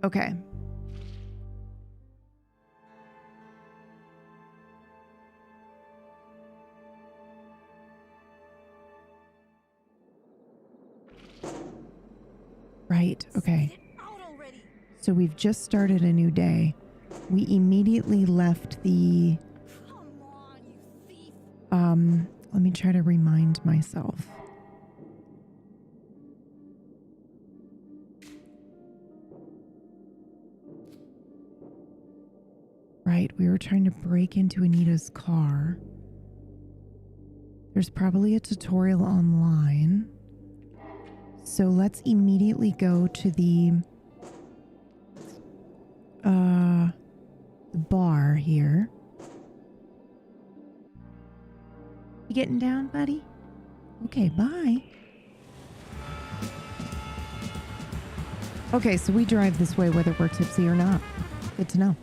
Okay. Right. Okay. So we've just started a new day. We immediately left the... let me try to remind myself. Right, we were trying to break into Anita's car. There's probably a tutorial online. So let's immediately go to the bar here. You getting down, buddy? Okay, bye. Okay, so we drive this way whether we're tipsy or not. Good to know.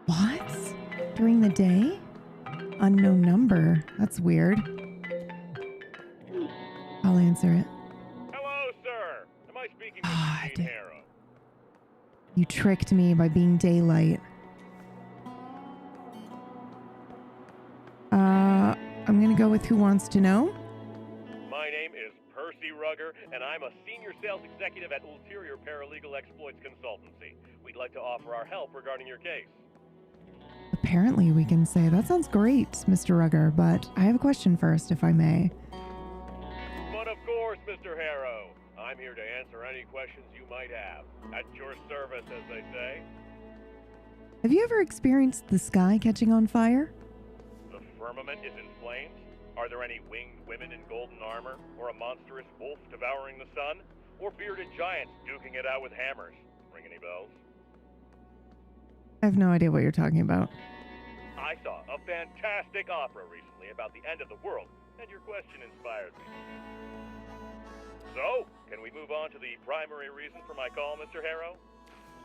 What? During the day? Unknown number. That's weird. I'll answer it. Hello, sir. Am I speaking with Eugene Harrow? You tricked me by being daylight. I'm gonna go with who wants to know. My name is Percy Rugger, and I'm a senior sales executive at Ulterior Paralegal Exploits Consultancy. We'd like to offer our help regarding your case. Apparently we can say, that sounds great, Mr. Rugger, but I have a question first, if I may. But of course, Mr. Harrow. I'm here to answer any questions you might have. At your service, as they say. Have you ever experienced the sky catching on fire? The firmament is in flames? Are there any winged women in golden armor? Or a monstrous wolf devouring the sun? Or bearded giants duking it out with hammers? Ring any bells? I have no idea what you're talking about. I saw a fantastic opera recently about the end of the world, and your question inspired me. So, can we move on to the primary reason for my call, Mr. Harrow?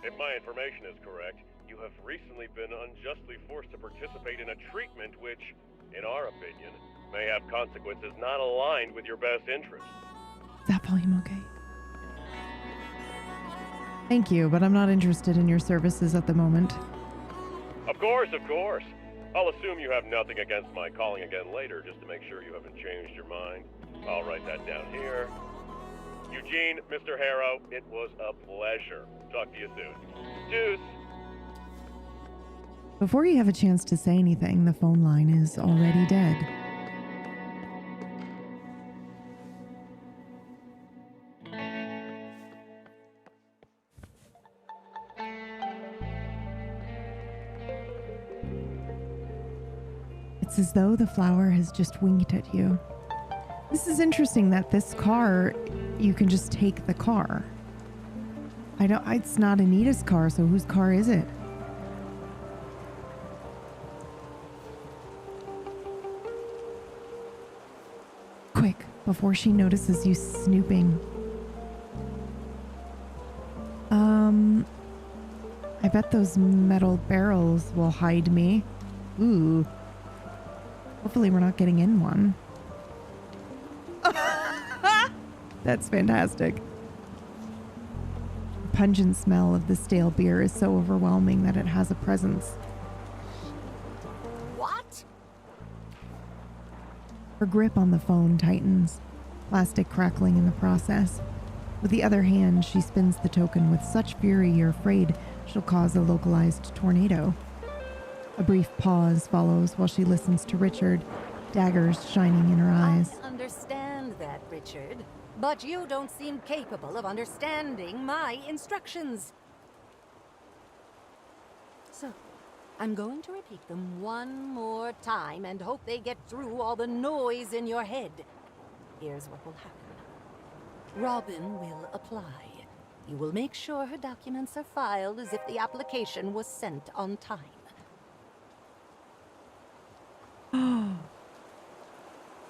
If my information is correct, you have recently been unjustly forced to participate in a treatment which, in our opinion, may have consequences not aligned with your best interests. Is that volume okay? Thank you, but I'm not interested in your services at the moment. Of course, of course. I'll assume you have nothing against my calling again later just to make sure you haven't changed your mind. I'll write that down here. Eugene, Mr. Harrow, it was a pleasure. Talk to you soon. Deuce. Before you have a chance to say anything, the phone line is already dead. It's as though the flower has just winked at you. This is interesting that this car, you can just take the car. It's not Anita's car, so whose car is it? Quick, before she notices you snooping. I bet those metal barrels will hide me. Ooh. Hopefully we're not getting in one. That's fantastic. The pungent smell of the stale beer is so overwhelming that it has a presence. What? Her grip on the phone tightens, plastic crackling in the process. With the other hand, she spins the token with such fury you're afraid she'll cause a localized tornado. A brief pause follows while she listens to Richard, daggers shining in her eyes. I understand that, Richard, but you don't seem capable of understanding my instructions. So, I'm going to repeat them one more time and hope they get through all the noise in your head. Here's what will happen. Robin will apply. You will make sure her documents are filed as if the application was sent on time.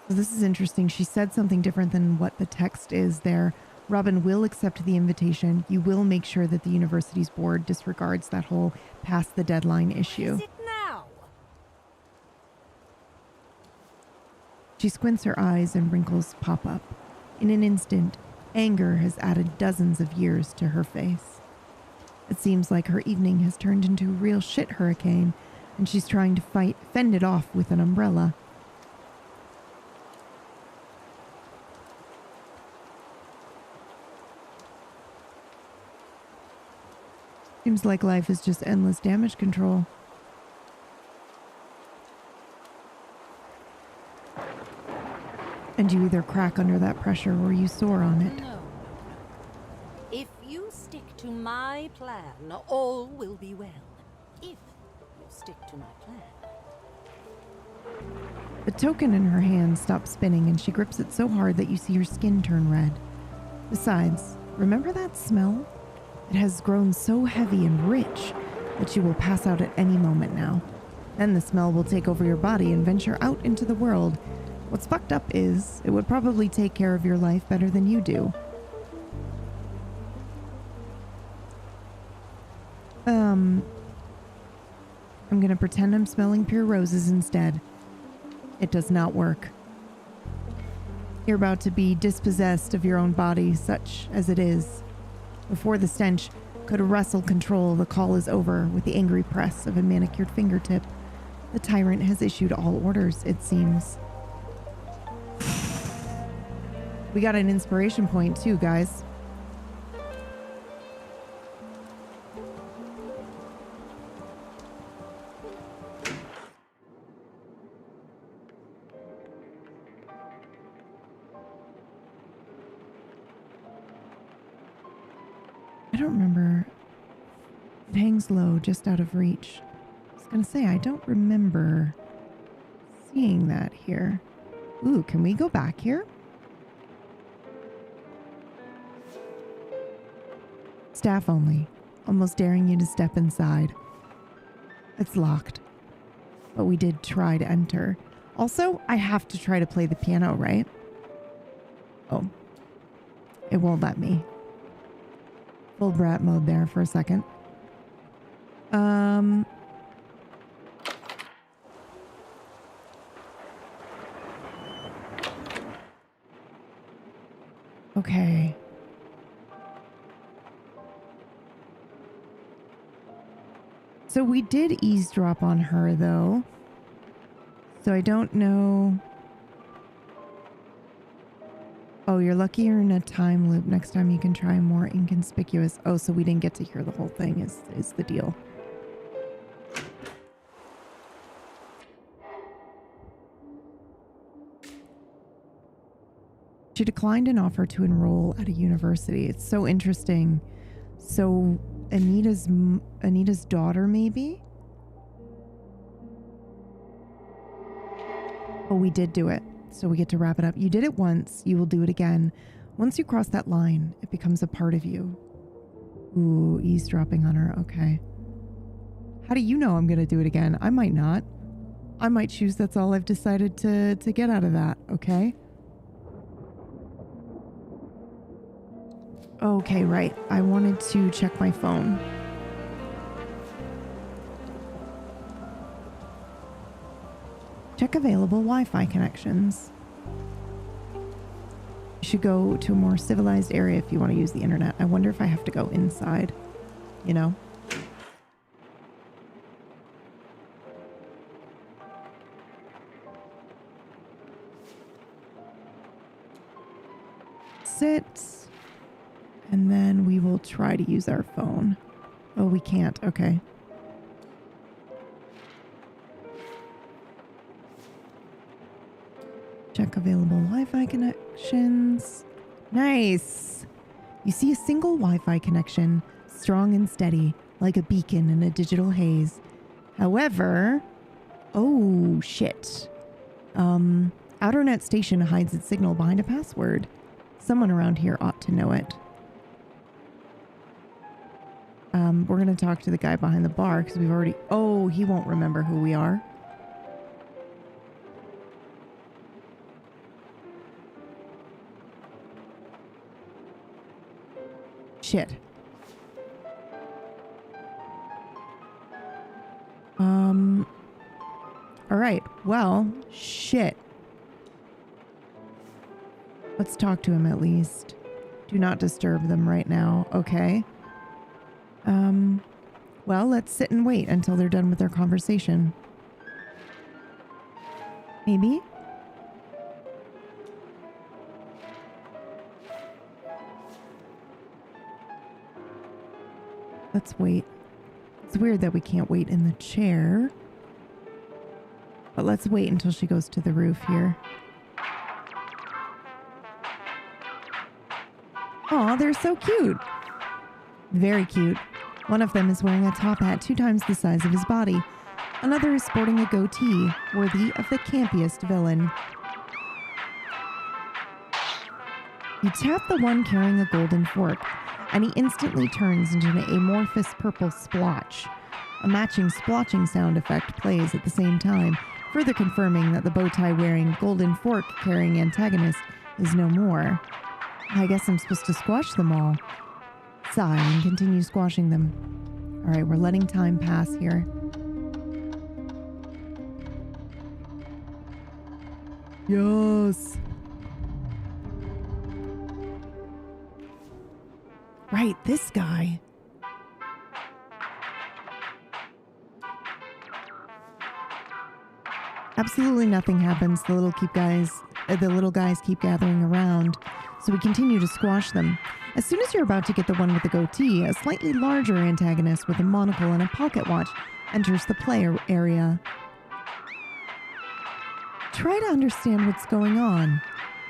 So this is interesting. She said something different than what the text is there. Robin will accept the invitation. You will make sure that the university's board disregards that whole past the deadline issue. Is it now? She squints her eyes and wrinkles pop up. In an instant, anger has added dozens of years to her face. It seems like her evening has turned into a real shit hurricane, and she's trying to fend it off with an umbrella. Seems like life is just endless damage control. And you either crack under that pressure or you soar on it. No. If you stick to my plan, all will be well. If you stick to my plan. The token in her hand stops spinning and she grips it so hard that you see her skin turn red. Besides, remember that smell? It has grown so heavy and rich that you will pass out at any moment now. Then the smell will take over your body and venture out into the world. What's fucked up is, it would probably take care of your life better than you do. I'm gonna pretend I'm smelling pure roses instead. It does not work. You're about to be dispossessed of your own body, such as it is. Before the stench could wrestle control, the call is over with the angry press of a manicured fingertip. The tyrant has issued all orders, it seems. We got an inspiration point too, guys. I don't remember. It hangs low, just out of reach. I was gonna say, I don't remember seeing that here. Ooh, can we go back here? Staff only, almost daring you to step inside. It's locked, but we did try to enter. Also, I have to try to play the piano, right? Oh, it won't let me. Full brat mode there for a second. Okay. So we did eavesdrop on her, though. So I don't know. Oh, you're lucky you're in a time loop. Next time you can try more inconspicuous. Oh, so we didn't get to hear the whole thing is the deal. She declined an offer to enroll at a university. It's so interesting. So Anita's daughter, maybe? Oh, we did do it. So we get to wrap it up. You did it once. You will do it again. Once you cross that line, it becomes a part of you. Ooh, eavesdropping on her. Okay. How do you know I'm going to do it again? I might not. I might choose that's all I've decided to get out of that. Okay. Okay, right. I wanted to check my phone. Check available Wi-Fi connections. You should go to a more civilized area if you want to use the internet. I wonder if I have to go inside, you know? Sit. And then we will try to use our phone. Oh, we can't. Okay. Check available Wi-Fi connections. Nice. You see a single Wi-Fi connection, strong and steady, like a beacon in a digital haze. However, oh shit. Outernet station hides its signal behind a password. Someone around here ought to know it. We're going to talk to the guy behind the bar because we've already... Oh, he won't remember who we are. Shit. All right. Well, shit. Let's talk to him at least. Do not disturb them right now, okay? Well, let's sit and wait until they're done with their conversation. Maybe? Let's wait. It's weird that we can't wait in the chair. But let's wait until she goes to the roof here. Aw, they're so cute. Very cute. One of them is wearing a top hat 2 times the size of his body. Another is sporting a goatee, worthy of the campiest villain. You tap the one carrying a golden fork, and he instantly turns into an amorphous purple splotch. A matching splotching sound effect plays at the same time, further confirming that the bow-tie-wearing, golden fork-carrying antagonist is no more. I guess I'm supposed to squash them all. Sigh and continue squashing them. Alright, we're letting time pass here. Yes! Right, this guy. Absolutely nothing happens. The little guys keep gathering around, so we continue to squash them. As soon as you're about to get the one with the goatee, a slightly larger antagonist with a monocle and a pocket watch enters the play area. Try to understand what's going on.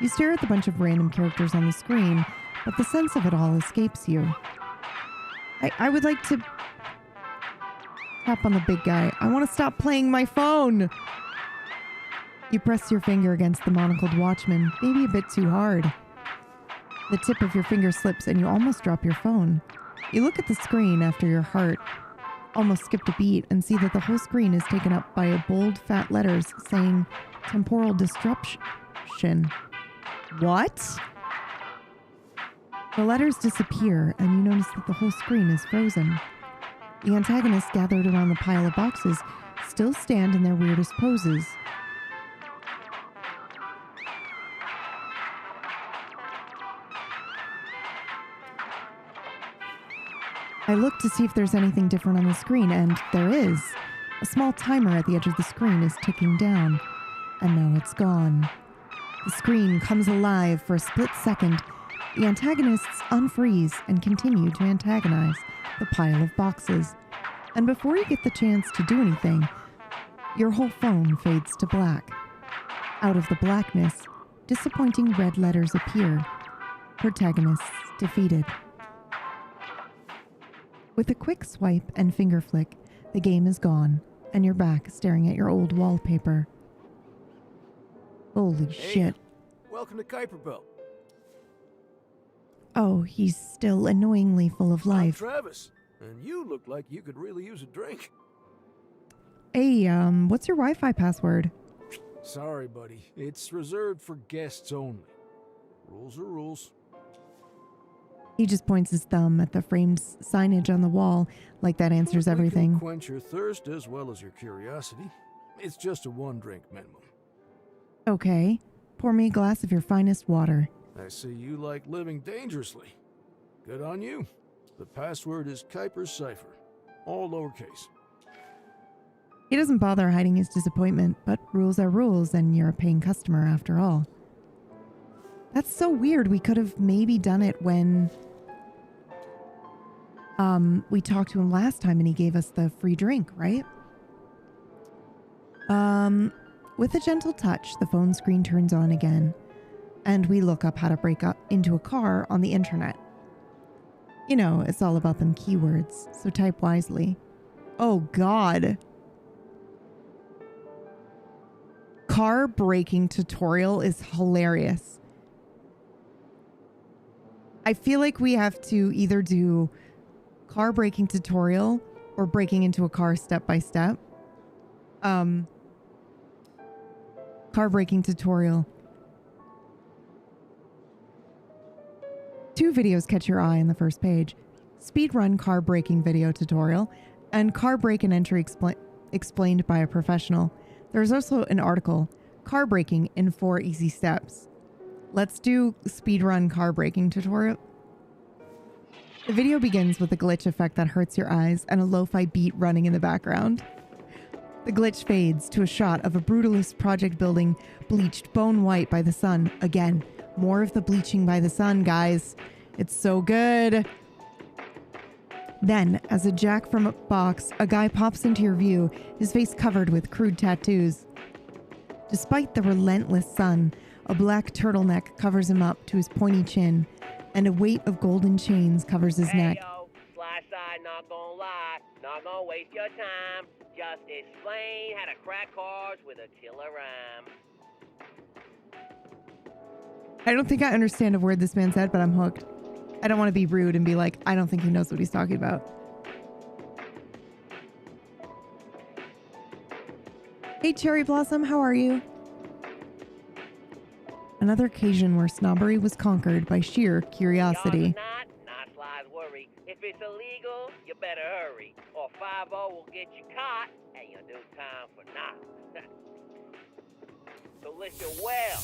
You stare at the bunch of random characters on the screen, but the sense of it all escapes you. I would like to tap on the big guy. I want to stop playing my phone! You press your finger against the monocled watchman, maybe a bit too hard. The tip of your finger slips and you almost drop your phone. You look at the screen after your heart almost skipped a beat and see that the whole screen is taken up by a bold, fat letters saying temporal disruption. What? The letters disappear and you notice that the whole screen is frozen. The antagonists gathered around the pile of boxes still stand in their weirdest poses. I look to see if there's anything different on the screen, and there is. A small timer at the edge of the screen is ticking down, and now it's gone. The screen comes alive for a split second. The antagonists unfreeze and continue to antagonize the pile of boxes. And before you get the chance to do anything, your whole phone fades to black. Out of the blackness, disappointing red letters appear. Protagonists defeated. With a quick swipe and finger flick, the game is gone, and you're back staring at your old wallpaper. Holy shit. Welcome to Kuiper Belt. Oh, he's still annoyingly full of life. I'm Travis, and you look like you could really use a drink. Hey, what's your Wi-Fi password? Sorry, buddy. It's reserved for guests only. Rules are rules. He just points his thumb at the framed signage on the wall, like that answers We everything. can quench your thirst as well as your curiosity. It's just a 1-drink minimum. Okay. Pour me a glass of your finest water. I see you like living dangerously. Good on you. The password is Kuiper's Cipher. All lowercase. He doesn't bother hiding his disappointment, but rules are rules, and you're a paying customer after all. That's so weird. We could have maybe done it when we talked to him last time and he gave us the free drink, right? With a gentle touch, the phone screen turns on again, and we look up how to break up into a car on the internet. You know, it's all about them keywords, so type wisely. Oh God. Car braking tutorial is hilarious. I feel like we have to either do car braking tutorial or breaking into a car step by step. Car braking tutorial. 2 videos catch your eye on the first page. Speedrun car braking video tutorial and car brake and entry explained by a professional. There's also an article, Car Braking in 4 Easy Steps. Let's do speedrun car braking tutorial. The video begins with a glitch effect that hurts your eyes and a lo-fi beat running in the background. The glitch fades to a shot of a brutalist project building bleached bone white by the sun. Again, more of the bleaching by the sun, guys. It's so good. Then, as a jack from a box, a guy pops into your view, his face covered with crude tattoos. Despite the relentless sun, a black turtleneck covers him up to his pointy chin, and a weight of golden chains covers his neck. Yo, Sly Side, not gonna lie, not gonna waste your time. Just explain how to crack cars with a killer rhyme. I don't think I understand a word this man said, but I'm hooked. I don't want to be rude and be like, I don't think he knows what he's talking about. Hey, Cherry Blossom, how are you? Another occasion where snobbery was conquered by sheer curiosity. Not Sly's worry. If it's illegal, you better hurry, or 5-0 will get you caught, and you'll do time for not. So listen well.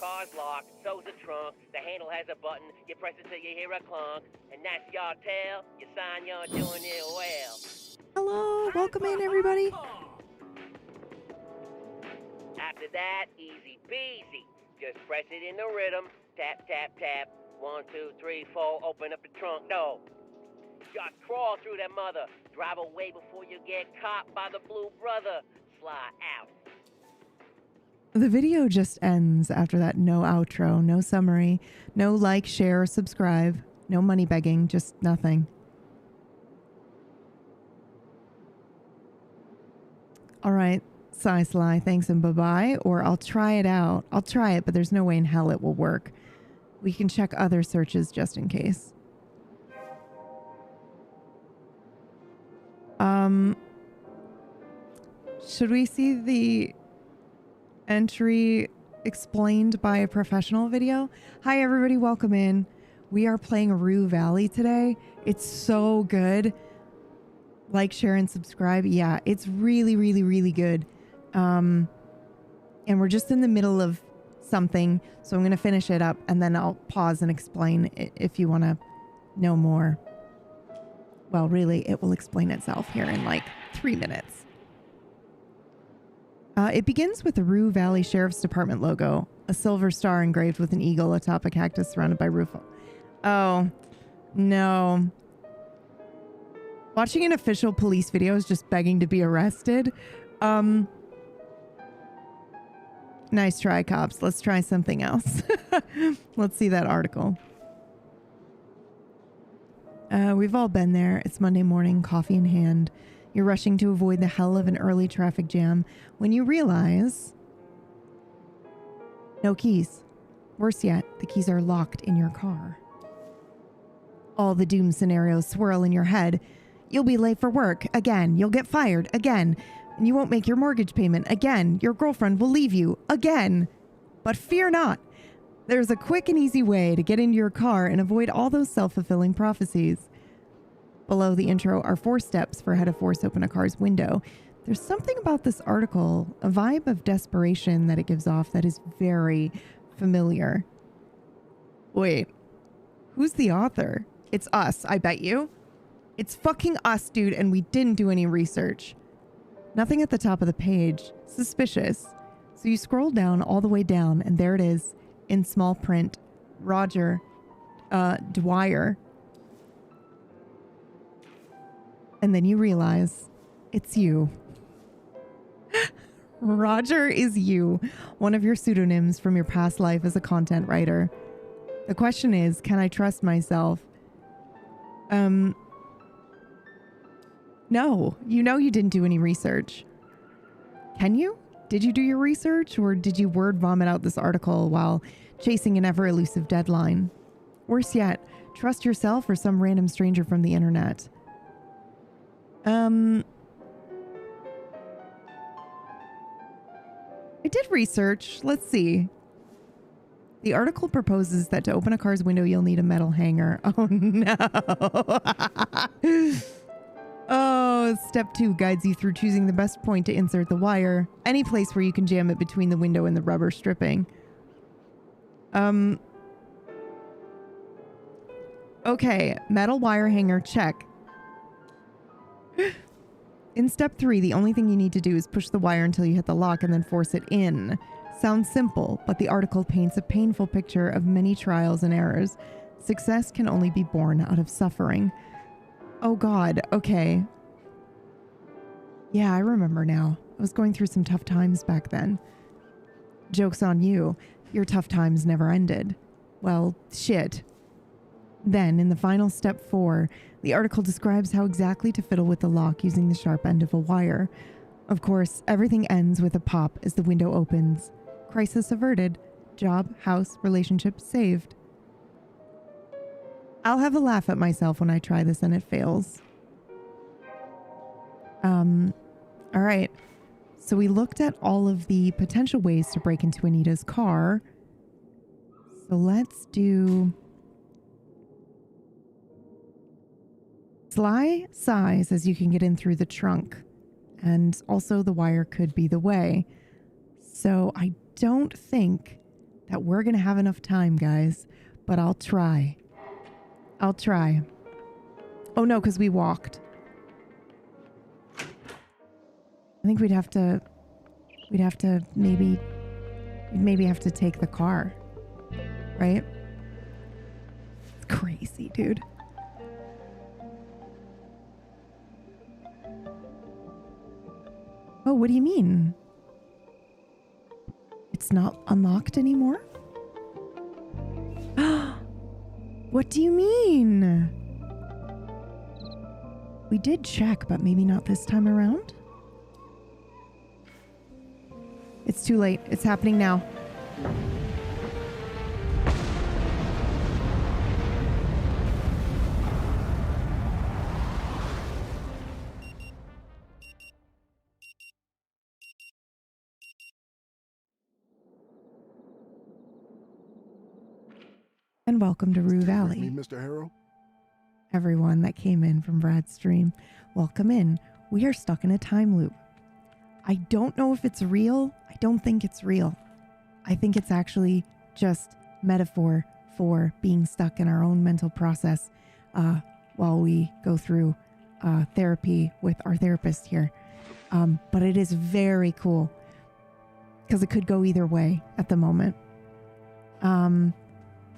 Car's locked, so's the trunk, the handle has a button, you press it till you hear a clunk, and that's your tell, you sign you're doing it well. Hello, welcome in everybody. After that, easy peasy. Just press it in the rhythm, tap, tap, tap, 1, 2, 3, 4, open up the trunk door. Just crawl through that mother, drive away before you get caught by the blue brother, Sly out. The video just ends after that. No outro, no summary, no like, share, subscribe, no money begging, just nothing. All right, Sly, thanks and bye-bye, or I'll try it out. I'll try it, but there's no way in hell it will work. We can check other searches just in case. Should we see the entry explained by a professional video? Hi everybody, welcome in. We are playing Rue Valley today. It's so good. Like, share, and subscribe. Yeah, it's really, really, really good. And we're just in the middle of something, so I'm going to finish it up and then I'll pause and explain if you want to know more. Well, really, it will explain itself here in like 3 minutes. It begins with the Rue Valley Sheriff's Department logo, a silver star engraved with an eagle atop a cactus surrounded by roof. Oh, no. Watching an official police video is just begging to be arrested. Nice try, cops. Let's try something else. Let's see that article. We've all been there. It's Monday morning, coffee in hand. You're rushing to avoid the hell of an early traffic jam when you realize no keys. Worse yet, the keys are locked in your car. All the doom scenarios swirl in your head. You'll be late for work again. You'll get fired again. And you won't make your mortgage payment again. Your girlfriend will leave you again. But fear not. There's a quick and easy way to get into your car and avoid all those self-fulfilling prophecies. Below the intro are 4 steps for how to force open a car's window. There's something about this article, a vibe of desperation that it gives off that is very familiar. Wait, who's the author? It's us, I bet you. It's fucking us, dude, and we didn't do any research. Nothing at the top of the page. Suspicious. So you scroll down all the way down, and there it is, in small print. Roger Dwyer. And then you realize it's you. Roger is you, one of your pseudonyms from your past life as a content writer. The question is, can I trust myself? No, you know you didn't do any research. Can you? Did you do your research, or did you word vomit out this article while chasing an ever elusive deadline? Worse yet, trust yourself or some random stranger from the internet. I did research. Let's see. The article proposes that to open a car's window, you'll need a metal hanger. Oh, no. Oh, step 2 guides you through choosing the best point to insert the wire. Any place where you can jam it between the window and the rubber stripping. Okay, metal wire hanger, check. In step 3, the only thing you need to do is push the wire until you hit the lock and then force it in. Sounds simple, but the article paints a painful picture of many trials and errors. Success can only be born out of suffering. Oh God, okay. Yeah, I remember now. I was going through some tough times back then. Joke's on you. Your tough times never ended. Well, shit. Then, in the final step 4, the article describes how exactly to fiddle with the lock using the sharp end of a wire. Of course, everything ends with a pop as the window opens. Crisis averted. Job, house, relationship saved. I'll have a laugh at myself when I try this and it fails. All right. So we looked at all of the potential ways to break into Anita's car. So let's do... Sly Sai says you can get in through the trunk. And also the wire could be the way. So I don't think that we're going to have enough time, guys. But I'll try. I'll try. Oh no, because we walked. I think we'd have to maybe have to take the car. Right? It's crazy, dude. Oh, what do you mean? It's not unlocked anymore? What do you mean? We did check, but maybe not this time around? It's too late. It's happening now. And welcome to Rue Valley. Me, Mr. Harrow? Everyone that came in from Brad's stream, welcome in. We are stuck in a time loop. I don't know if it's real. I don't think it's real. I think it's actually just metaphor for being stuck in our own mental process while we go through therapy with our therapist here. But it is very cool because it could go either way at the moment.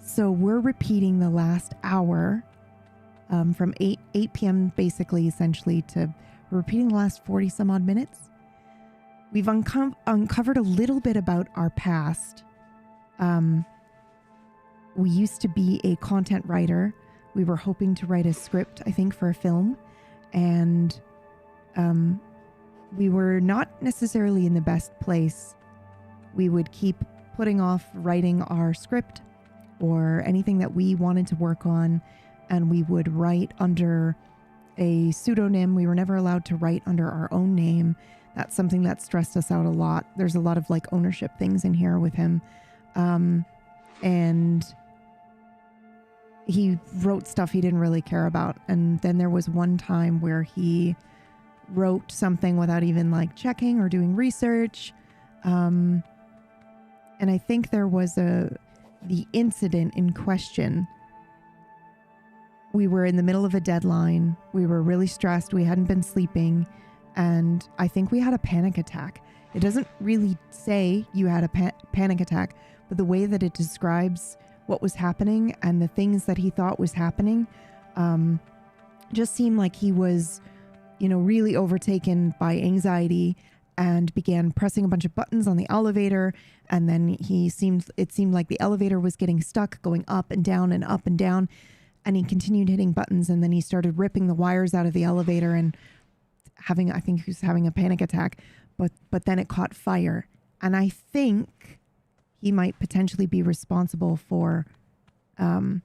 So we're repeating the last hour from 8 p.m. basically, essentially, to we're repeating the last 40 some odd minutes. We've uncovered a little bit about our past. We used to be a content writer. We were hoping to write a script, I think, for a film. And we were not necessarily in the best place. We would keep putting off writing our script or anything that we wanted to work on, and we would write under a pseudonym. We were never allowed to write under our own name. That's something that stressed us out a lot. There's a lot of like ownership things in here with him. And he wrote stuff he didn't really care about. And then there was one time where he wrote something without even like checking or doing research. And I think there was the incident in question. We were in the middle of a deadline. We were really stressed. We hadn't been sleeping. And I think we had a panic attack. It doesn't really say you had a panic attack, but the way that it describes what was happening and the things that he thought was happening just seemed like he was, really overtaken by anxiety and began pressing a bunch of buttons on the elevator. And then it seemed like the elevator was getting stuck, going up and down and up and down. And he continued hitting buttons, and then he started ripping the wires out of the elevator and I think he was having a panic attack, but then it caught fire. And I think he might potentially be responsible for the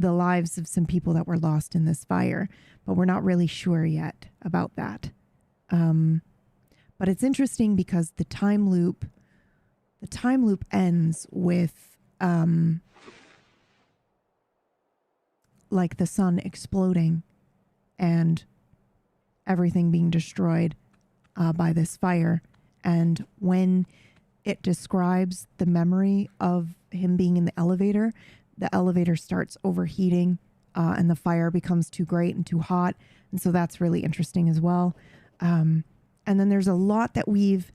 lives of some people that were lost in this fire, but we're not really sure yet about that. But it's interesting because the time loop ends with like the sun exploding and everything being destroyed by this fire. And when it describes the memory of him being in the elevator. The elevator starts overheating and the fire becomes too great and too hot. And so that's really interesting as well. And then there's a lot that we've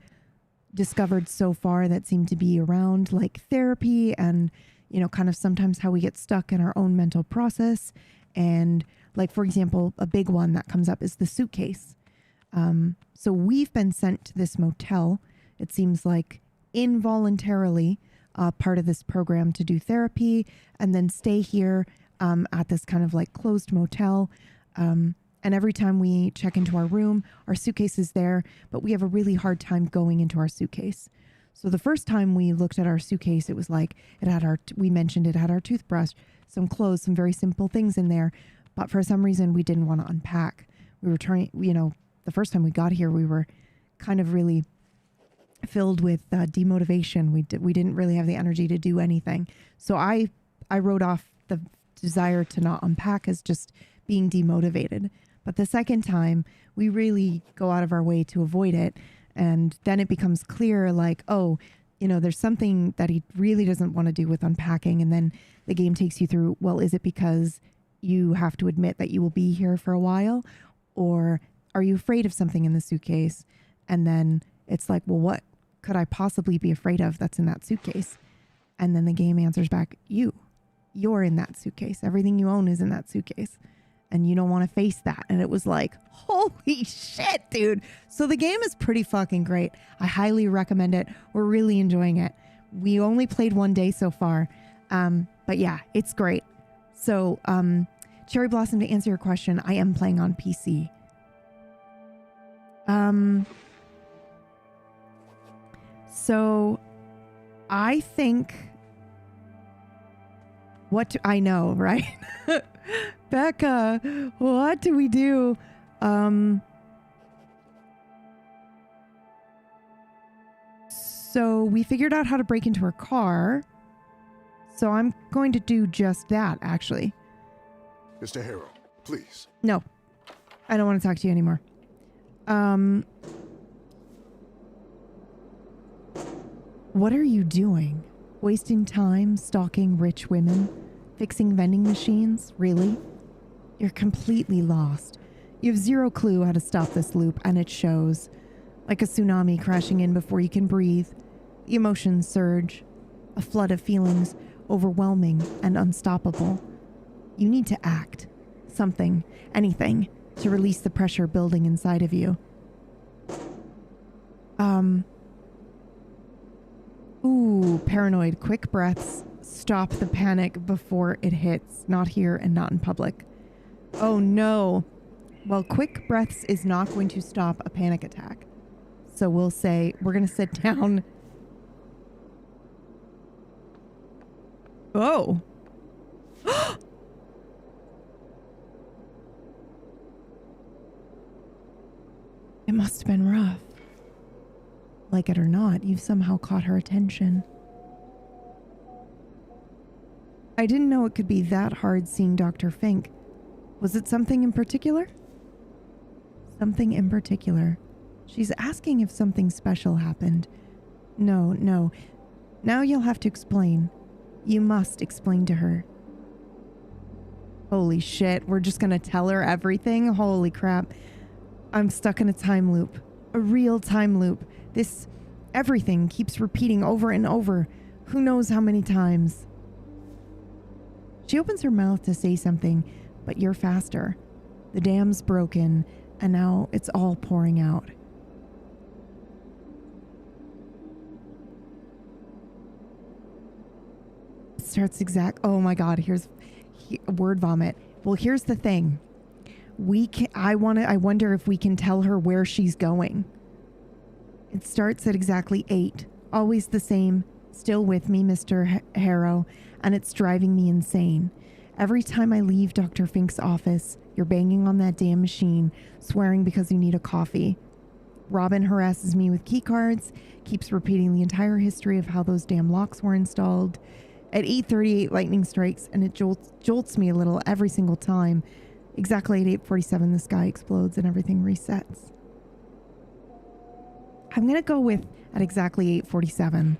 discovered so far that seem to be around like therapy and, you know, kind of sometimes how we get stuck in our own mental process. And like, for example, a big one that comes up is the suitcase. So we've been sent to this motel. It seems like involuntarily part of this program to do therapy and then stay here at this kind of like closed motel. And every time we check into our room, our suitcase is there, but we have a really hard time going into our suitcase. So the first time we looked at our suitcase, it was like it had we mentioned it had our toothbrush, some clothes, some very simple things in there. But for some reason, we didn't want to unpack. We were trying, you know, the first time we got here, we were kind of really filled with demotivation. We didn't really have the energy to do anything. So I wrote off the desire to not unpack as just being demotivated. But the second time, we really go out of our way to avoid it. And then it becomes clear like, oh, you know, there's something that he really doesn't want to do with unpacking. And then the game takes you through, well, is it because you have to admit that you will be here for a while? Or are you afraid of something in the suitcase? And then it's like, well, what could I possibly be afraid of that's in that suitcase? And then the game answers back, you're in that suitcase. Everything you own is in that suitcase. And you don't want to face that. And it was like, holy shit, dude. So the game is pretty fucking great. I highly recommend it. We're really enjoying it. We only played one day so far. But yeah, it's great. So Cherry Blossom, to answer your question, I am playing on PC. So I think I know, right? Becca, what do we do? So we figured out how to break into her car. So I'm going to do just that, actually. Mr. Harrow, please. No, I don't want to talk to you anymore. What are you doing? Wasting time stalking rich women? Fixing vending machines? Really? You're completely lost. You have zero clue how to stop this loop, and it shows. Like a tsunami crashing in before you can breathe. The emotions surge. A flood of feelings, overwhelming and unstoppable. You need to act. Something, anything, to release the pressure building inside of you. Ooh, paranoid. Quick breaths. Stop the panic before it hits. Not here and not in public. Oh no. Well, quick breaths is not going to stop a panic attack. So we'll say we're going to sit down. Oh. It must have been rough. Like it or not, you've somehow caught her attention. I didn't know it could be that hard seeing Dr. Fink. Was it something in particular? Something in particular. She's asking if something special happened. No. Now you'll have to explain. You must explain to her. Holy shit, we're just gonna tell her everything? Holy crap. I'm stuck in a time loop. A real time loop. Everything keeps repeating over and over. Who knows how many times? She opens her mouth to say something, but you're faster. The dam's broken, and now it's all pouring out. It starts oh my god, here's word vomit. Well, here's the thing. I wonder if we can tell her where she's going. It starts at exactly 8. Always the same. Still with me, Mr. Harrow, and it's driving me insane. Every time I leave Dr. Fink's office, you're banging on that damn machine, swearing because you need a coffee. Robin harasses me with keycards, keeps repeating the entire history of how those damn locks were installed. At 8:38, lightning strikes, and it jolts me a little every single time. Exactly at 8:47, the sky explodes and everything resets. I'm going to go with at exactly 8:47.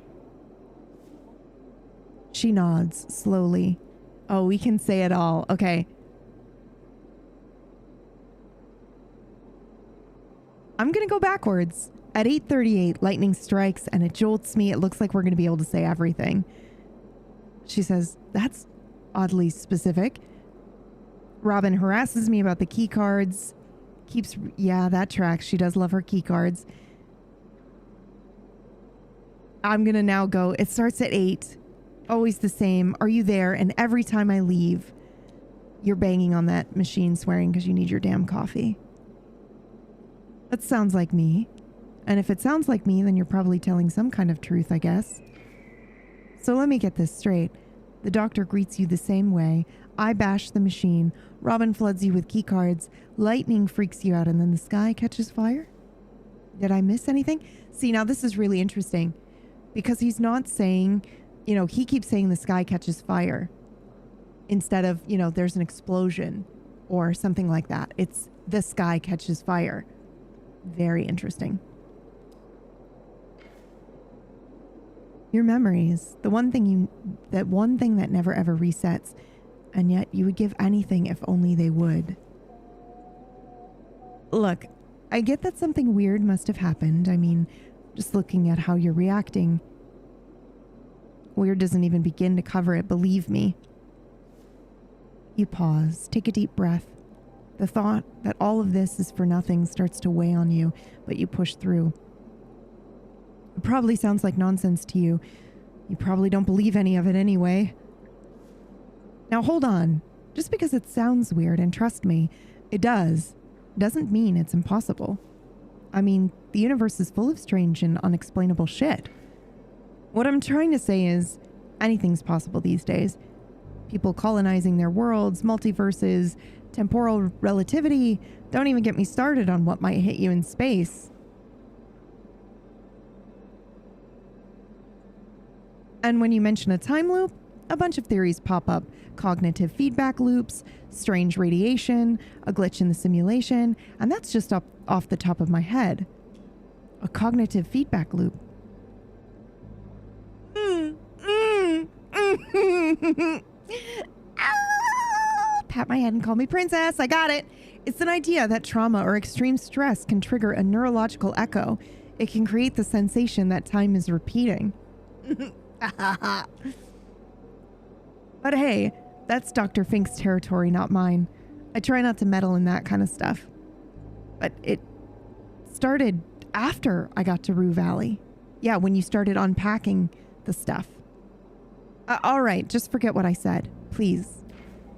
She nods slowly. Oh, we can say it all. Okay. I'm going to go backwards. At 8:38, lightning strikes and it jolts me. It looks like we're going to be able to say everything. She says, that's oddly specific. Robin harasses me about the key cards. Yeah, that tracks. She does love her key cards. I'm going to now go. It starts at 8. Always the same. Are you there? And every time I leave, you're banging on that machine swearing because you need your damn coffee. That sounds like me. And if it sounds like me, then you're probably telling some kind of truth, I guess. So let me get this straight. The doctor greets you the same way. I bash the machine. Robin floods you with key cards. Lightning freaks you out, and then the sky catches fire? Did I miss anything? See, now this is really interesting. Because he's not saying, he keeps saying the sky catches fire. Instead of, there's an explosion or something like that. It's the sky catches fire. Very interesting. Your memories, the one thing that never ever resets, and yet you would give anything if only they would. Look, I get that something weird must have happened. I mean, just looking at how you're reacting. Weird doesn't even begin to cover it, believe me. You pause, take a deep breath. The thought that all of this is for nothing starts to weigh on you, but you push through. It probably sounds like nonsense to you. You probably don't believe any of it anyway. Now hold on. Just because it sounds weird, and trust me, it doesn't mean it's impossible. I mean, the universe is full of strange and unexplainable shit. What I'm trying to say is, anything's possible these days. People colonizing their worlds, multiverses, temporal relativity. Don't even get me started on what might hit you in space. And when you mention a time loop, a bunch of theories pop up. Cognitive feedback loops, strange radiation, a glitch in the simulation, and that's just off the top of my head. A cognitive feedback loop. Pat my head and call me princess. I got it. It's an idea that trauma or extreme stress can trigger a neurological echo. It can create the sensation that time is repeating. But hey, that's Dr. Fink's territory, not mine. I try not to meddle in that kind of stuff. But it started after I got to Rue Valley. Yeah, when you started unpacking the stuff. All right, just forget what I said, please.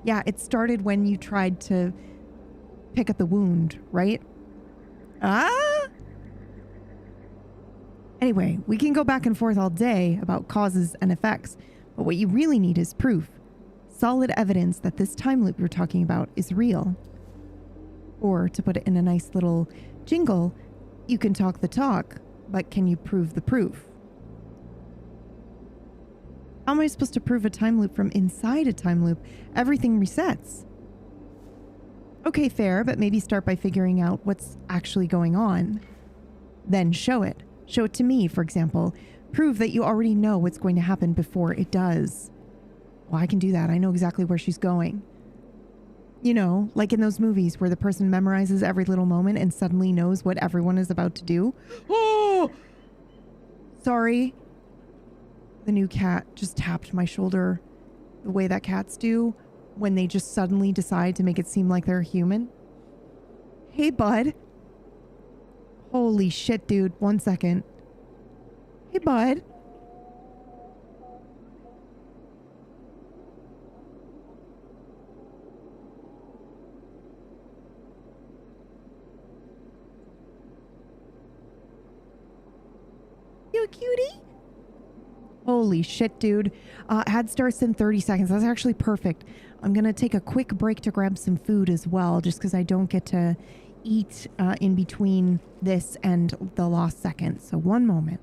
Yeah, it started when you tried to pick at the wound, right? Anyway, we can go back and forth all day about causes and effects, but what you really need is proof. Solid evidence that this time loop you're talking about is real. Or, to put it in a nice little jingle, you can talk the talk, but can you prove the proof? How am I supposed to prove a time loop from inside a time loop? Everything resets. Okay, fair, but maybe start by figuring out what's actually going on. Then show it. Show it to me, for example. Prove that you already know what's going to happen before it does. Well, I can do that. I know exactly where she's going. You know, like in those movies where the person memorizes every little moment and suddenly knows what everyone is about to do. Oh! Sorry. The new cat just tapped my shoulder the way that cats do when they just suddenly decide to make it seem like they're human. Hey, bud. Holy shit, dude. 1 second. Hey, bud. You a cutie? Holy shit, dude. Ad starts in 30 seconds. That's actually perfect. I'm going to take a quick break to grab some food as well, just because I don't get to eat in between this and the lost second. So 1 moment.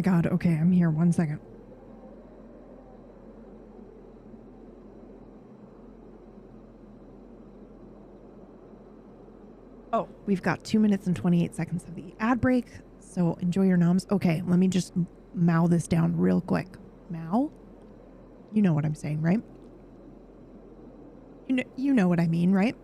God, okay, I'm here. 1 second. Oh, we've got 2 minutes and 28 seconds of the ad break, so enjoy your noms. Okay, let me just mow this down real quick. Mow? You know what I'm saying, right? You know what I mean, right?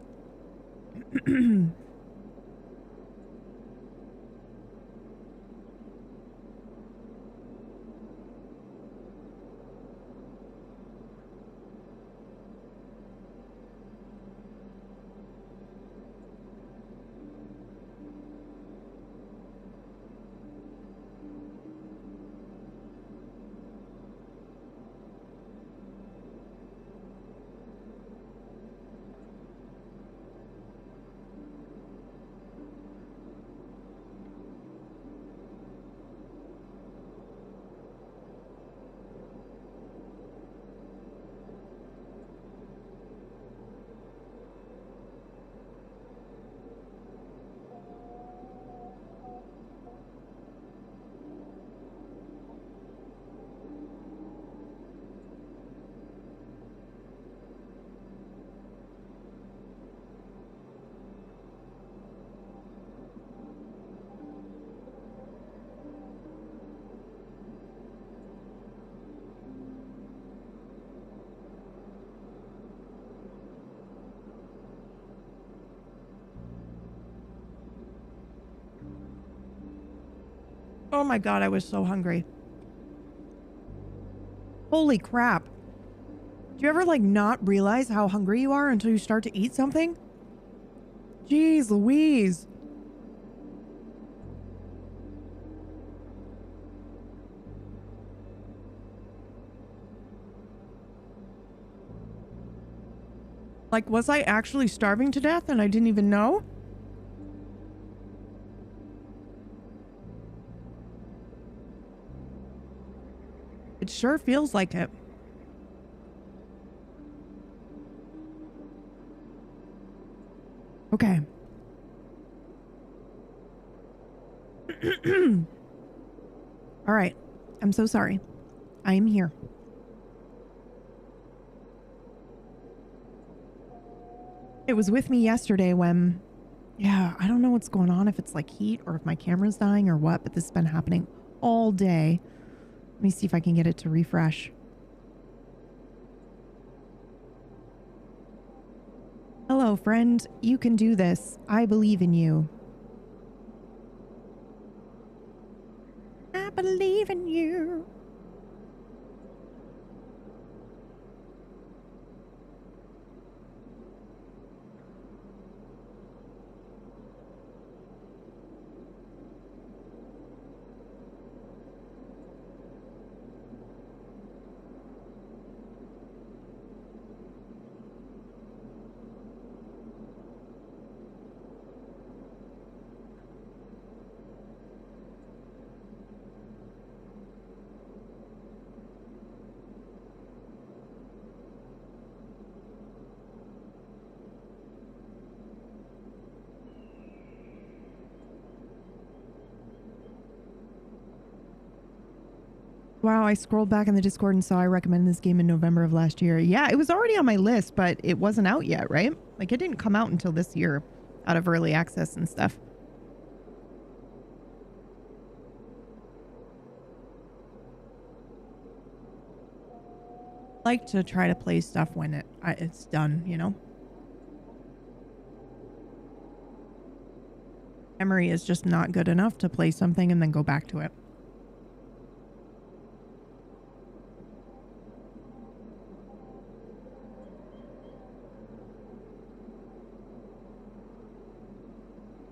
Oh my God, I was so hungry. Holy crap. Do you ever like not realize how hungry you are until you start to eat something? Jeez Louise. Like, was I actually starving to death and I didn't even know? It sure feels like it. Okay. All right. I'm so sorry. I am here. It was with me yesterday when, yeah, I don't know what's going on, if it's like heat or if my camera's dying or what, but this has been happening all day. Let me see if I can get it to refresh. Hello, friend. You can do this. I believe in you. I believe in you. Wow, I scrolled back in the Discord and saw I recommended this game in November of last year. Yeah, it was already on my list, but it wasn't out yet, right? Like, it didn't come out until this year out of early access and stuff. I like to try to play stuff when it's done, you know? Memory is just not good enough to play something and then go back to it.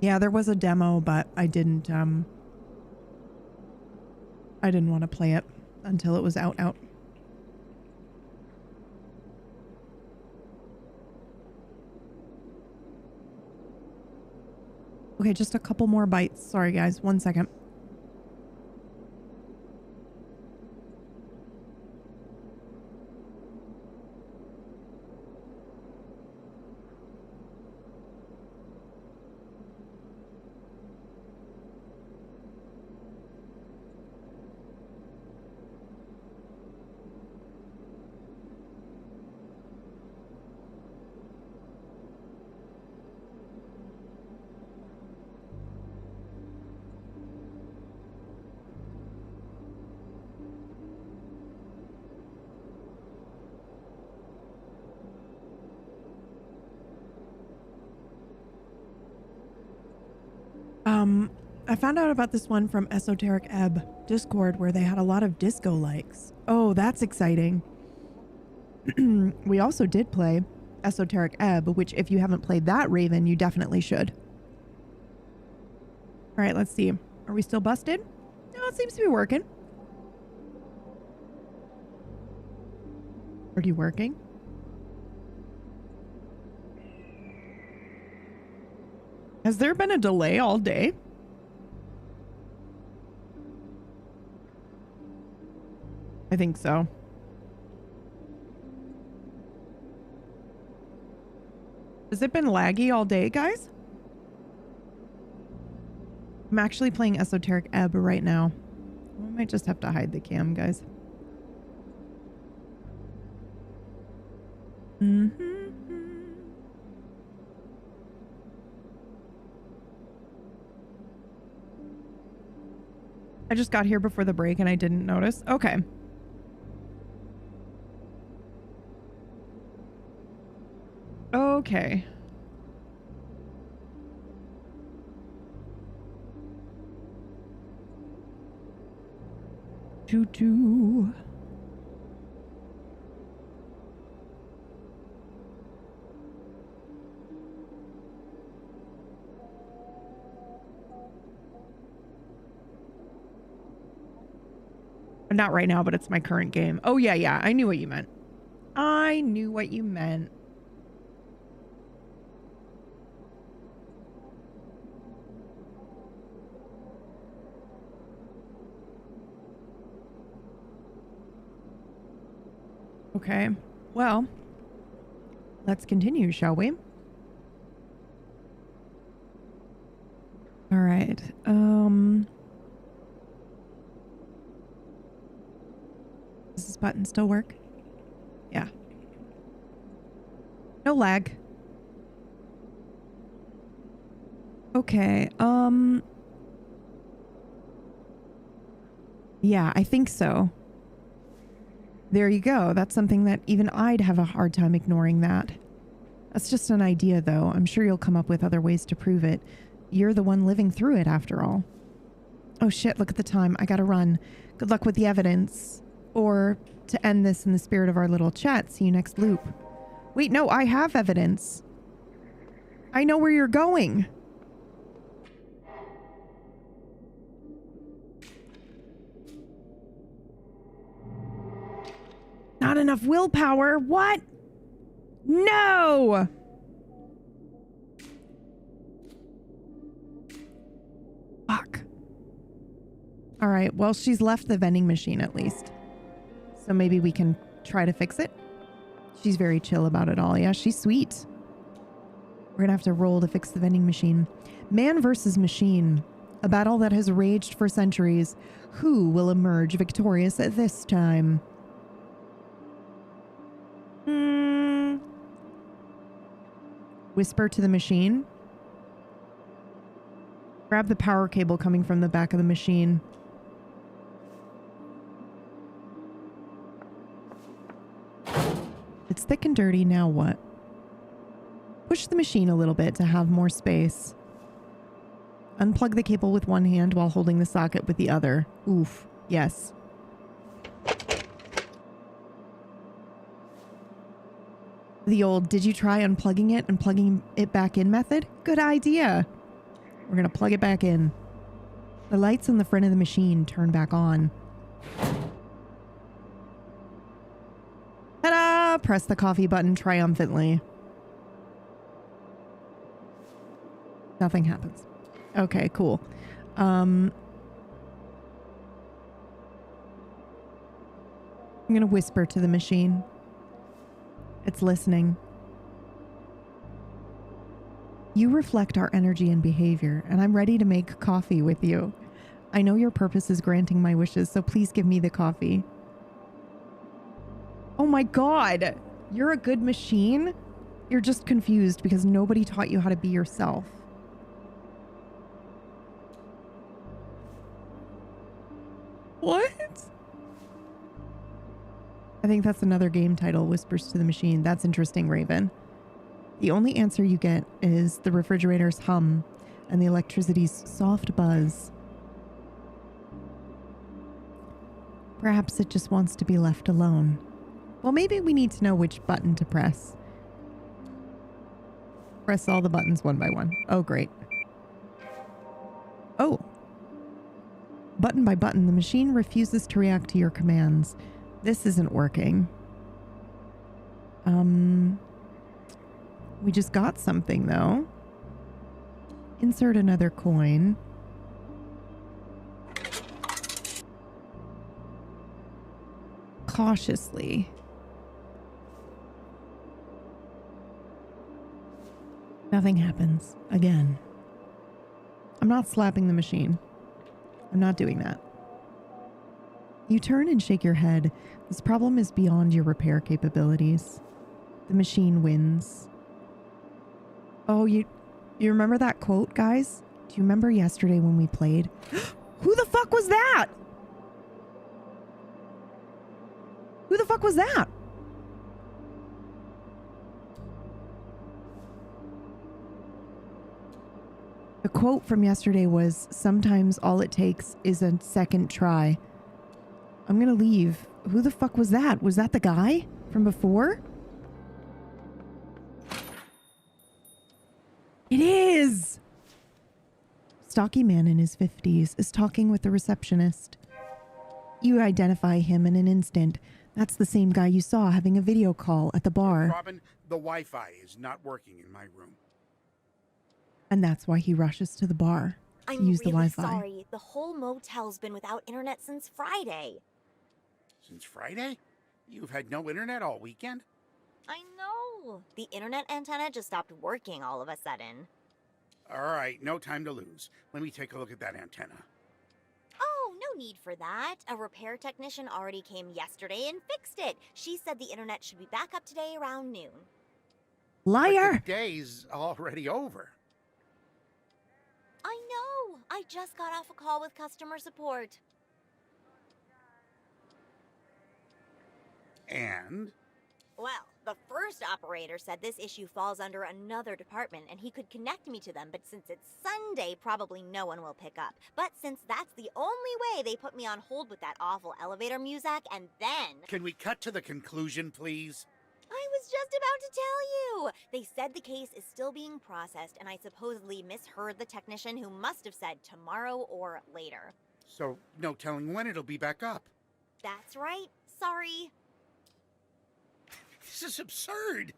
Yeah, there was a demo, but I didn't want to play it until it was out. Okay, just a couple more bites. Sorry, guys. 1 second. I found out about this one from Esoteric Ebb Discord where they had a lot of disco likes. Oh, that's exciting. We also did play Esoteric Ebb, which if you haven't played that, Raven, you definitely should. All right, let's see. Are we still busted? No, it seems to be working. Are you working? Has there been a delay all day? I think so. Has it been laggy all day, guys? I'm actually playing Esoteric Ebb right now. I might just have to hide the cam, guys. I just got here before the break and I didn't notice. Okay. Okay. Choo-choo. Not right now, but it's my current game. Oh, yeah, yeah. I knew what you meant. I knew what you meant. Okay. Well, let's continue, shall we? All right. Does this button still work? Yeah. No lag. Okay. Yeah, I think so. There you go. That's something that even I'd have a hard time ignoring that. That's just an idea, though. I'm sure you'll come up with other ways to prove it. You're the one living through it, after all. Oh shit, look at the time. I gotta run. Good luck with the evidence. Or, to end this in the spirit of our little chat, see you next loop. Wait, no, I have evidence. I know where you're going. Not enough willpower? What? No! Fuck. All right, well, she's left the vending machine at least. So maybe we can try to fix it. She's very chill about it all. Yeah, she's sweet. We're gonna have to roll to fix the vending machine. Man versus machine. A battle that has raged for centuries. Who will emerge victorious at this time? Whisper to the machine. Grab the power cable coming from the back of the machine. It's thick and dirty, now what? Push the machine a little bit to have more space. Unplug the cable with one hand while holding the socket with the other. Oof, yes. The old, did you try unplugging it and plugging it back in method? Good idea. We're gonna plug it back in. The lights on the front of the machine turn back on. Ta-da! Press the coffee button triumphantly. Nothing happens. Okay, cool. I'm gonna whisper to the machine. It's listening. You reflect our energy and behavior, and I'm ready to make coffee with you. I know your purpose is granting my wishes, so please give me the coffee. Oh my god! You're a good machine? You're just confused because nobody taught you how to be yourself. What? I think that's another game title, Whispers to the Machine. That's interesting, Raven. The only answer you get is the refrigerator's hum. and the electricity's soft buzz. Perhaps it just wants to be left alone. Well, maybe we need to know which button to press. Press all the buttons one by one. Oh, great. Oh. Button by button, the machine refuses to react to your commands. This isn't working. We just got something, though. Insert another coin. Cautiously. Nothing happens. Again. I'm not slapping the machine. I'm not doing that. You turn and shake your head. This problem is beyond your repair capabilities. The machine wins. Oh, you remember that quote, guys? Do you remember yesterday when we played? Who the fuck was that? Who the fuck was that? The quote from yesterday was, sometimes all it takes is a second try. I'm gonna leave. Who the fuck was that? Was that the guy from before? It is! Stocky man in his 50s is talking with the receptionist. You identify him in an instant. That's the same guy you saw having a video call at the bar. Robin, the Wi-Fi is not working in my room. And that's why he rushes to the bar to I'm use the really Wi-Fi. sorry. The whole motel's been without internet since Friday. Since Friday? You've had no internet all weekend? I know. The internet antenna just stopped working all of a sudden. All right, no time to lose. Let me take a look at that antenna. Oh, no need for that. A repair technician already came yesterday and fixed it. She said the internet should be back up today around noon. Liar! But the day's already over. I know. I just got off a call with customer support. And? Well, the first operator said this issue falls under another department and he could connect me to them, but since it's Sunday, probably no one will pick up. But since that's the only way, they put me on hold with that awful elevator music, and then... Can we cut to the conclusion, please? I was just about to tell you! They said the case is still being processed, and I supposedly misheard the technician who must have said tomorrow or later. So, no telling when it'll be back up. That's right. Sorry. This is absurd.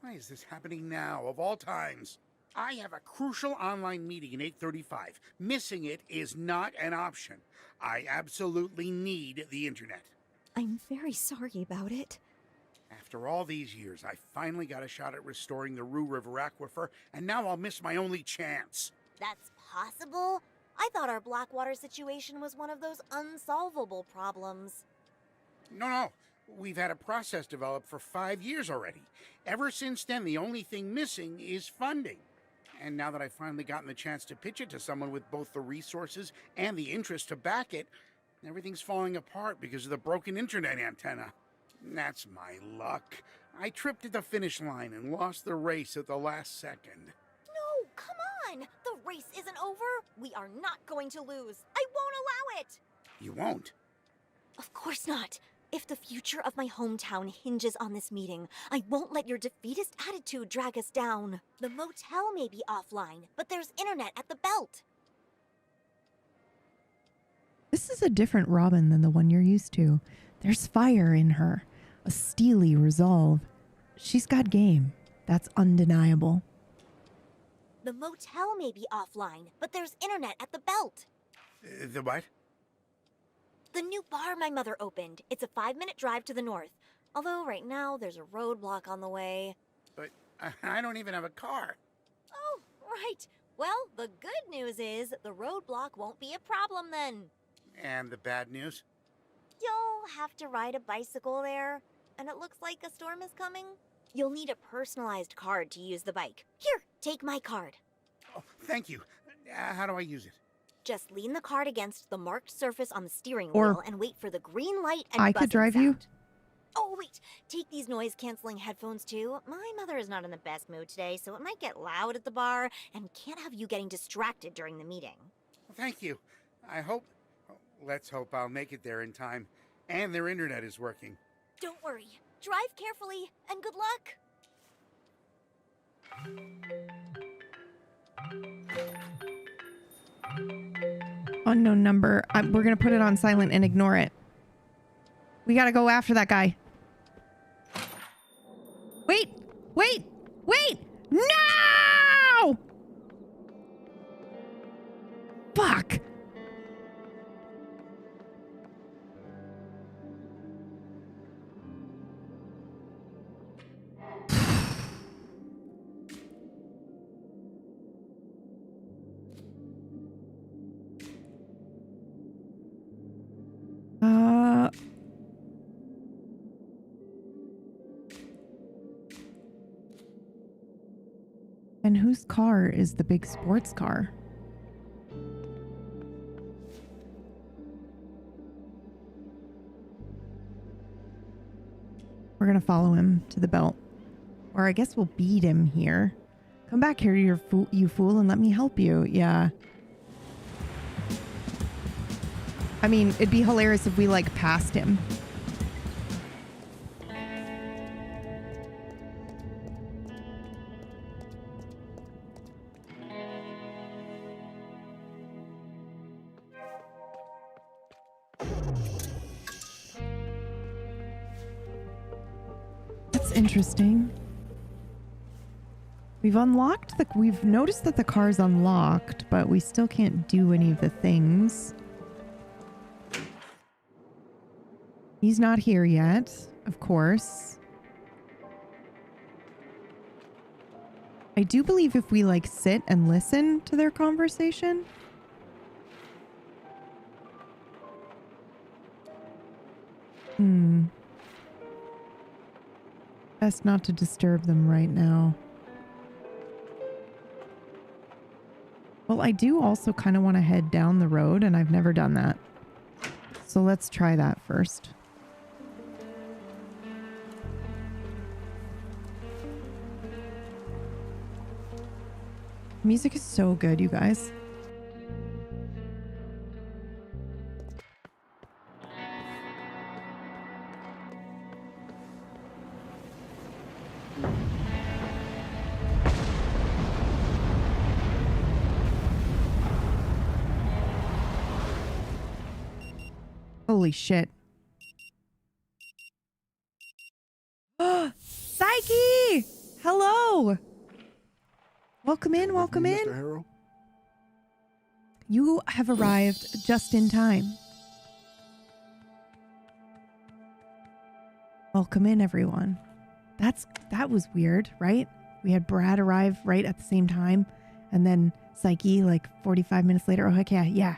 Why is this happening now, of all times? I have a crucial online meeting at 8:35. Missing it is not an option. I absolutely need the internet. I'm very sorry about it. After all these years, I finally got a shot at restoring the Rue River Aquifer, and now I'll miss my only chance. That's possible? I thought our Blackwater situation was one of those unsolvable problems. No. We've had a process developed for 5 years already. Ever since then, the only thing missing is funding. And now that I've finally gotten the chance to pitch it to someone with both the resources and the interest to back it, everything's falling apart because of the broken internet antenna. That's my luck. I tripped at the finish line and lost the race at the last second. No, come on! The race isn't over! We are not going to lose! I won't allow it! You won't? Of course not! If the future of my hometown hinges on this meeting, I won't let your defeatist attitude drag us down. The motel may be offline, but there's internet at the belt. This is a different Robin than the one you're used to. There's fire in her, a steely resolve. She's got game. That's undeniable. The motel may be offline, but there's internet at the belt. The what? The new bar my mother opened. It's a 5-minute drive to the north. Although right now there's a roadblock on the way. But I don't even have a car. Oh, right. Well, the good news is the roadblock won't be a problem then. And the bad news? You'll have to ride a bicycle there, and it looks like a storm is coming. You'll need a personalized card to use the bike. Here, take my card. Oh, thank you. How do I use it? Just lean the card against the marked surface on the steering Or wheel and wait for the green light and I could buzzing drive you? sound. Oh, wait. Take these noise-canceling headphones, too. My mother is not in the best mood today, so it might get loud at the bar, and can't have you getting distracted during the meeting. Well, thank you. I hope... Let's hope I'll make it there in time. And their internet is working. Don't worry. Drive carefully, and good luck. Unknown number. We're going to put it on silent and ignore it. We got to go after that guy. Wait! Wait! Wait! No! Fuck! And whose car is the big sports car? We're gonna follow him to the belt. Or I guess we'll beat him here. Come back here, you fool, and let me help you. Yeah. I mean, it'd be hilarious if we, like, passed him. That's interesting. We've noticed that the car's unlocked, but we still can't do any of the things. He's not here yet, of course. I do believe if we, like, sit and listen to their conversation. Best not to disturb them right now. Well, I do also kind of want to head down the road, and I've never done that. So let's try that first. Music is so good, you guys. Holy shit. Psyche! Hello! Welcome in, welcome in. Mr. Harrow? You have arrived just in time. Welcome in, everyone. That was weird, right? We had Brad arrive right at the same time, and then Psyche like 45 minutes later. Oh, heck yeah.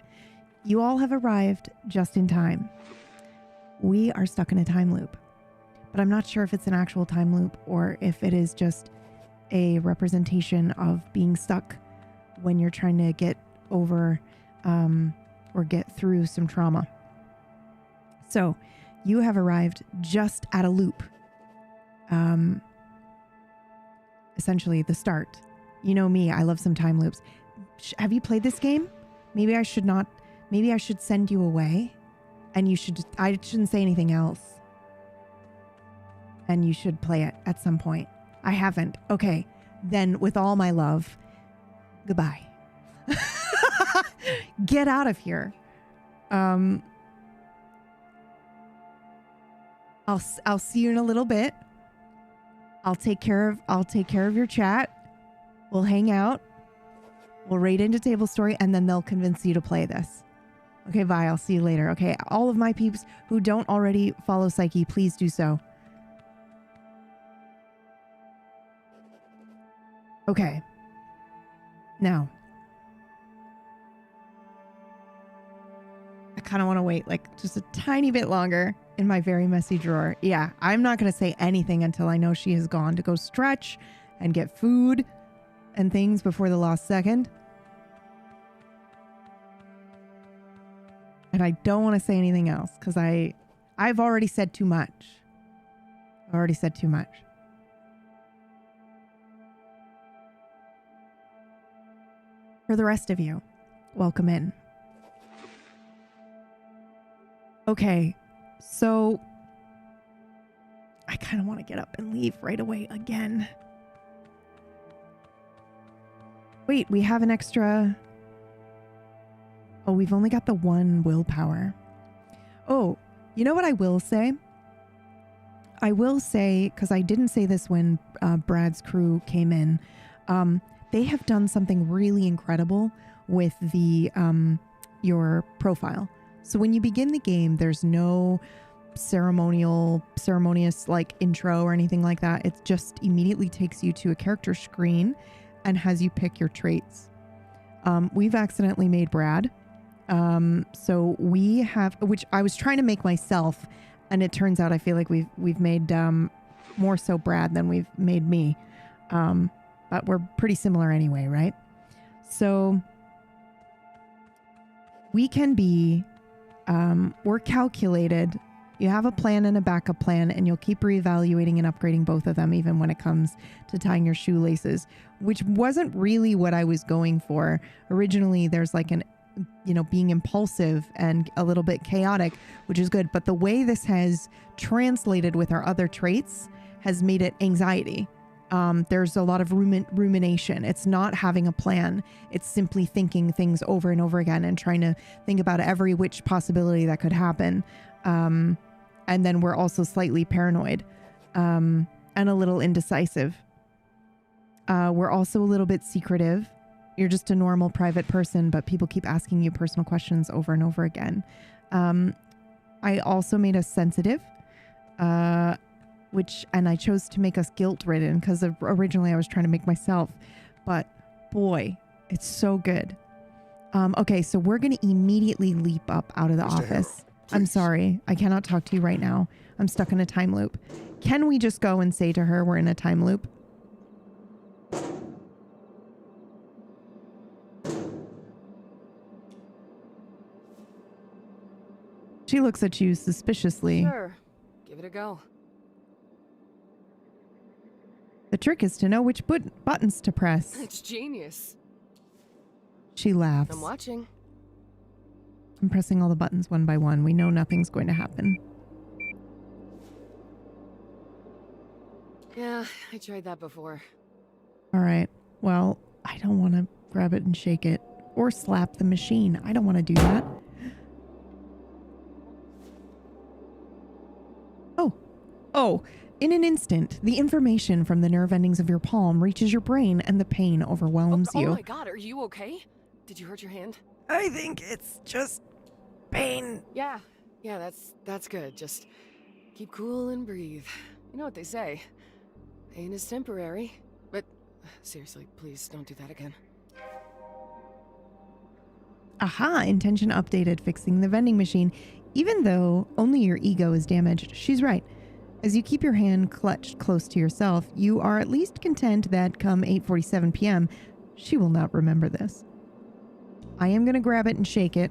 You all have arrived just in time. We are stuck in a time loop, but I'm not sure if it's an actual time loop or if it is just a representation of being stuck when you're trying to get over or get through some trauma. So you have arrived just at a loop. Essentially the start. You know me, I love some time loops. Have you played this game? Maybe I should send you away and I shouldn't say anything else. And you should play it at some point. I haven't. Okay. Then with all my love, goodbye. Get out of here. I'll see you in a little bit. I'll take care of your chat. We'll hang out. We'll raid into Table Story, and then they'll convince you to play this. Okay, bye. I'll see you later. Okay, all of my peeps who don't already follow Psyche, please do so. Okay. Now, I kind of want to wait like just a tiny bit longer in my very messy drawer. Yeah, I'm not going to say anything until I know she has gone to go stretch and get food and things before the last second. And I don't want to say anything else because I've already said too much. I already said too much. For the rest of you, welcome in. Okay, so I kind of want to get up and leave right away again. Wait, we have an extra... Oh, we've only got the one willpower. Oh, you know what I will say? I will say, because I didn't say this when Brad's crew came in, they have done something really incredible with the your profile. So when you begin the game, there's no ceremonious like intro or anything like that. It just immediately takes you to a character screen and has you pick your traits. We've accidentally made Brad. So we have, which I was trying to make myself, and it turns out I feel like we've made more so Brad than we've made me. But we're pretty similar anyway, right? So we can be, we're calculated. You have a plan and a backup plan, and you'll keep reevaluating and upgrading both of them, even when it comes to tying your shoelaces, which wasn't really what I was going for. Originally, there's like an, being impulsive and a little bit chaotic, which is good. But the way this has translated with our other traits has made it anxiety. There's a lot of rumination. It's not having a plan. It's simply thinking things over and over again and trying to think about every which possibility that could happen. And then we're also slightly paranoid, and a little indecisive. We're also a little bit secretive. You're just a normal private person, but people keep asking you personal questions over and over again. I also made us sensitive, and I chose to make us guilt-ridden because originally I was trying to make myself, but boy, it's so good. Okay, so we're going to immediately leap up out of the Mr. office. Harrow, I'm please. sorry. I cannot talk to you right now. I'm stuck in a time loop. Can we just go and say to her we're in a time loop? She looks at you suspiciously. Sure. Give it a go. The trick is to know which buttons to press. It's genius. She laughs. I'm watching. I'm pressing all the buttons one by one. We know nothing's going to happen. Yeah, I tried that before. All right. Well, I don't want to grab it and shake it or slap the machine. I don't want to do that. Oh, in an instant, the information from the nerve endings of your palm reaches your brain and the pain overwhelms you. Oh my god, are you okay? Did you hurt your hand? I think it's just pain. Yeah, that's good. Just keep cool and breathe. You know what they say. Pain is temporary. But seriously, please don't do that again. Aha, intention updated, fixing the vending machine. Even though only your ego is damaged, she's right. As you keep your hand clutched close to yourself, you are at least content that come 8:47 p.m., she will not remember this. I am going to grab it and shake it.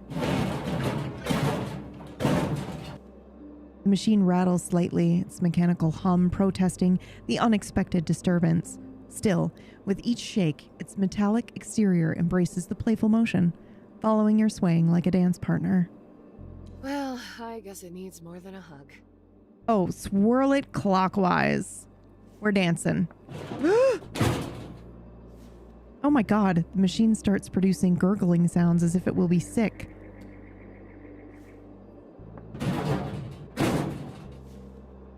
The machine rattles slightly, its mechanical hum protesting the unexpected disturbance. Still, with each shake, its metallic exterior embraces the playful motion, following your swaying like a dance partner. Well, I guess it needs more than a hug. Oh, swirl it clockwise. We're dancing. Oh my god, the machine starts producing gurgling sounds as if it will be sick.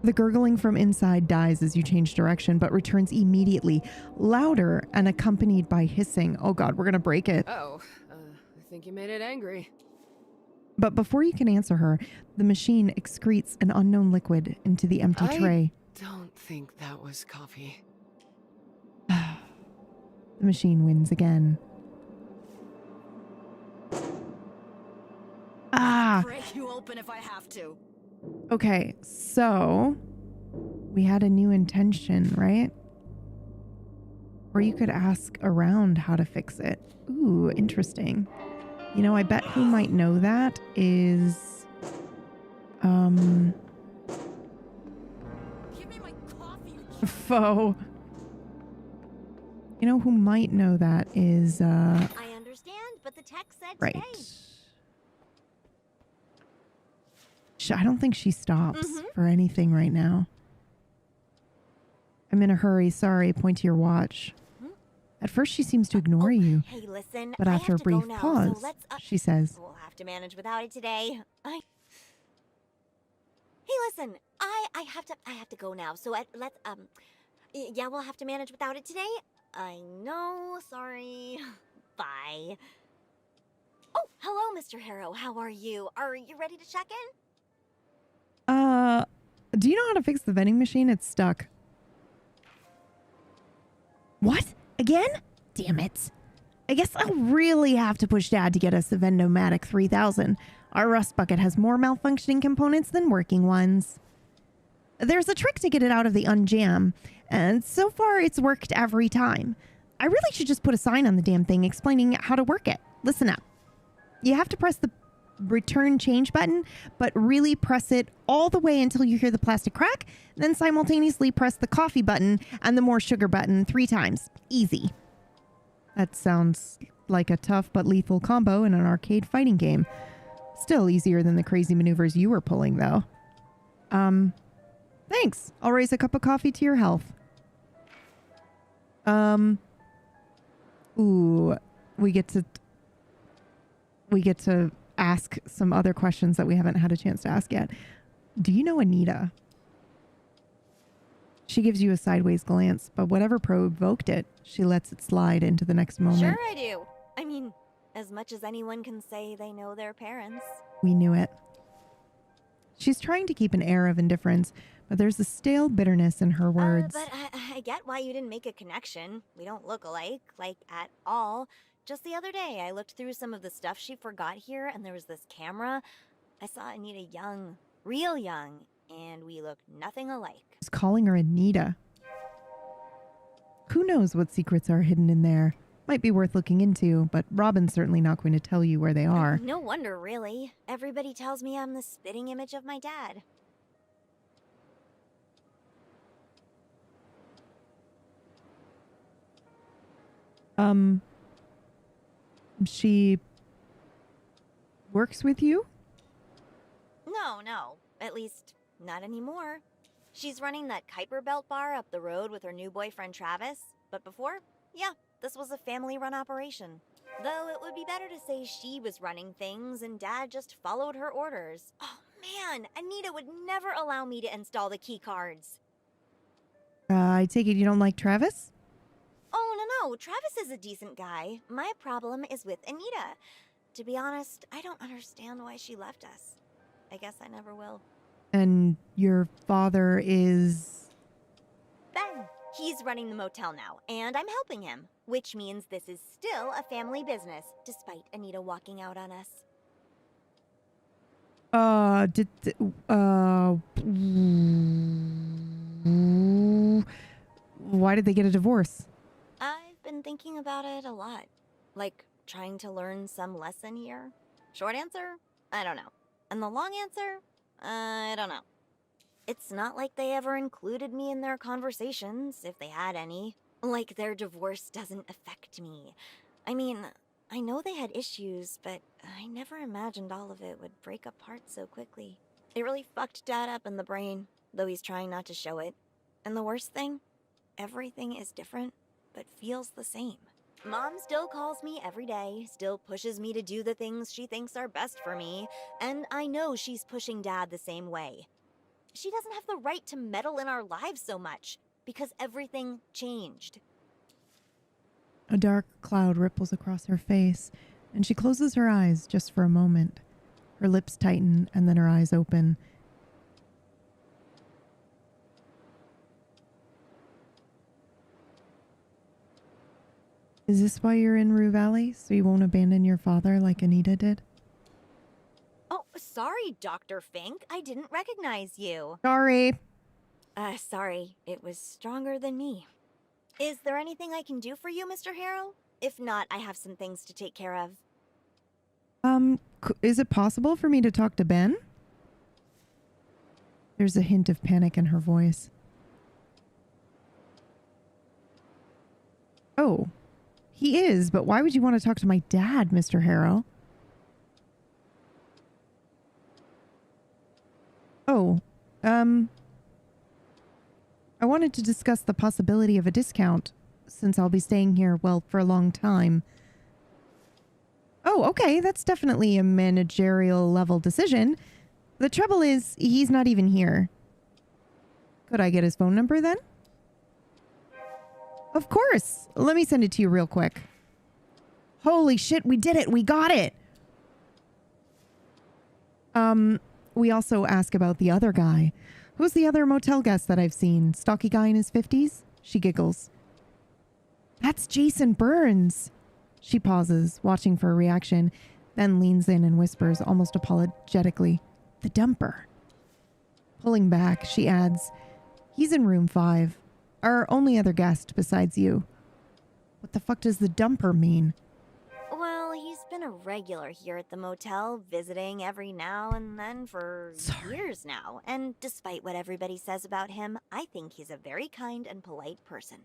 The gurgling from inside dies as you change direction, but returns immediately, louder and accompanied by hissing. Oh god, we're gonna break it. Oh, I think you made it angry. But before you can answer her, the machine excretes an unknown liquid into the empty tray. Don't think that was coffee. The machine wins again. Ah! Break you open if I have to. Okay, so we had a new intention, right? Or you could ask around how to fix it. Ooh, interesting. You know, I bet who might know that is, Give me my Foe. You know who might know that is, I understand, but the text said right. today. I don't think she stops for anything right now. I'm in a hurry. Sorry. Point to your watch. At first, she seems to ignore you. Hey, listen. But I after a have to go brief now, pause, so let's, she says, we'll have to manage without it today. Hey, listen. I have to go now. So let's yeah, we'll have to manage without it today. I know. Sorry. Bye. Oh, hello, Mr. Harrow. How are you? Are you ready to check in? Do you know how to fix the vending machine? It's stuck. What? Again? Damn it. I guess I'll really have to push Dad to get us the Vendomatic 3000. Our rust bucket has more malfunctioning components than working ones. There's a trick to get it out of the unjam, and so far it's worked every time. I really should just put a sign on the damn thing explaining how to work it. Listen up. You have to press the return change button, but really press it all the way until you hear the plastic crack, then simultaneously press the coffee button and the more sugar button 3 times. Easy. That sounds like a tough but lethal combo in an arcade fighting game. Still easier than the crazy maneuvers you were pulling, though. Thanks. I'll raise a cup of coffee to your health. Ooh, we get to ask some other questions that we haven't had a chance to ask yet. Do you know Anita? She gives you a sideways glance, but whatever provoked it, she lets it slide into the next moment. Sure I do. I mean, as much as anyone can say they know their parents. We knew it. She's trying to keep an air of indifference, but there's a stale bitterness in her words. But I get why you didn't make a connection. We don't look alike, like at all. Just the other day, I looked through some of the stuff she forgot here, and there was this camera. I saw Anita young, real young, and we look nothing alike. She's calling her Anita. Who knows what secrets are hidden in there? Might be worth looking into, but Robin's certainly not going to tell you where they are. No wonder, really. Everybody tells me I'm the spitting image of my dad. She works with you? No. At least, not anymore. She's running that Kuiper Belt bar up the road with her new boyfriend Travis. But before, yeah, this was a family-run operation. Though it would be better to say she was running things and Dad just followed her orders. Oh man, Anita would never allow me to install the key cards. I take it you don't like Travis? Oh, no. Travis is a decent guy. My problem is with Anita. To be honest, I don't understand why she left us. I guess I never will. And your father is... Ben. He's running the motel now, and I'm helping him. Which means this is still a family business, despite Anita walking out on us. Why did they get a divorce? I've been thinking about it a lot. Like, trying to learn some lesson here. Short answer? I don't know. And the long answer? I don't know. It's not like they ever included me in their conversations, if they had any. Like their divorce doesn't affect me. I mean, I know they had issues, but I never imagined all of it would break apart so quickly. It really fucked Dad up in the brain, though he's trying not to show it. And the worst thing? Everything is different, but feels the same. Mom still calls me every day, still pushes me to do the things she thinks are best for me, and I know she's pushing Dad the same way. She doesn't have the right to meddle in our lives so much, because everything changed. A dark cloud ripples across her face, and she closes her eyes just for a moment. Her lips tighten, and then her eyes open. Is this why you're in Rue Valley? So you won't abandon your father like Anita did? Oh, sorry, Dr. Fink. I didn't recognize you. Sorry. Sorry. It was stronger than me. Is there anything I can do for you, Mr. Harrow? If not, I have some things to take care of. Is it possible for me to talk to Ben? There's a hint of panic in her voice. Oh, he is, but why would you want to talk to my dad, Mr. Harrow? Oh, I wanted to discuss the possibility of a discount since I'll be staying here, well, for a long time. Oh, okay, that's definitely a managerial level decision. The trouble is, he's not even here. Could I get his phone number then? Of course. Let me send it to you real quick. Holy shit, we did it. We got it. We also ask about the other guy. Who's the other motel guest that I've seen? Stocky guy in his 50s? She giggles. That's Jason Burns. She pauses, watching for a reaction, then leans in and whispers almost apologetically, "The dumper." Pulling back, she adds, "He's in room 5. Our only other guest besides you." What the fuck does the dumper mean? Well, he's been a regular here at the motel, visiting every now and then for years now. And despite what everybody says about him, I think he's a very kind and polite person.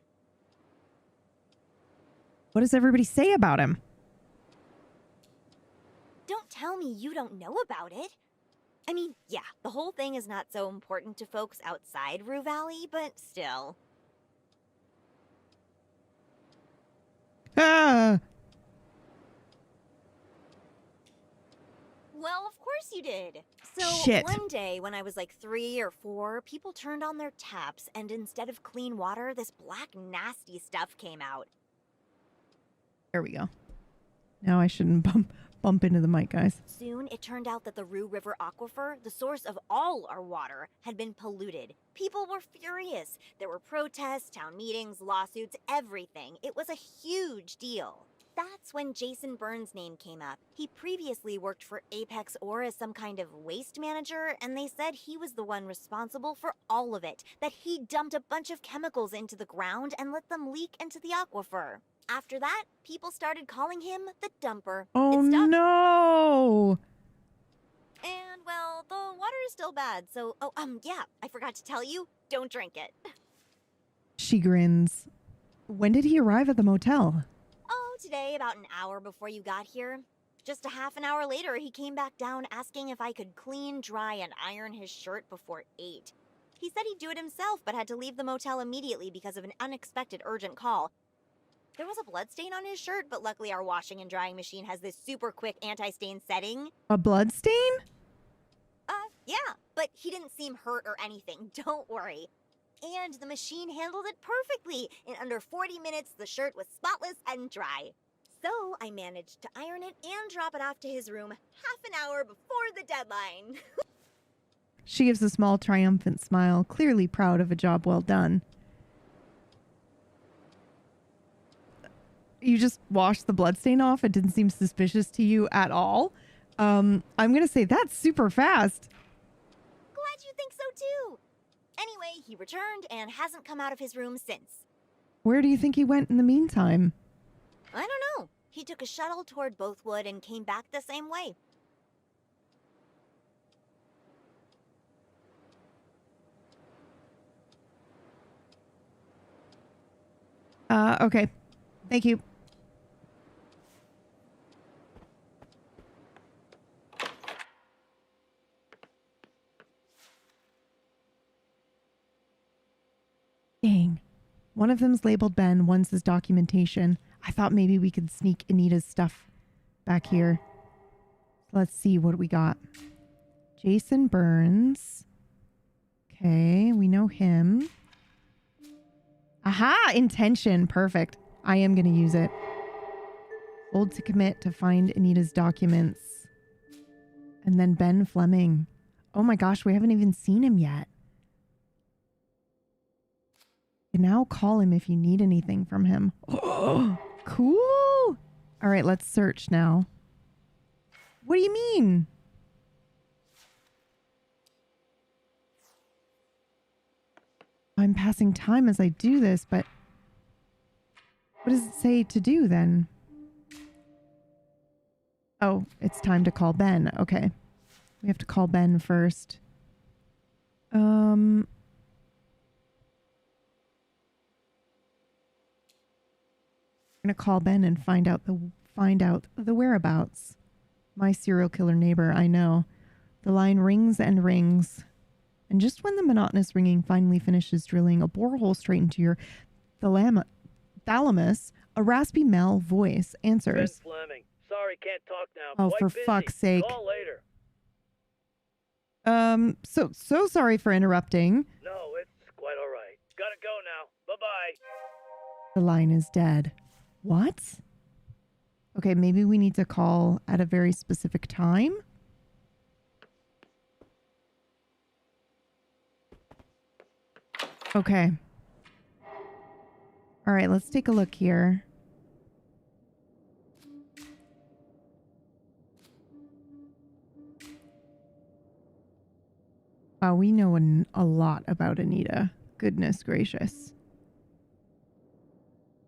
What does everybody say about him? Don't tell me you don't know about it. I mean, yeah, the whole thing is not so important to folks outside Rue Valley, but still. Ah! Well, of course you did. So Shit. one day when I was like 3 or 4, people turned on their taps and instead of clean water, this black nasty stuff came out. There we go. Now I shouldn't bump into the mic, guys. Soon, it turned out that the Rue River Aquifer, the source of all our water, had been polluted. People were furious. There were protests, town meetings, lawsuits, everything. It was a huge deal. That's when Jason Burns' name came up. He previously worked for Apex Ore as some kind of waste manager, and they said he was the one responsible for all of it, that he dumped a bunch of chemicals into the ground and let them leak into the aquifer. After that, people started calling him the dumper. Oh, It stuck. no! And, well, the water is still bad, so, yeah, I forgot to tell you, don't drink it. She grins. When did he arrive at the motel? Oh, today, about an hour before you got here. Just a half an hour later, he came back down asking if I could clean, dry, and iron his shirt before 8. He said he'd do it himself, but had to leave the motel immediately because of an unexpected urgent call. There was a bloodstain on his shirt, but luckily our washing and drying machine has this super quick anti-stain setting. A blood stain? Yeah, but he didn't seem hurt or anything, don't worry. And the machine handled it perfectly. In under 40 minutes, the shirt was spotless and dry. So I managed to iron it and drop it off to his room half an hour before the deadline. She gives a small triumphant smile, clearly proud of a job well done. You just washed the bloodstain off? It didn't seem suspicious to you at all? I'm going to say that's super fast. Glad you think so too. Anyway, he returned and hasn't come out of his room since. Where do you think he went in the meantime? I don't know. He took a shuttle toward Bothwood and came back the same way. Okay. Thank you. Dang. One of them's labeled Ben, one's his documentation. I thought maybe we could sneak Anita's stuff back here. Let's see what we got. Jason Burns. Okay, we know him. Aha! Intention. Perfect. I am going to use it. Hold to commit to find Anita's documents. And then Ben Fleming. Oh my gosh, we haven't even seen him yet. You can now call him if you need anything from him. Oh, cool. All right, let's search now. What do you mean? I'm passing time as I do this, but what does it say to do then? Oh, it's time to call Ben. Okay. We have to call Ben first. gonna call Ben and find out the whereabouts. My serial killer neighbor, I know. The line rings and rings. And just when the monotonous ringing finally finishes drilling a borehole straight into your thalamus, a raspy male voice answers. Ben Fleming. Sorry, can't talk now. Oh, Quite for busy. fuck's sake. Call later. So sorry for interrupting. No, it's quite all right. Gotta go now. Bye-bye. The line is dead. What? Okay, maybe we need to call at a very specific time. Okay. All right, let's take a look here. Wow, we know a lot about Anita. Goodness gracious.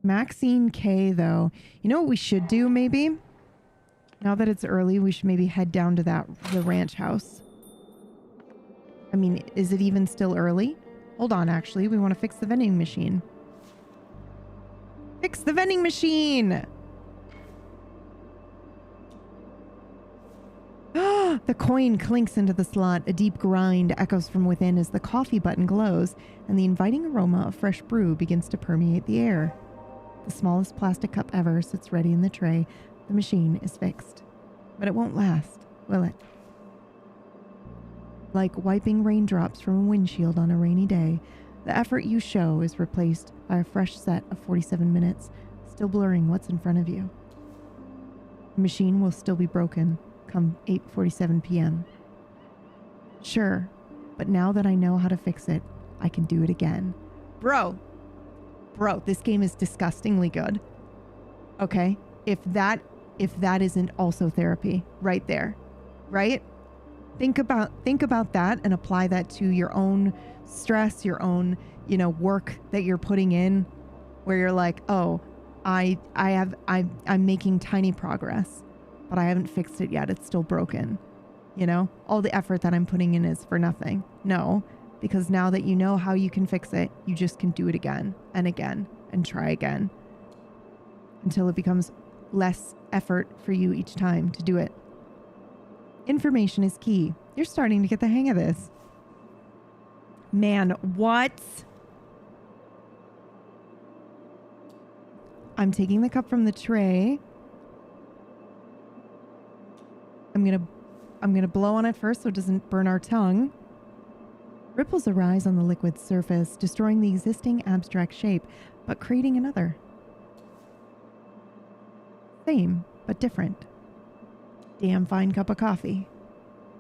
Maxine K, though. You know what we should do, maybe? Now that it's early, we should maybe head down to the ranch house. I mean, is it even still early? Hold on, actually. We want to fix the vending machine. Fix the vending machine! The coin clinks into the slot. A deep grind echoes from within as the coffee button glows, and the inviting aroma of fresh brew begins to permeate the air. The smallest plastic cup ever sits ready in the tray. The machine is fixed. But it won't last, will it? Like wiping raindrops from a windshield on a rainy day, the effort you show is replaced by a fresh set of 47 minutes, still blurring what's in front of you. The machine will still be broken come 8:47 p.m. Sure, but now that I know how to fix it, I can do it again. Bro, this game is disgustingly good. Okay? If that isn't also therapy right there, right? Think about that and apply that to your own stress, your own, work that you're putting in, where you're like, oh, I'm making tiny progress, but I haven't fixed it yet. It's still broken. All the effort that I'm putting in is for nothing. No, because now that you know how you can fix it, you just can do it again and again and try again until it becomes less effort for you each time to do it. Information is key. You're starting to get the hang of this. Man, what? I'm taking the cup from the tray. I'm gonna blow on it first so it doesn't burn our tongue. Ripples arise on the liquid surface, destroying the existing abstract shape, but creating another. Same, but different. Damn fine cup of coffee.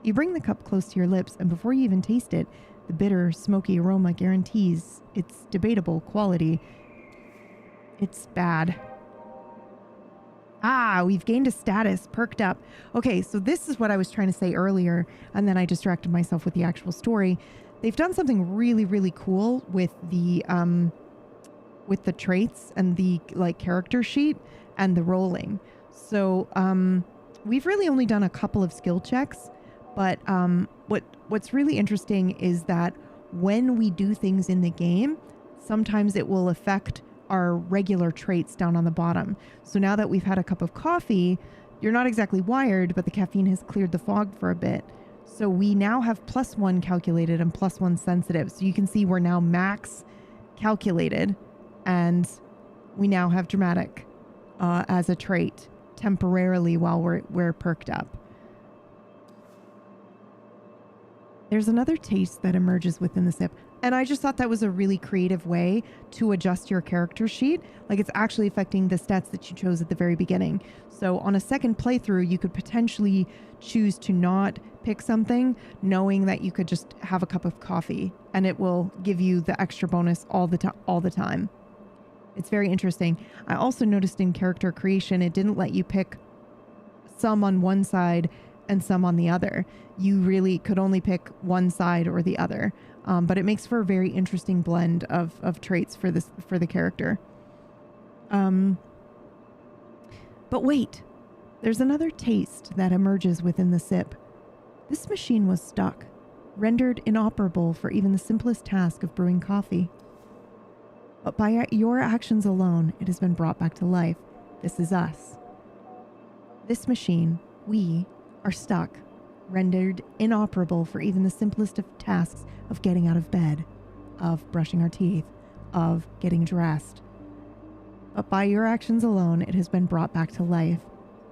You bring the cup close to your lips, and before you even taste it, the bitter, smoky aroma guarantees its debatable quality. It's bad. We've gained a status, perked up. Okay, so this is what I was trying to say earlier, and then I distracted myself with the actual story. They've done something really, really cool with the traits and the character sheet and the rolling. So we've really only done a couple of skill checks, but what's really interesting is that when we do things in the game, sometimes it will affect our regular traits down on the bottom. So now that we've had a cup of coffee, you're not exactly wired, but the caffeine has cleared the fog for a bit. So we now have +1 calculated and +1 sensitive. So you can see we're now max calculated, and we now have dramatic as a trait temporarily while we're perked up. There's another taste that emerges within the sip. And I just thought that was a really creative way to adjust your character sheet. It's actually affecting the stats that you chose at the very beginning. So on a second playthrough, you could potentially choose to not pick something, knowing that you could just have a cup of coffee and it will give you the extra bonus all the time. It's very interesting. I also noticed in character creation, it didn't let you pick some on one side and some on the other. You really could only pick one side or the other. But it makes for a very interesting blend of traits for the character. But wait, there's another taste that emerges within the sip. This machine was stuck, rendered inoperable for even the simplest task of brewing coffee. But by your actions alone, it has been brought back to life. This is us. This machine, we, are stuck, rendered inoperable for even the simplest of tasks of getting out of bed, of brushing our teeth, of getting dressed. But by your actions alone, it has been brought back to life.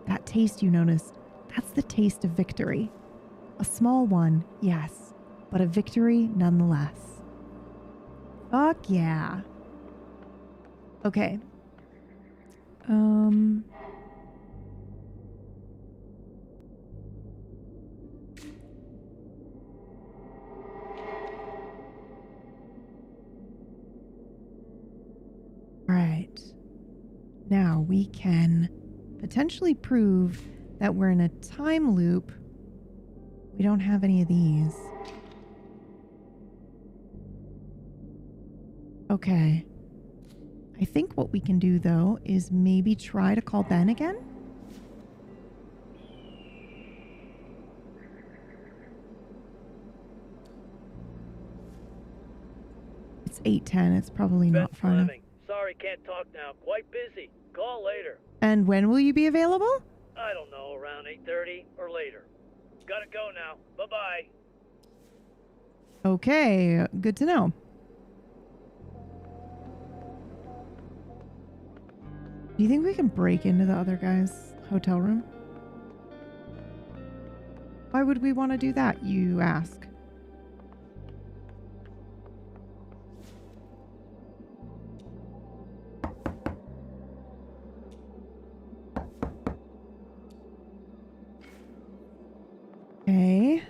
That taste you noticed, that's the taste of victory. A small one, yes, but a victory nonetheless. Fuck yeah. Okay. Right. Now we can potentially prove that we're in a time loop. We don't have any of these. Okay. I think what we can do, though, is maybe try to call Ben again. It's 8:10. It's probably not far enough. Sorry, can't talk now. Quite busy. Call later. And when will you be available? I don't know, around 8:30 or later. Gotta go now. Bye-bye. Okay, good to know. Do you think we can break into the other guy's hotel room? Why would we want to do that, you ask? Okay.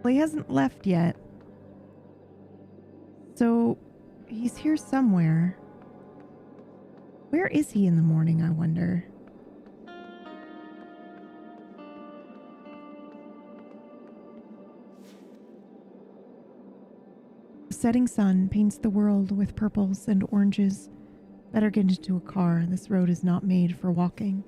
Well, he hasn't left yet. So, he's here somewhere. Where is he in the morning, I wonder? The setting sun paints the world with purples and oranges. Better get into a car. This road is not made for walking.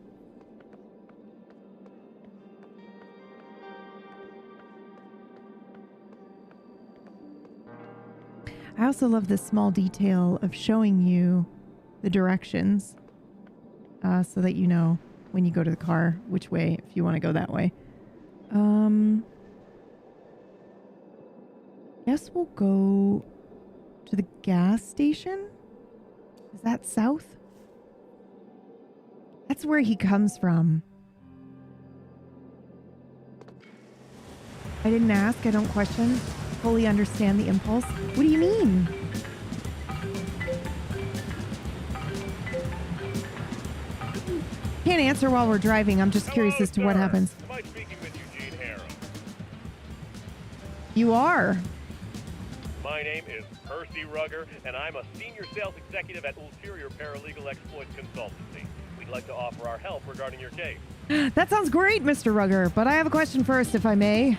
I also love this small detail of showing you the directions so that you know when you go to the car which way, if you want to go that way. Guess we'll go to the gas station. Is that south? That's where he comes from. I didn't ask. I don't question. Fully understand the impulse. What do you mean? Can't answer while we're driving. I'm just curious as to what happens. Am I speaking with Eugene Harrow? You are. My name is Percy Rugger, and I'm a senior sales executive at Ulterior Paralegal Exploits Consultancy. We'd like to offer our help regarding your case. That sounds great, Mr. Rugger, but I have a question first, if I may.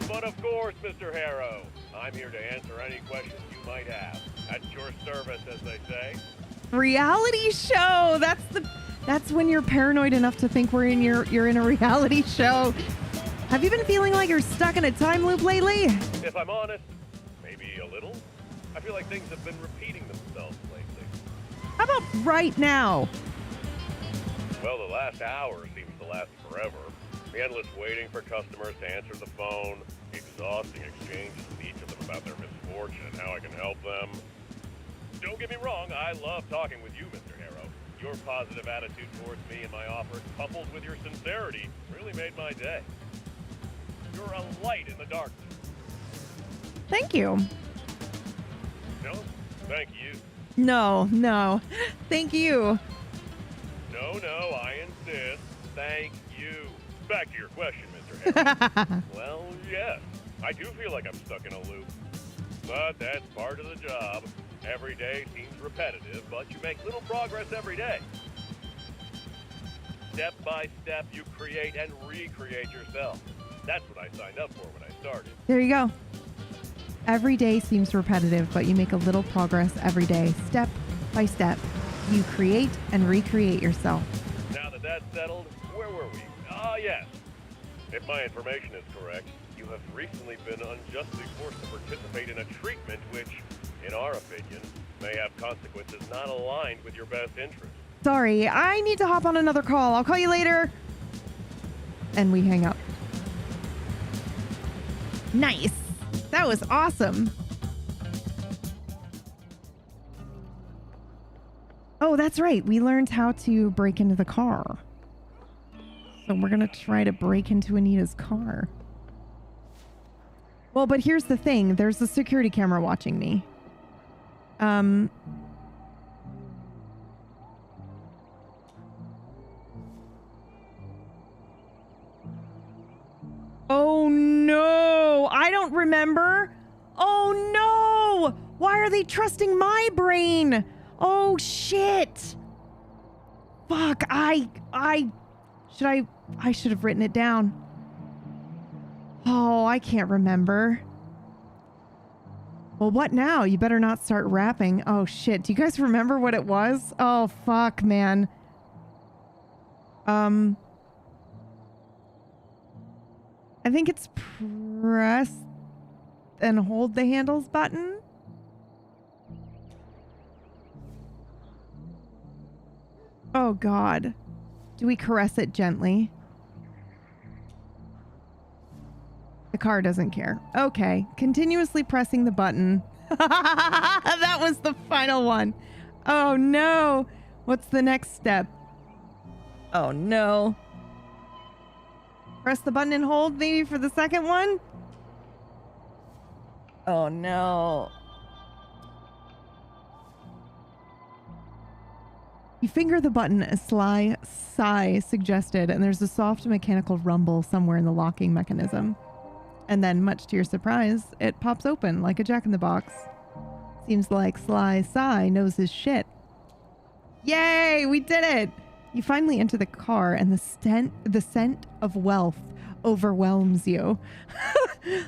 But of course, Mr. Harrow. I'm here to answer any questions you might have. At your service, as they say. Reality show. That's when you're paranoid enough to think you're in a reality show. Have you been feeling like you're stuck in a time loop lately? If I'm honest, maybe a little. I feel like things have been repeating themselves lately. How about right now? Well, the last hour seems to last forever. The endless waiting for customers to answer the phone, exhausting exchanges with each of them about their misfortune and how I can help them. Don't get me wrong, I love talking with you, Mr. Harrow. Your positive attitude towards me and my offer, coupled with your sincerity, really made my day. You're a light in the darkness. Thank you. No, thank you. No. Thank you. No, I insist. Thank you. Back to your question, Mr. Harrow. Well, yes, I do feel like I'm stuck in a loop. But that's part of the job. Every day seems repetitive, but you make little progress every day. Step by step, you create and recreate yourself. That's what I signed up for when I started. There you go. Every day seems repetitive, but you make a little progress every day. Step by step, you create and recreate yourself. Now that that's settled, where were we? Yes. If my information is correct, you who have recently been unjustly forced to participate in a treatment which, in our opinion, may have consequences not aligned with your best interest. Sorry, I need to hop on another call. I'll call you later. And we hang up. Nice. That was awesome. Oh, that's right. We learned how to break into the car. So we're going to try to break into Anita's car. Well, but here's the thing. There's a security camera watching me. Oh, no. I don't remember. Oh, no. Why are they trusting my brain? Oh, shit. Fuck. I should have written it down. Oh, I can't remember. Well, what now? You better not start rapping. Oh, shit. Do you guys remember what it was? Oh, fuck, man. I think it's press and hold the handles button. Oh, God. Do we caress it gently? The car doesn't care. Okay. Continuously pressing the button. That was the final one. Oh, no. What's the next step? Oh, no. Press the button and hold maybe for the second one? Oh, no. You finger the button, a sly sigh suggested, and there's a soft mechanical rumble somewhere in the locking mechanism. And then, much to your surprise, it pops open like a jack-in-the-box. Seems like Sly Sigh knows his shit. Yay! We did it! You finally enter the car, and the scent of wealth overwhelms you.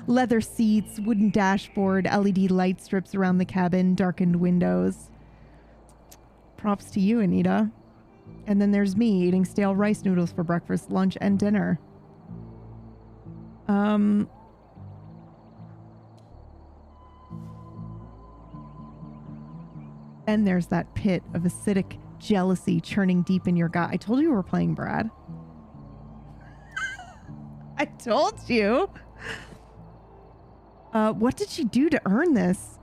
Leather seats, wooden dashboard, LED light strips around the cabin, darkened windows. Props to you, Anita. And then there's me eating stale rice noodles for breakfast, lunch, and dinner. And there's that pit of acidic jealousy churning deep in your gut. I told you we were playing Brad. I told you. What did she do to earn this?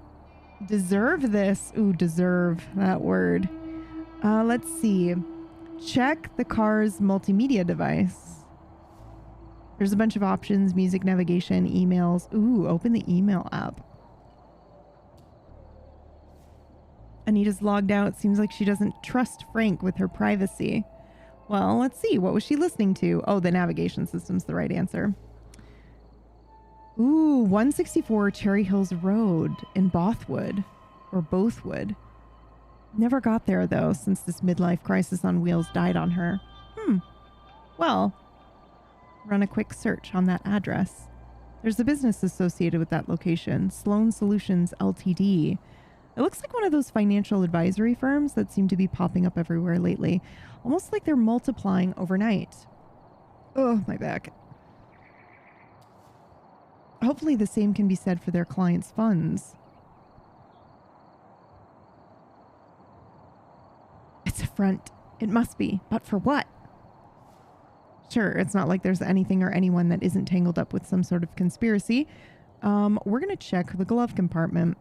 Deserve this? Ooh, deserve, that word. Let's see. Check the car's multimedia device. There's a bunch of options, music, navigation, emails. Ooh, open the email app. Anita's logged out. Seems like she doesn't trust Frank with her privacy. Well, let's see. What was she listening to? Oh, the navigation system's the right answer. Ooh, 164 Cherry Hills Road in Bothwood. Or Bothwood. Never got there, though, since this midlife crisis on wheels died on her. Well, run a quick search on that address. There's a business associated with that location, Sloan Solutions Ltd. It looks like one of those financial advisory firms that seem to be popping up everywhere lately. Almost like they're multiplying overnight. Oh, my back. Hopefully the same can be said for their clients' funds. It's a front. It must be. But for what? Sure, it's not like there's anything or anyone that isn't tangled up with some sort of conspiracy. We're going to check the glove compartment.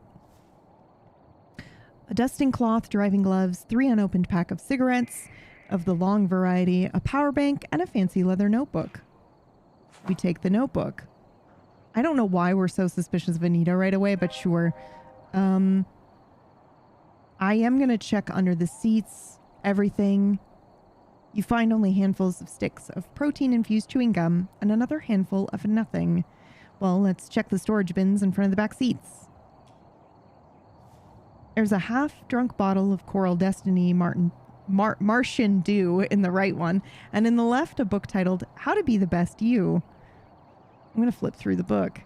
A dusting cloth, driving gloves, 3 unopened pack of cigarettes of the long variety, a power bank, and a fancy leather notebook. We take the notebook. I don't know why we're so suspicious of Anita right away, but sure. I am going to check under the seats, everything. You find only handfuls of sticks of protein-infused chewing gum and another handful of nothing. Well, let's check the storage bins in front of the back seats. There's a half-drunk bottle of Coral Destiny Martian Dew in the right one, and in the left, a book titled How to Be the Best You. I'm going to flip through the book.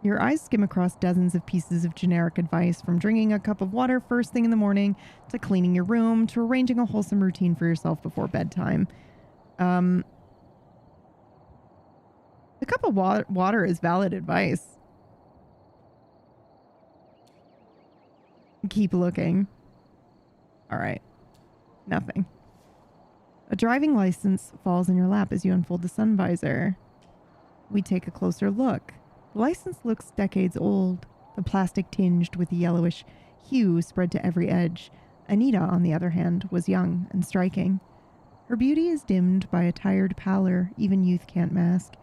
Your eyes skim across dozens of pieces of generic advice, from drinking a cup of water first thing in the morning, to cleaning your room, to arranging a wholesome routine for yourself before bedtime. The cup of water is valid advice. Keep looking. All right. Nothing. A driving license falls in your lap as you unfold the sun visor. We take a closer look. The license looks decades old, the plastic tinged with a yellowish hue spread to every edge. Anita, on the other hand, was young and striking. Her beauty is dimmed by a tired pallor even youth can't mask,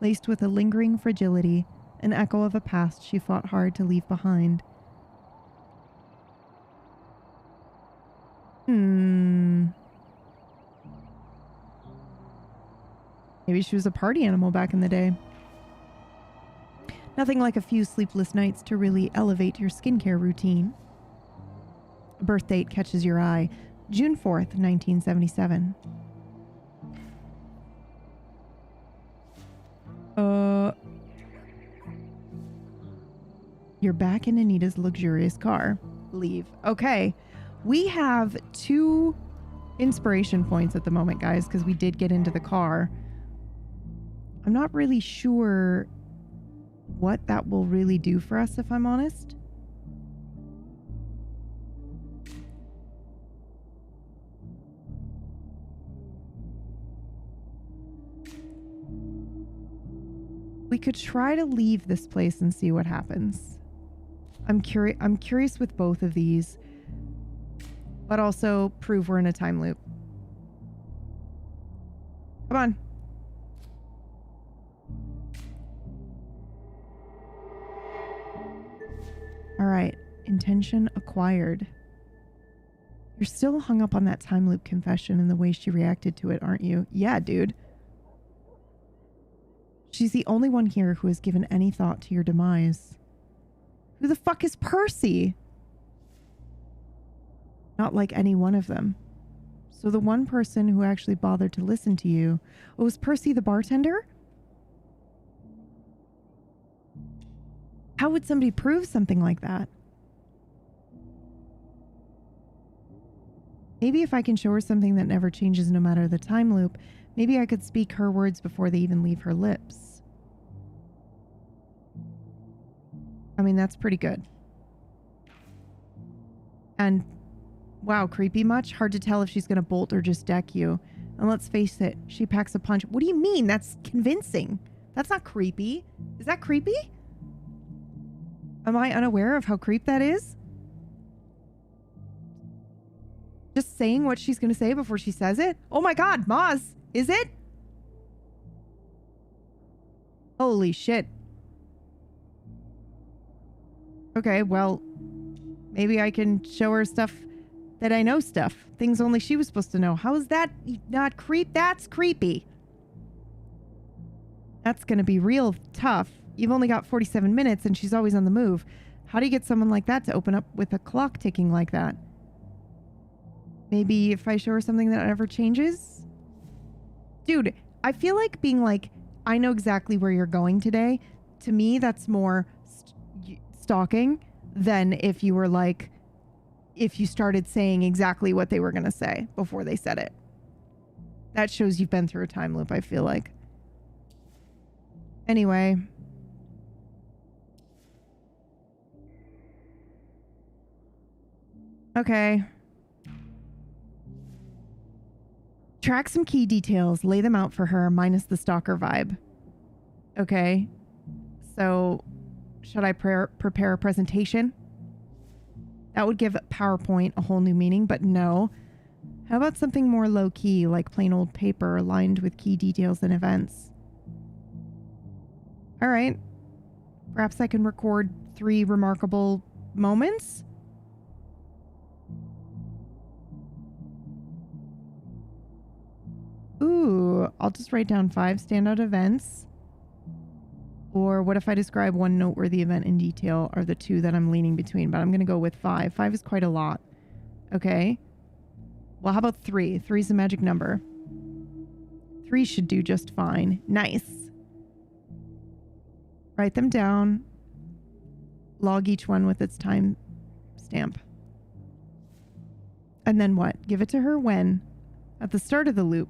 laced with a lingering fragility, an echo of a past she fought hard to leave behind. Maybe she was a party animal back in the day. Nothing like a few sleepless nights to really elevate your skincare routine. A birth date catches your eye. June 4th, 1977. You're back in Anita's luxurious car. Leave. Okay. We have 2 inspiration points at the moment, guys, because we did get into the car. I'm not really sure what that will really do for us, if I'm honest. We could try to leave this place and see what happens. I'm curious with both of these, but also prove we're in a time loop. Come on. All right. Intention acquired. You're still hung up on that time loop confession and the way she reacted to it, aren't you? Yeah, dude. She's the only one here who has given any thought to your demise. Who the fuck is Percy? Not like any one of them. So the one person who actually bothered to listen to you, was Percy the bartender? How would somebody prove something like that? Maybe if I can show her something that never changes no matter the time loop, maybe I could speak her words before they even leave her lips. I mean, that's pretty good. And, wow, creepy much? Hard to tell if she's going to bolt or just deck you. And let's face it, she packs a punch. What do you mean? That's convincing. That's not creepy. Is that creepy? Am I unaware of how creep that is? Just saying what she's going to say before she says it? Oh my god, Maz! Is it? Holy shit. Okay, well, maybe I can show her stuff that I know stuff. Things only she was supposed to know. How is that not creep? That's creepy. That's going to be real tough. You've only got 47 minutes and she's always on the move. How do you get someone like that to open up with a clock ticking like that? Maybe if I show her something that never changes? Dude, I feel like being like, I know exactly where you're going today. To me, that's more stalking than if you were like, if you started saying exactly what they were going to say before they said it. That shows you've been through a time loop, I feel like. Anyway. Okay. Track some key details, lay them out for her, minus the stalker vibe. Okay. So, should I prepare a presentation? That would give PowerPoint a whole new meaning, but no. How about something more low-key, like plain old paper lined with key details and events? All right. Perhaps I can record 3 remarkable moments? Ooh, I'll just write down 5 standout events. Or what if I describe one noteworthy event in detail are the 2 that I'm leaning between, but I'm going to go with 5. 5 is quite a lot. Okay. Well, how about 3? 3 is a magic number. 3 should do just fine. Nice. Write them down. Log each one with its time stamp. And then what? Give it to her when? At the start of the loop.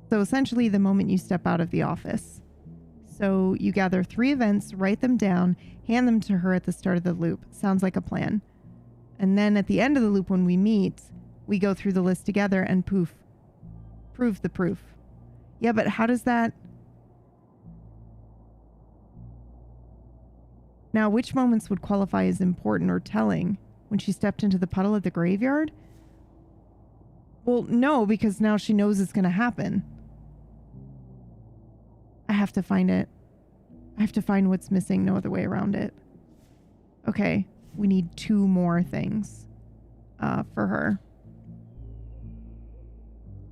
So essentially the moment you step out of the office. So you gather 3 events, write them down, hand them to her at the start of the loop. Sounds like a plan. And then at the end of the loop when we meet, we go through the list together and poof. Prove the proof. Yeah, but how does that... Now, which moments would qualify as important or telling? When she stepped into the puddle at the graveyard? Well, no, because now she knows it's going to happen. I have to find it. I have to find what's missing. No other way around it. Okay, we need 2 more things for her.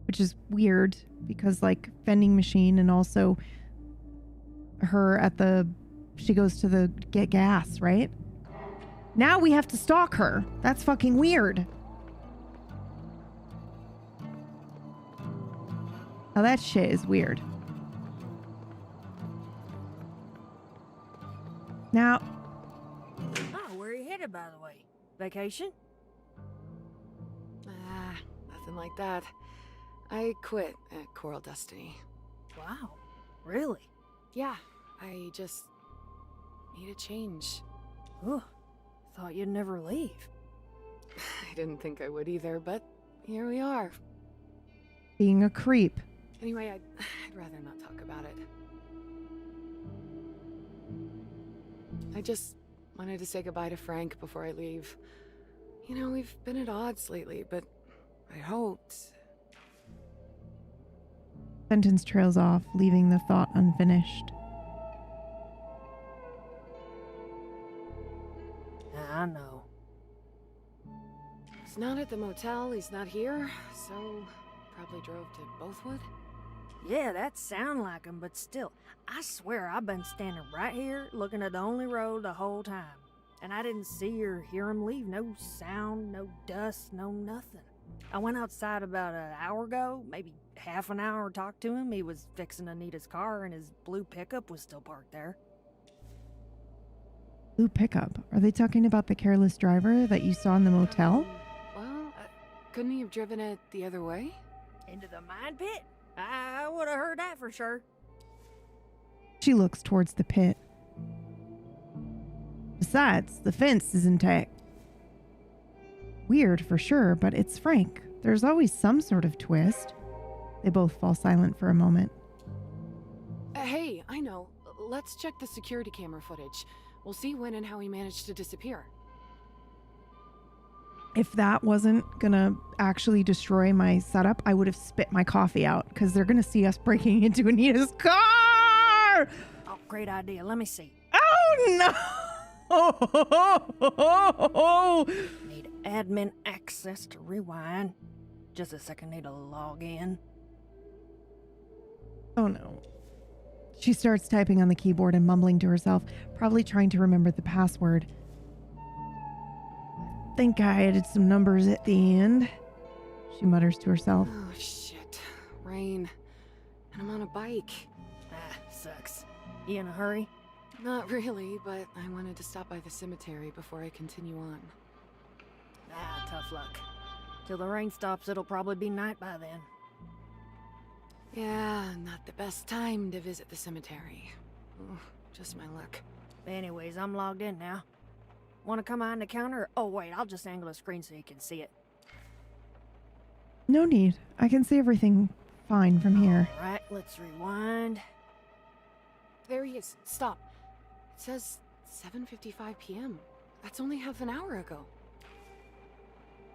Which is weird because, like, vending machine and also her at the... She goes to the get gas, right? Now we have to stalk her. That's fucking weird. Now that shit is weird. Now... Oh, where are you headed, by the way? Vacation? Nothing like that. I quit at Coral Destiny. Wow. Really? Yeah, I just need a change. Ugh. Thought you'd never leave. I didn't think I would either, but here we are. Being a creep. Anyway, I'd rather not talk about it. I just wanted to say goodbye to Frank before I leave. You know, we've been at odds lately, but I hoped... Sentence trails off, leaving the thought unfinished. I know. He's not at the motel, he's not here, so probably drove to Bothwood? Yeah, that sound like him, but still, I swear I've been standing right here looking at the only road the whole time. And I didn't see or hear him leave. No sound, no dust, no nothing. I went outside about an hour ago, maybe half an hour, talked to him. He was fixing to need his car and his blue pickup was still parked there. Blue pickup. Are they talking about the careless driver that you saw in the motel? Well, couldn't he have driven it the other way? Into the mine pit? I would have heard that for sure. She looks towards the pit. Besides, the fence is intact. Weird for sure, but it's Frank. There's always some sort of twist. They both fall silent for a moment. Hey, I know. Let's check the security camera footage. We'll see when and how he managed to disappear. If that wasn't gonna actually destroy my setup, I would have spit my coffee out because they're gonna see us breaking into Anita's car! Oh, great idea. Let me see. Oh no! Need admin access to rewind. Just a second, need to log in. Oh no. She starts typing on the keyboard and mumbling to herself, probably trying to remember the password. Think I added some numbers at the end, she mutters to herself. Oh shit. Rain. And I'm on a bike. Sucks. You in a hurry? Not really, but I wanted to stop by the cemetery before I continue on. Tough luck. Till the rain stops, it'll probably be night by then. Yeah, not the best time to visit the cemetery. Oh, just my luck. Anyways, I'm logged in now. Want to come behind the counter? Oh, wait, I'll just angle the screen so you can see it. No need. I can see everything fine from here. Alright, let's rewind. There he is. Stop. It says 7:55 p.m. That's only half an hour ago.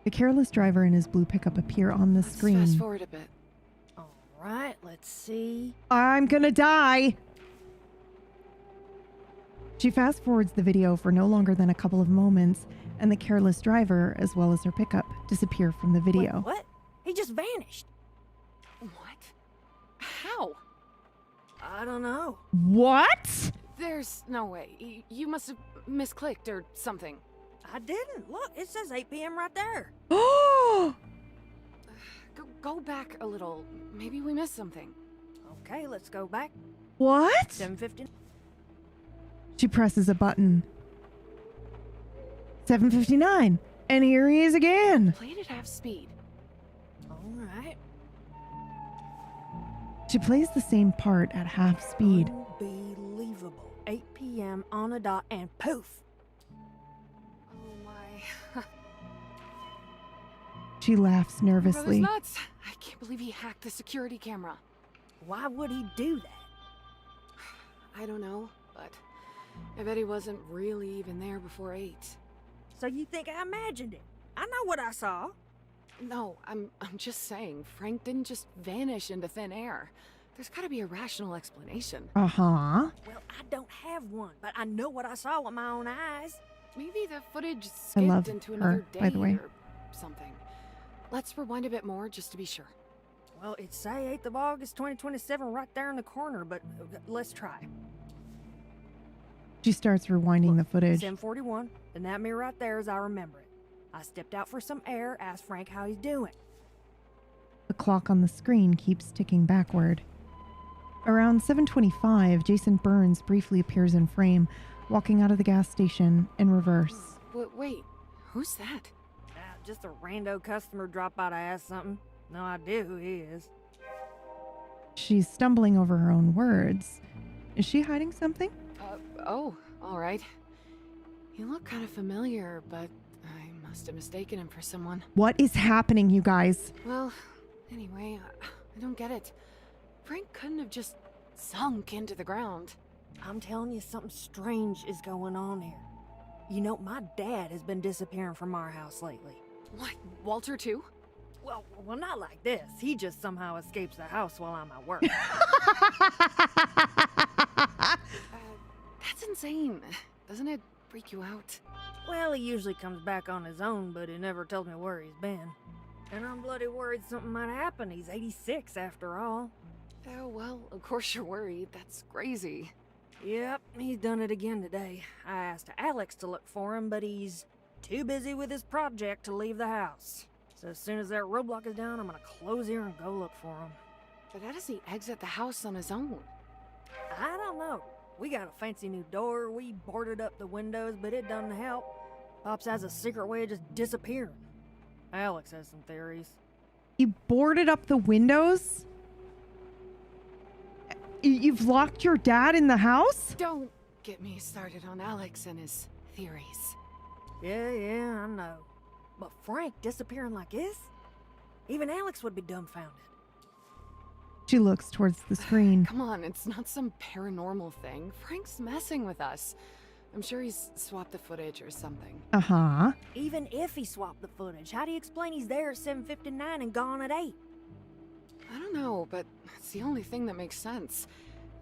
The careless driver and his blue pickup appear on the screen. Fast forward a bit. Alright, let's see. I'm gonna die! She fast forwards the video for no longer than a couple of moments, and the careless driver, as well as her pickup, disappear from the video. Wait, what? He just vanished. What? How? I don't know. What? There's no way. You must have misclicked or something. I didn't. Look, it says 8 p.m. right there. Oh! Go back a little. Maybe we missed something. Okay, let's go back. What? 7:50. She presses a button. 7:59. And here he is again. Played at half speed. Alright. She plays the same part at half speed. Unbelievable. 8 p.m. on the dot and poof. Oh my. She laughs My brother's nervously. nuts. I can't believe he hacked the security camera. Why would he do that? I don't know, but I bet he wasn't really even there before 8. So you think I imagined it? I know what I saw. No, I'm just saying, Frank didn't just vanish into thin air. There's gotta be a rational explanation. Uh-huh. Well, I don't have one, but I know what I saw with my own eyes. Maybe the footage I love skipped into her, another day by the way. or something. Let's rewind a bit more just to be sure. Well, it say 8th of August, 2027 right there in the corner, but let's try. She starts rewinding the footage. 7:41, and that mirror right there as I remember it. I stepped out for some air, asked Frank how he's doing. The clock on the screen keeps ticking backward. Around 7:25, Jason Burns briefly appears in frame, walking out of the gas station in reverse. Wait, who's that? Just a rando customer dropped by to ask something. No idea who he is. She's stumbling over her own words. Is she hiding something? Oh, all right. He looked kind of familiar, but I must have mistaken him for someone. What is happening, you guys? Well, anyway, I don't get it. Frank couldn't have just sunk into the ground. I'm telling you, something strange is going on here. You know, my dad has been disappearing from our house lately. What, Walter too? Well, not like this. He just somehow escapes the house while I'm at work. That's insane. Doesn't it freak you out? Well, he usually comes back on his own, but he never tells me where he's been. And I'm bloody worried something might happen. He's 86 after all. Oh, well, of course you're worried. That's crazy. Yep, he's done it again today. I asked Alex to look for him, but he's too busy with his project to leave the house. So as soon as that roadblock is down, I'm gonna close here and go look for him. But how does he exit the house on his own? I don't know. We got a fancy new door, we boarded up the windows, but it doesn't help. Pops has a secret way of just disappearing. Alex has some theories. You boarded up the windows? You've locked your dad in the house? Don't get me started on Alex and his theories. Yeah, I know. But Frank disappearing like this? Even Alex would be dumbfounded. She looks towards the screen. Come on, it's not some paranormal thing. Frank's messing with us. I'm sure he's swapped the footage or something. Uh-huh. Even if he swapped the footage, how do you explain he's there at 7:59 and gone at 8? I don't know, but it's the only thing that makes sense.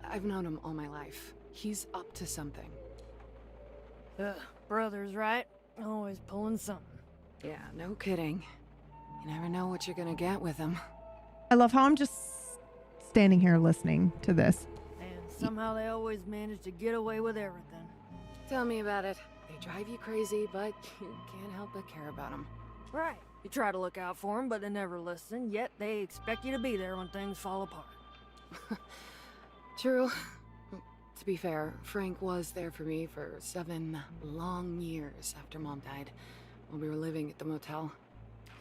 I've known him all my life. He's up to something. Brothers, right? Always pulling something. Yeah, no kidding. You never know what you're gonna get with him. I love how I'm just standing here listening to this. And somehow they always manage to get away with everything. Tell me about it. They drive you crazy, but you can't help but care about them. Right. You try to look out for them, but they never listen, yet they expect you to be there when things fall apart. True. To be fair, Frank was there for me for 7 long years after Mom died, while we were living at the motel.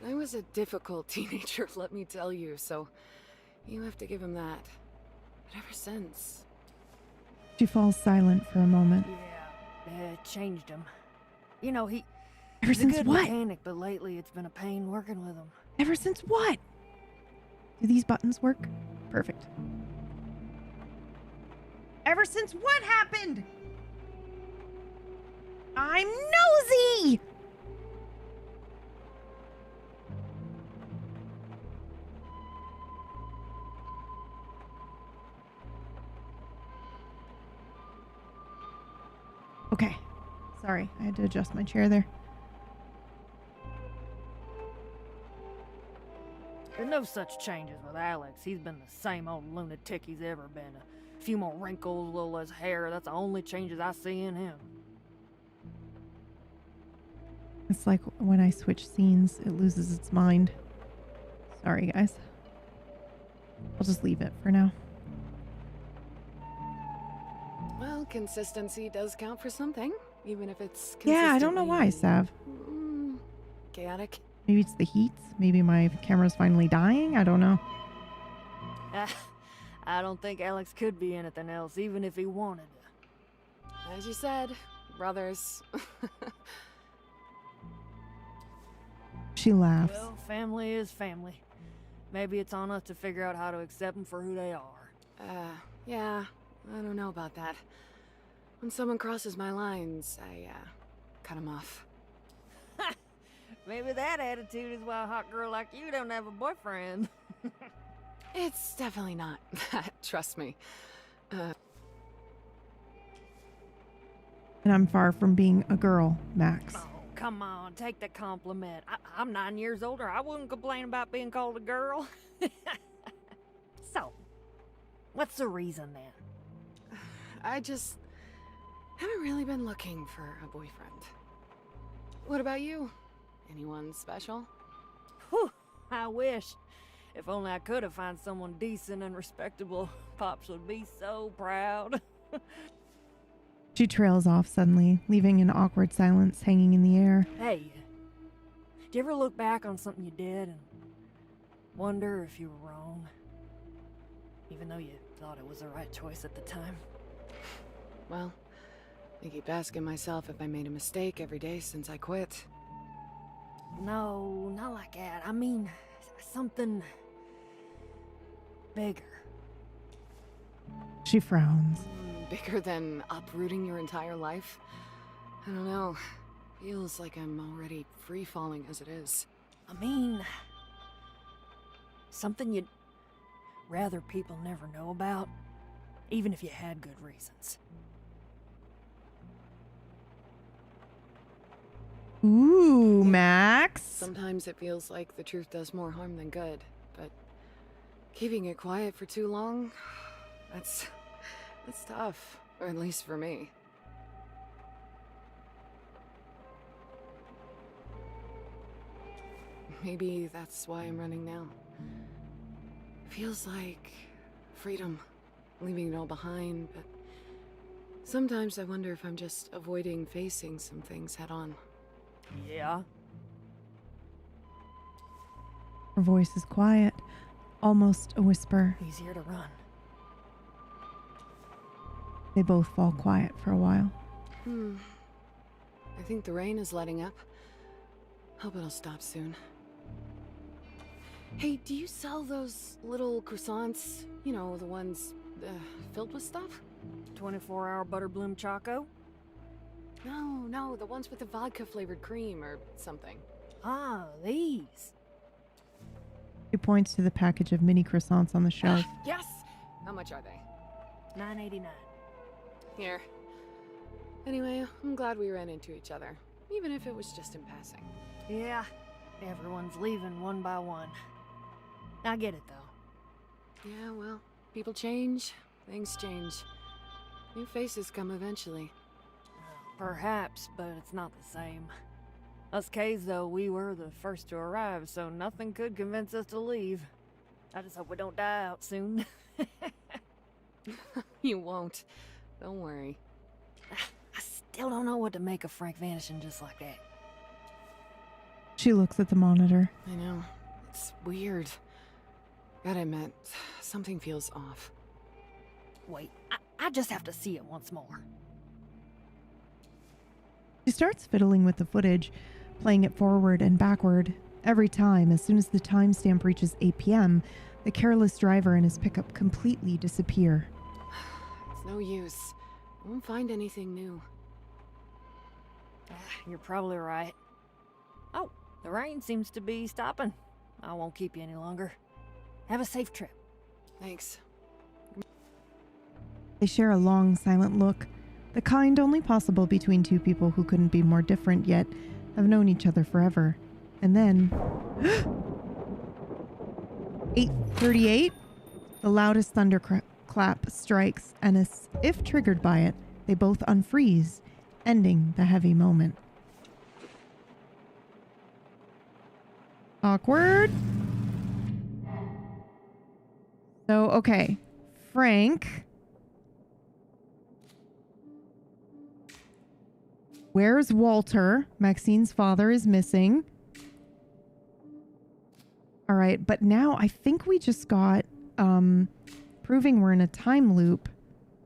I was a difficult teenager, let me tell you, so you have to give him that. But ever since... She falls silent for a moment. Yeah, it changed him. You know, Ever he's a since good what? mechanic, but lately it's been a pain working with him. Ever since what? Do these buttons work? Perfect. Ever since what happened? I'm nosy! Okay. Sorry, I had to adjust my chair there. There's no such changes with Alex. He's been the same old lunatic he's ever been. A few more wrinkles, a little less hair. That's the only changes I see in him. It's like when I switch scenes, it loses its mind. Sorry, guys. I'll just leave it for now. Well, consistency does count for something, even if it's Yeah, I don't know why, Sav. Chaotic. Maybe it's the heat. Maybe my camera's finally dying. I don't know. I don't think Alex could be anything else, even if he wanted to. As you said, brothers. She laughs. Well, family is family. Maybe it's on us to figure out how to accept them for who they are. Yeah, I don't know about that. When someone crosses my lines, I, cut them off. Maybe that attitude is why a hot girl like you don't have a boyfriend. It's definitely not that, trust me. And I'm far from being a girl, Max. Oh, come on, take the compliment. I'm 9 years older. I wouldn't complain about being called a girl. So, what's the reason then? I just haven't really been looking for a boyfriend. What about you? Anyone special? Whew, I wish. If only I could have found someone decent and respectable. Pops would be so proud. She trails off suddenly, leaving an awkward silence hanging in the air. Hey, do you ever look back on something you did and wonder if you were wrong? Even though you thought it was the right choice at the time? Well, I keep asking myself if I made a mistake every day since I quit. No, not like that. I mean, something bigger. She frowns. Bigger than uprooting your entire life? I don't know. Feels like I'm already free-falling as it is. I mean, something you'd rather people never know about, even if you had good reasons. Ooh, Max. Sometimes it feels like the truth does more harm than good, but keeping it quiet for too long, that's tough, or at least for me. Maybe that's why I'm running now. Feels like freedom, leaving it all behind, but sometimes I wonder if I'm just avoiding facing some things head on. Yeah? Her voice is quiet, almost a whisper. Easier to run. They both fall quiet for a while. I think the rain is letting up. Hope it'll stop soon. Hey, do you sell those little croissants? You know, the ones filled with stuff? 24-hour Butterbloom Choco? No, the ones with the vodka-flavored cream or something. Ah, these. She points to the package of mini croissants on the shelf. Yes! How much are they? $9.89. Here. Anyway, I'm glad we ran into each other, even if it was just in passing. Yeah, everyone's leaving one by one. I get it, though. Yeah, well, people change, things change. New faces come eventually. Perhaps, but it's not the same. Us K's, though, we were the first to arrive, so nothing could convince us to leave. I just hope we don't die out soon. You won't. Don't worry. I still don't know what to make of Frank vanishing just like that. She looks at the monitor. I know. It's weird. Gotta admit, something feels off. Wait, I just have to see it once more. She starts fiddling with the footage, playing it forward and backward. Every time, as soon as the timestamp reaches 8 p.m., the careless driver and his pickup completely disappear. It's no use. I won't find anything new. You're probably right. Oh, the rain seems to be stopping. I won't keep you any longer. Have a safe trip. Thanks. They share a long, silent look, the kind only possible between two people who couldn't be more different yet have known each other forever. And then... 8:38? The loudest thunderclap strikes, and as if triggered by it, they both unfreeze, ending the heavy moment. Awkward. So, okay. Frank. Where's Walter? Maxine's father is missing. All right, but now I think we just got proving we're in a time loop,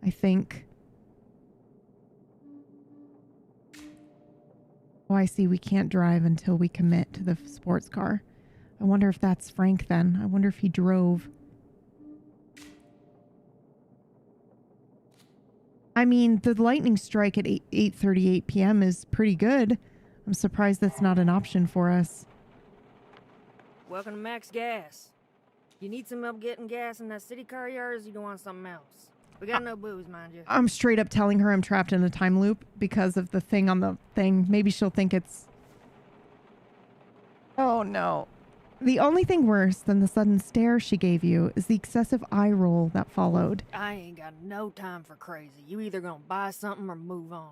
I think. Oh, I see. We can't drive until we commit to the sports car. I wonder if that's Frank then. I wonder if he drove. I mean, the lightning strike at 8:38 p.m. is pretty good. I'm surprised that's not an option for us. Welcome to Max Gas. You need some help getting gas in that city car yard, or you want something else? We got no booze, mind you. I'm straight up telling her I'm trapped in a time loop because of the thing on the thing. Maybe she'll think it's... Oh, no. The only thing worse than the sudden stare she gave you is the excessive eye roll that followed. I ain't got no time for crazy. You either gonna buy something or move on.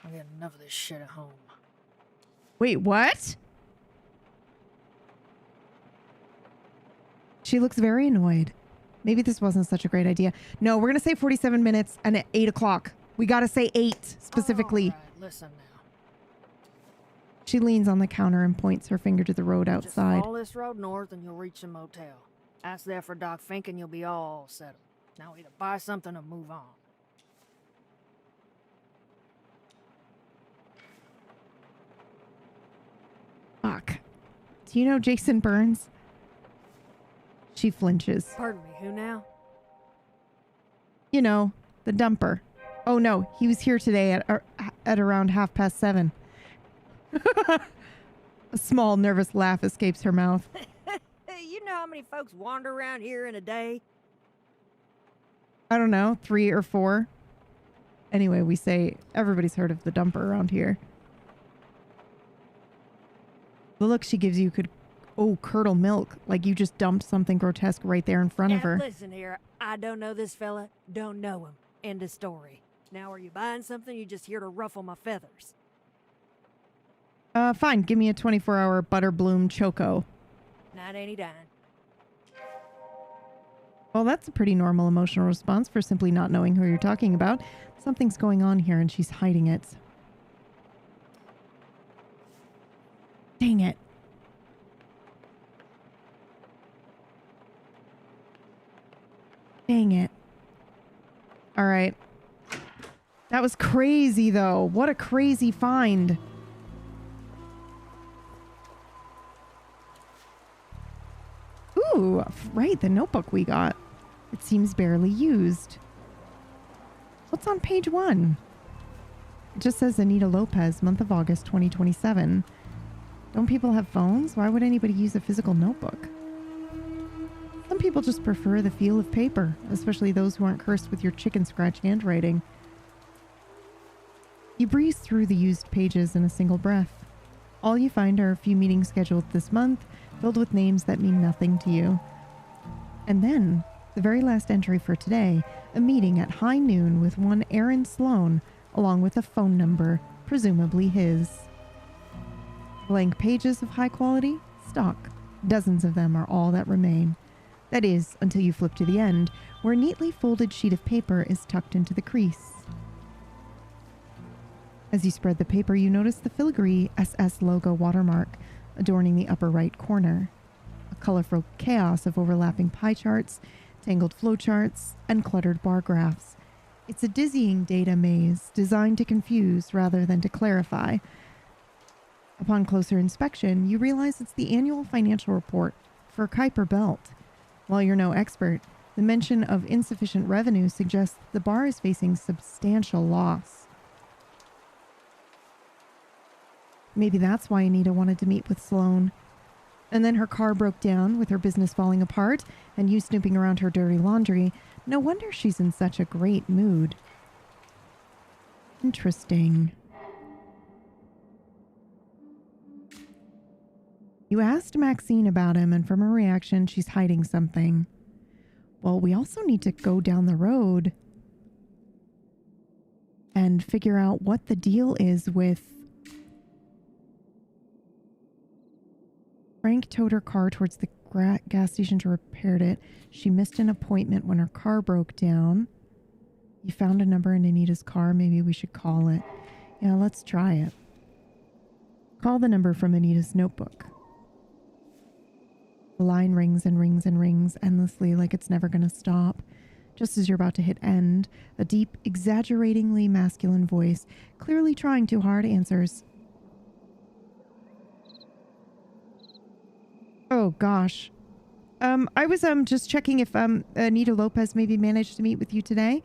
I got enough of this shit at home. Wait, what? She looks very annoyed. Maybe this wasn't such a great idea. No, we're going to say 47 minutes and at 8 o'clock. We got to say 8 specifically. All right, listen now. She leans on the counter and points her finger to the road outside. Just follow this road north and you'll reach the motel. Ask there for Doc Fink and you'll be all settled. Now either buy something or move on. Fuck. Do you know Jason Burns? She flinches. Pardon me, who now? You know, the dumper. Oh no, he was here today at around 7:30. A small, nervous laugh escapes her mouth. You know how many folks wander around here in a day? I don't know, 3 or 4. Anyway, we say everybody's heard of the dumper around here. The look she gives you could, curdle milk, like you just dumped something grotesque right there in front of her. Listen here, I don't know this fella, don't know him. End of story. Now are you buying something or you just here to ruffle my feathers? Fine, give me a 24-hour Butterbloom Choco. $9.89. Well, that's a pretty normal emotional response for simply not knowing who you're talking about. Something's going on here and she's hiding it. Dang it. Dang it. All right. That was crazy, though. What a crazy find. Ooh, right, the notebook we got. It seems barely used. What's on page 1? It just says Anita Lopez, month of August 2027. Don't people have phones? Why would anybody use a physical notebook? Some people just prefer the feel of paper, especially those who aren't cursed with your chicken scratch handwriting. You breeze through the used pages in a single breath. All you find are a few meetings scheduled this month, filled with names that mean nothing to you. And then, the very last entry for today, a meeting at high noon with one Aaron Sloan, along with a phone number, presumably his. Blank pages of high quality? Stock. Dozens of them are all that remain. That is, until you flip to the end, where a neatly folded sheet of paper is tucked into the crease. As you spread the paper, you notice the filigree SS logo watermark adorning the upper right corner. A colorful chaos of overlapping pie charts, tangled flowcharts, and cluttered bar graphs. It's a dizzying data maze designed to confuse rather than to clarify. Upon closer inspection, you realize it's the annual financial report for Kuiper Belt. While you're no expert, the mention of insufficient revenue suggests the bar is facing substantial loss. Maybe that's why Anita wanted to meet with Sloan. And then her car broke down with her business falling apart and you snooping around her dirty laundry. No wonder she's in such a great mood. Interesting. You asked Maxine about him, and from her reaction, she's hiding something. Well, we also need to go down the road and figure out what the deal is with... Frank towed her car towards the gas station to repair it. She missed an appointment when her car broke down. You found a number in Anita's car. Maybe we should call it. Yeah, let's try it. Call the number from Anita's notebook. The line rings and rings and rings endlessly like it's never going to stop. Just as you're about to hit end, a deep, exaggeratingly masculine voice, clearly trying too hard, answers. Oh, gosh. I was just checking if Anita Lopez maybe managed to meet with you today.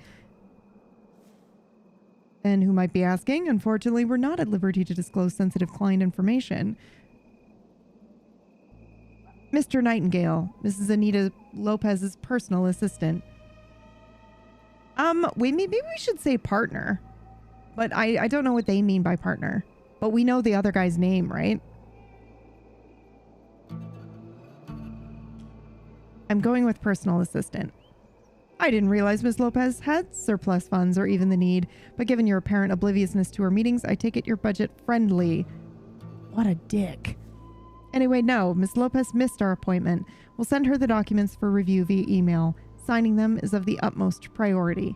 And who might be asking? Unfortunately, we're not at liberty to disclose sensitive client information. Mr. Nightingale, Mrs. Anita Lopez's personal assistant. Maybe we should say partner. But I don't know what they mean by partner. But we know the other guy's name, right? I'm going with personal assistant. I didn't realize Ms. Lopez had surplus funds or even the need, but given your apparent obliviousness to her meetings, I take it you're budget friendly. What a dick. Anyway, no, Ms. Lopez missed our appointment. We'll send her the documents for review via email. Signing them is of the utmost priority.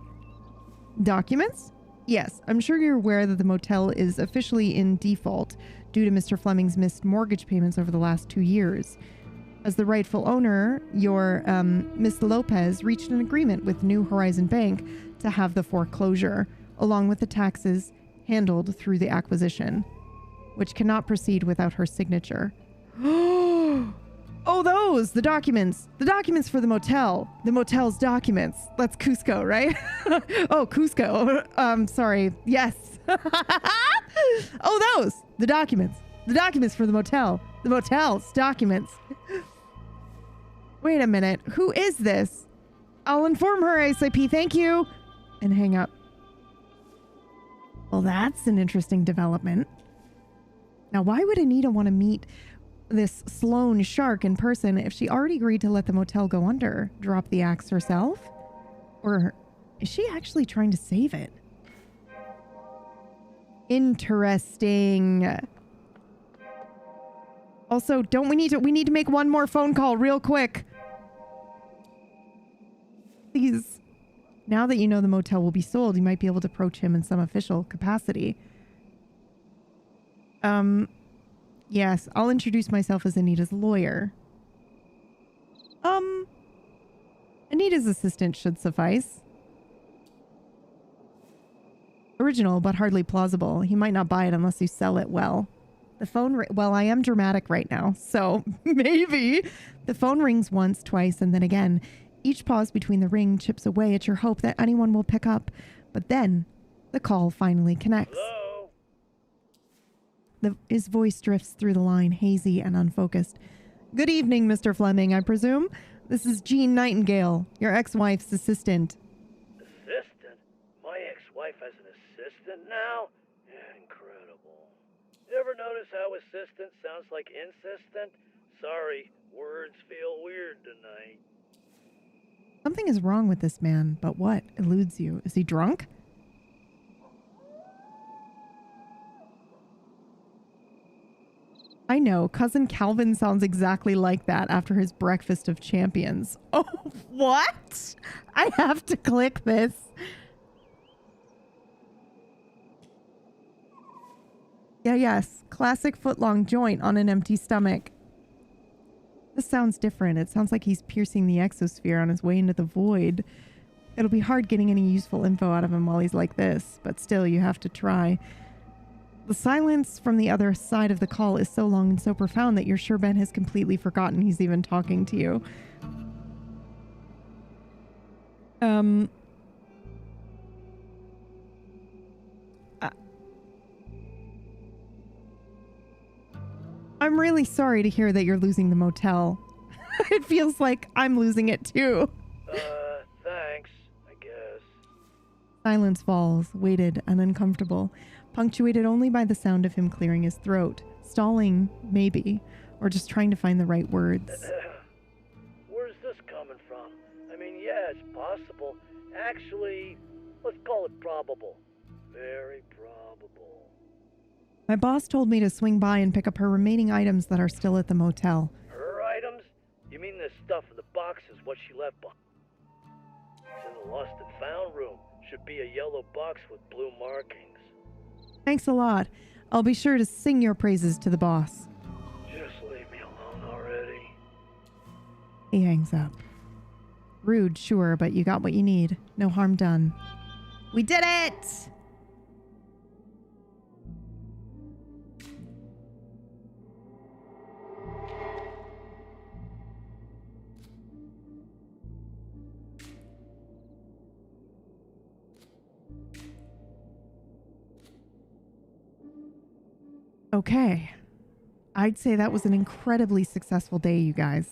Documents? Yes, I'm sure you're aware that the motel is officially in default due to Mr. Fleming's missed mortgage payments over the last 2 years. As the rightful owner, your Miss Lopez reached an agreement with New Horizon Bank to have the foreclosure, along with the taxes, handled through the acquisition, which cannot proceed without her signature. Oh, the documents for the motel. The motel's documents. That's Cusco, right? Oh, Cusco. Sorry. Yes. Oh, the documents for the motel. The motel's documents. Wait a minute. Who is this? I'll inform her ASAP. Thank you. And hang up. Well, that's an interesting development. Now, why would Anita want to meet this Sloan shark in person if she already agreed to let the motel go under? Drop the axe herself? Or is she actually trying to save it? Interesting. Also, we need to make one more phone call real quick. Please. Now that you know the motel will be sold, you might be able to approach him in some official capacity. Yes, I'll introduce myself as Anita's lawyer. Anita's assistant should suffice. Original, but hardly plausible. He might not buy it unless you sell it well. The phone, well, I am dramatic right now, so maybe. The phone rings once, twice, and then again. Each pause between the ring chips away at your hope that anyone will pick up. But then, the call finally connects. Hello? His voice drifts through the line, hazy and unfocused. Good evening, Mr. Fleming, I presume. This is Jean Nightingale, your ex-wife's assistant. Assistant? My ex-wife has an assistant now? Incredible. You ever notice how assistant sounds like insistent? Sorry, words feel weird tonight. Something is wrong with this man, but what eludes you? Is he drunk? I know, Cousin Calvin sounds exactly like that after his breakfast of champions. Oh, what? I have to click this. Yes. Classic footlong joint on an empty stomach. This sounds different. It sounds like he's piercing the exosphere on his way into the void. It'll be hard getting any useful info out of him while he's like this, but still, you have to try. The silence from the other side of the call is so long and so profound that you're sure Ben has completely forgotten he's even talking to you. I'm really sorry to hear that you're losing the motel. It feels like I'm losing it too. Thanks, I guess. Silence falls, weighted and uncomfortable, punctuated only by the sound of him clearing his throat, stalling, maybe, or just trying to find the right words. Where's this coming from? I mean, yeah, it's possible. Actually, let's call it probable. Very probable. My boss told me to swing by and pick up her remaining items that are still at the motel. Her items? You mean the stuff in the boxes, what she left behind? It's in the lost and found room. Should be a yellow box with blue markings. Thanks a lot. I'll be sure to sing your praises to the boss. Just leave me alone already. He hangs up. Rude, sure, but you got what you need. No harm done. We did it! Okay. I'd say that was an incredibly successful day, you guys.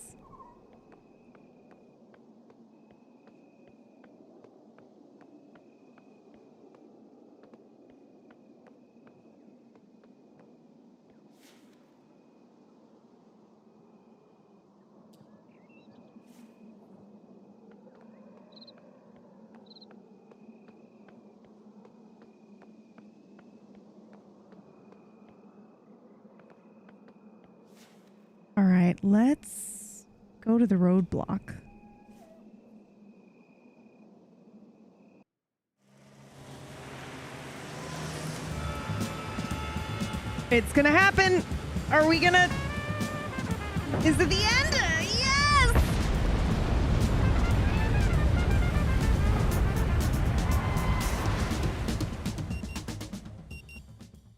All right, let's go to the roadblock. It's gonna happen. Are we gonna... Is it the end? Yes!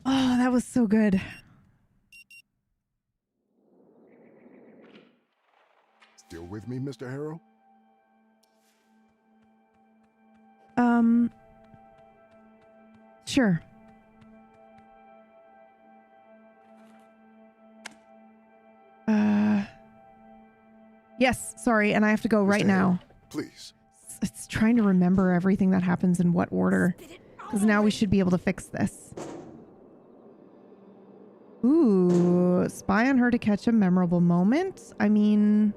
Oh, that was so good. Still with me, Mr. Harrow? Sure. Yes, sorry, and I have to go right Mr. now. Harrow, please. It's trying to remember everything that happens in what order. Because now we should be able to fix this. Ooh, spy on her to catch a memorable moment? I mean...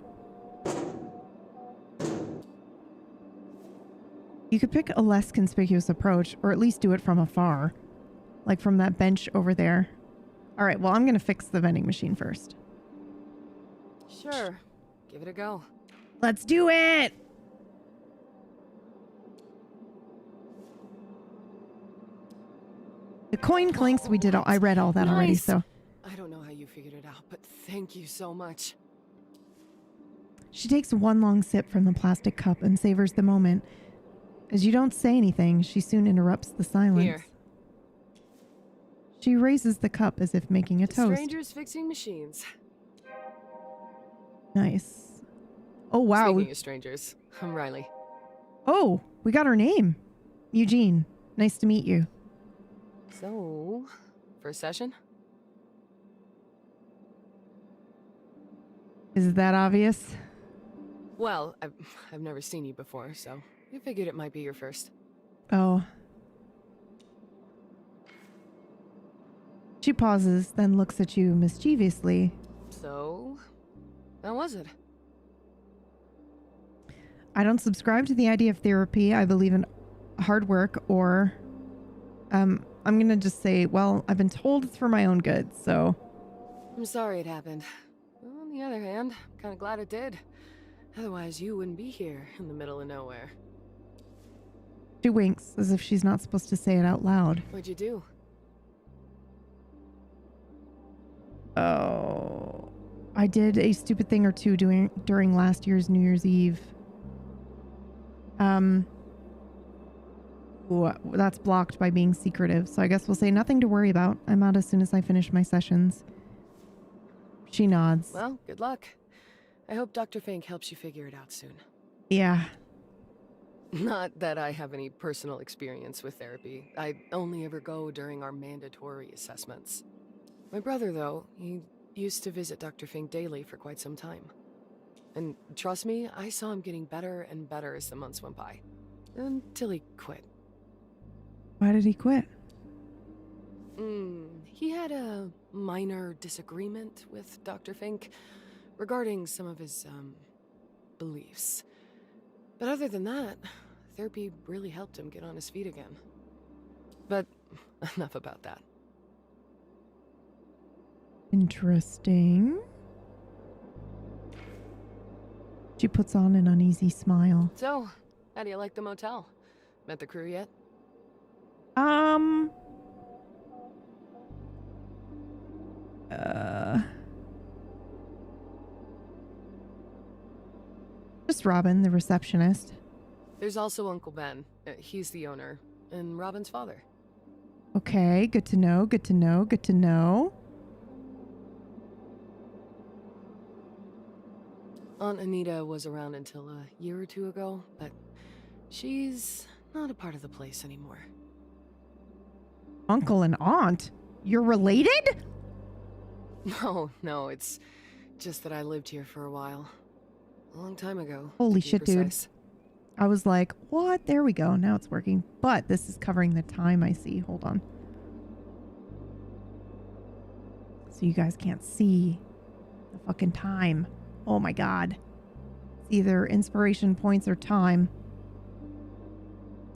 You could pick a less conspicuous approach, or at least do it from afar. Like from that bench over there. Alright, well, I'm going to fix the vending machine first. Sure. Give it a go. Let's do it! The coin clinks, we did all, I read all that already, Nice. so. I don't know how you figured it out, but thank you so much. She takes one long sip from the plastic cup and savors the moment. As you don't say anything, she soon interrupts the silence. Here. She raises the cup as if making a toast. Strangers fixing machines. Nice. Oh, wow. Speaking of strangers, I'm Riley. Oh, we got her name. Eugene. Nice to meet you. So, first session? Is that obvious? Well, I've never seen you before, so I figured it might be your first. Oh. She pauses, then looks at you mischievously. So, how was it? I don't subscribe to the idea of therapy. I believe in hard work, or I'm gonna just say, well, I've been told it's for my own good, so. I'm sorry it happened. Well, on the other hand, I'm kind of glad it did. Otherwise, you wouldn't be here in the middle of nowhere. She winks, as if she's not supposed to say it out loud. What'd you do? Oh. I did a stupid thing or two during last year's New Year's Eve. That's blocked by being secretive, so I guess we'll say nothing to worry about. I'm out as soon as I finish my sessions. She nods. Well, good luck. I hope Dr. Fink helps you figure it out soon. Yeah. Not that I have any personal experience with therapy. I only ever go during our mandatory assessments. My brother, though, he used to visit Dr. Fink daily for quite some time. And trust me, I saw him getting better and better as the months went by. Until he quit. Why did he quit? He had a minor disagreement with Dr. Fink regarding some of his, beliefs. But other than that, therapy really helped him get on his feet again. But enough about that. Interesting. She puts on an uneasy smile. So, how do you like the motel? Met the crew yet? Just It's Robin, the receptionist. There's also Uncle Ben. He's the owner, and Robin's father. Okay, good to know, good to know, good to know. Aunt Anita was around until a year or two ago, but she's not a part of the place anymore. Uncle and aunt? You're related? No, it's just that I lived here for a while. A long time ago. Holy to be shit, dude. precise. I was like, what? There we go. Now it's working. But this is covering the time I see. Hold on. So you guys can't see the fucking time. Oh my god. It's either inspiration points or time.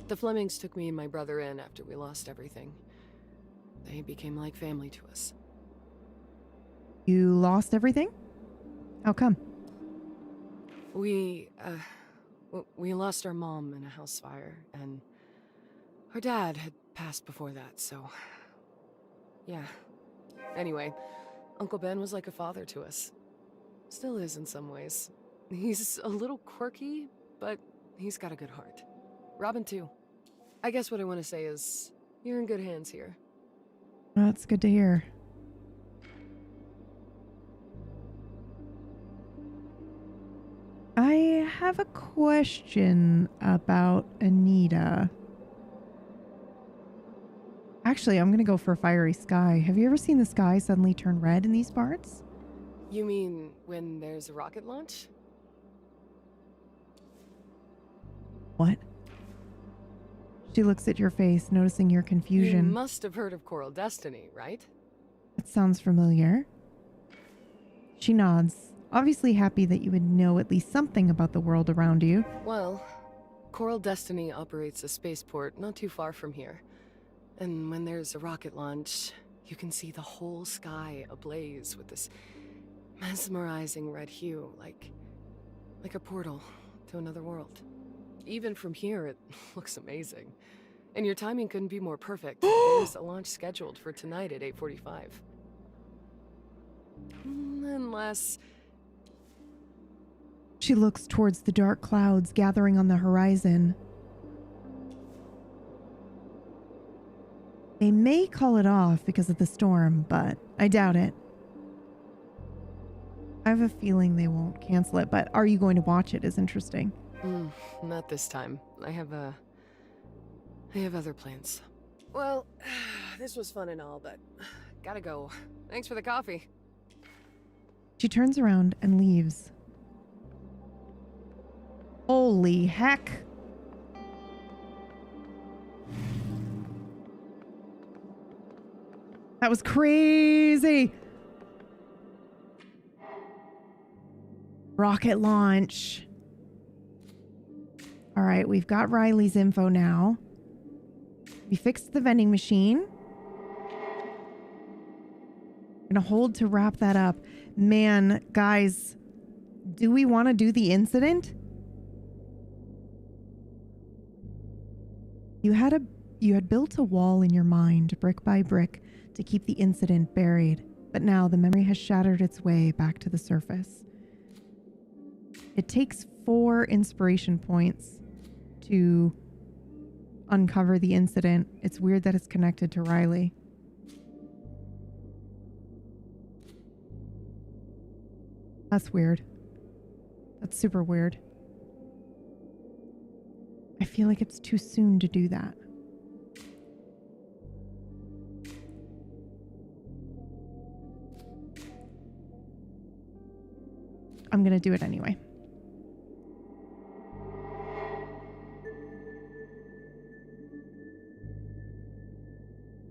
The Flemings took me and my brother in after we lost everything. They became like family to us. You lost everything? How come? We lost our mom in a house fire, and our dad had passed before that, so... yeah. Anyway, Uncle Ben was like a father to us. Still is in some ways. He's a little quirky, but he's got a good heart. Robin, too. I guess what I want to say is, you're in good hands here. That's good to hear. I have a question about Anita. Actually, I'm going to go for Fiery Sky. Have you ever seen the sky suddenly turn red in these parts? You mean when there's a rocket launch? What? She looks at your face, noticing your confusion. You must have heard of Coral Destiny, right? It sounds familiar. She nods, obviously happy that you would know at least something about the world around you. Well, Coral Destiny operates a spaceport not too far from here. And when there's a rocket launch, you can see the whole sky ablaze with this mesmerizing red hue, like a portal to another world. Even from here, it looks amazing. And your timing couldn't be more perfect. There's a launch scheduled for tonight at 8:45. Unless... She looks towards the dark clouds gathering on the horizon. They may call it off because of the storm, but I doubt it. I have a feeling they won't cancel it, but are you going to watch it is interesting. Not this time. I have other plans. Well, this was fun and all, but gotta go. Thanks for the coffee. She turns around and leaves. Holy heck. That was crazy. Rocket launch. All right, we've got Riley's info now. We fixed the vending machine. Gonna hold to wrap that up. Man, guys, do we want to do the incident? You had built a wall in your mind, brick by brick, to keep the incident buried, but now the memory has shattered its way back to the surface. It takes 4 inspiration points to uncover the incident. It's weird that it's connected to Riley. That's weird. That's super weird. I feel like it's too soon to do that. I'm gonna do it anyway.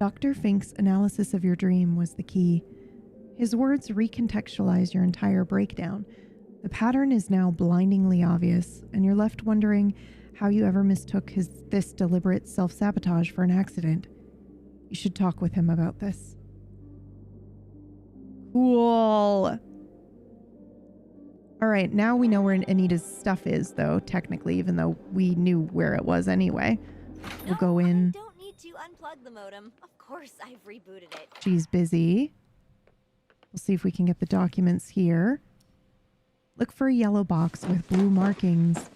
Dr. Fink's analysis of your dream was the key. His words recontextualize your entire breakdown. The pattern is now blindingly obvious, and you're left wondering how you ever mistook this deliberate self-sabotage for an accident. You should talk with him about this. Cool. All right, now we know where Anita's stuff is, though, technically, even though we knew where it was anyway. We'll go in. I don't need to unplug the modem. Of course, I've rebooted it. She's busy. We'll see if we can get the documents here. Look for a yellow box with blue markings.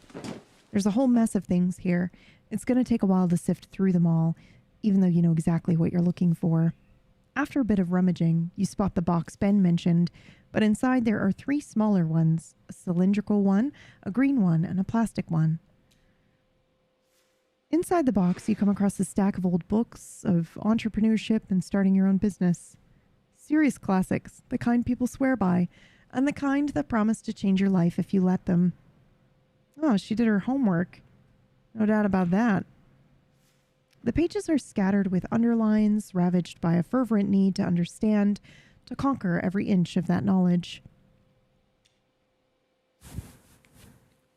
There's a whole mess of things here. It's going to take a while to sift through them all, even though you know exactly what you're looking for. After a bit of rummaging, you spot the box Ben mentioned, but inside there are 3 smaller ones, a cylindrical one, a green one, and a plastic one. Inside the box, you come across a stack of old books of entrepreneurship and starting your own business. Serious classics, the kind people swear by, and the kind that promise to change your life if you let them. Oh, she did her homework. No doubt about that. The pages are scattered with underlines, ravaged by a fervent need to understand, to conquer every inch of that knowledge.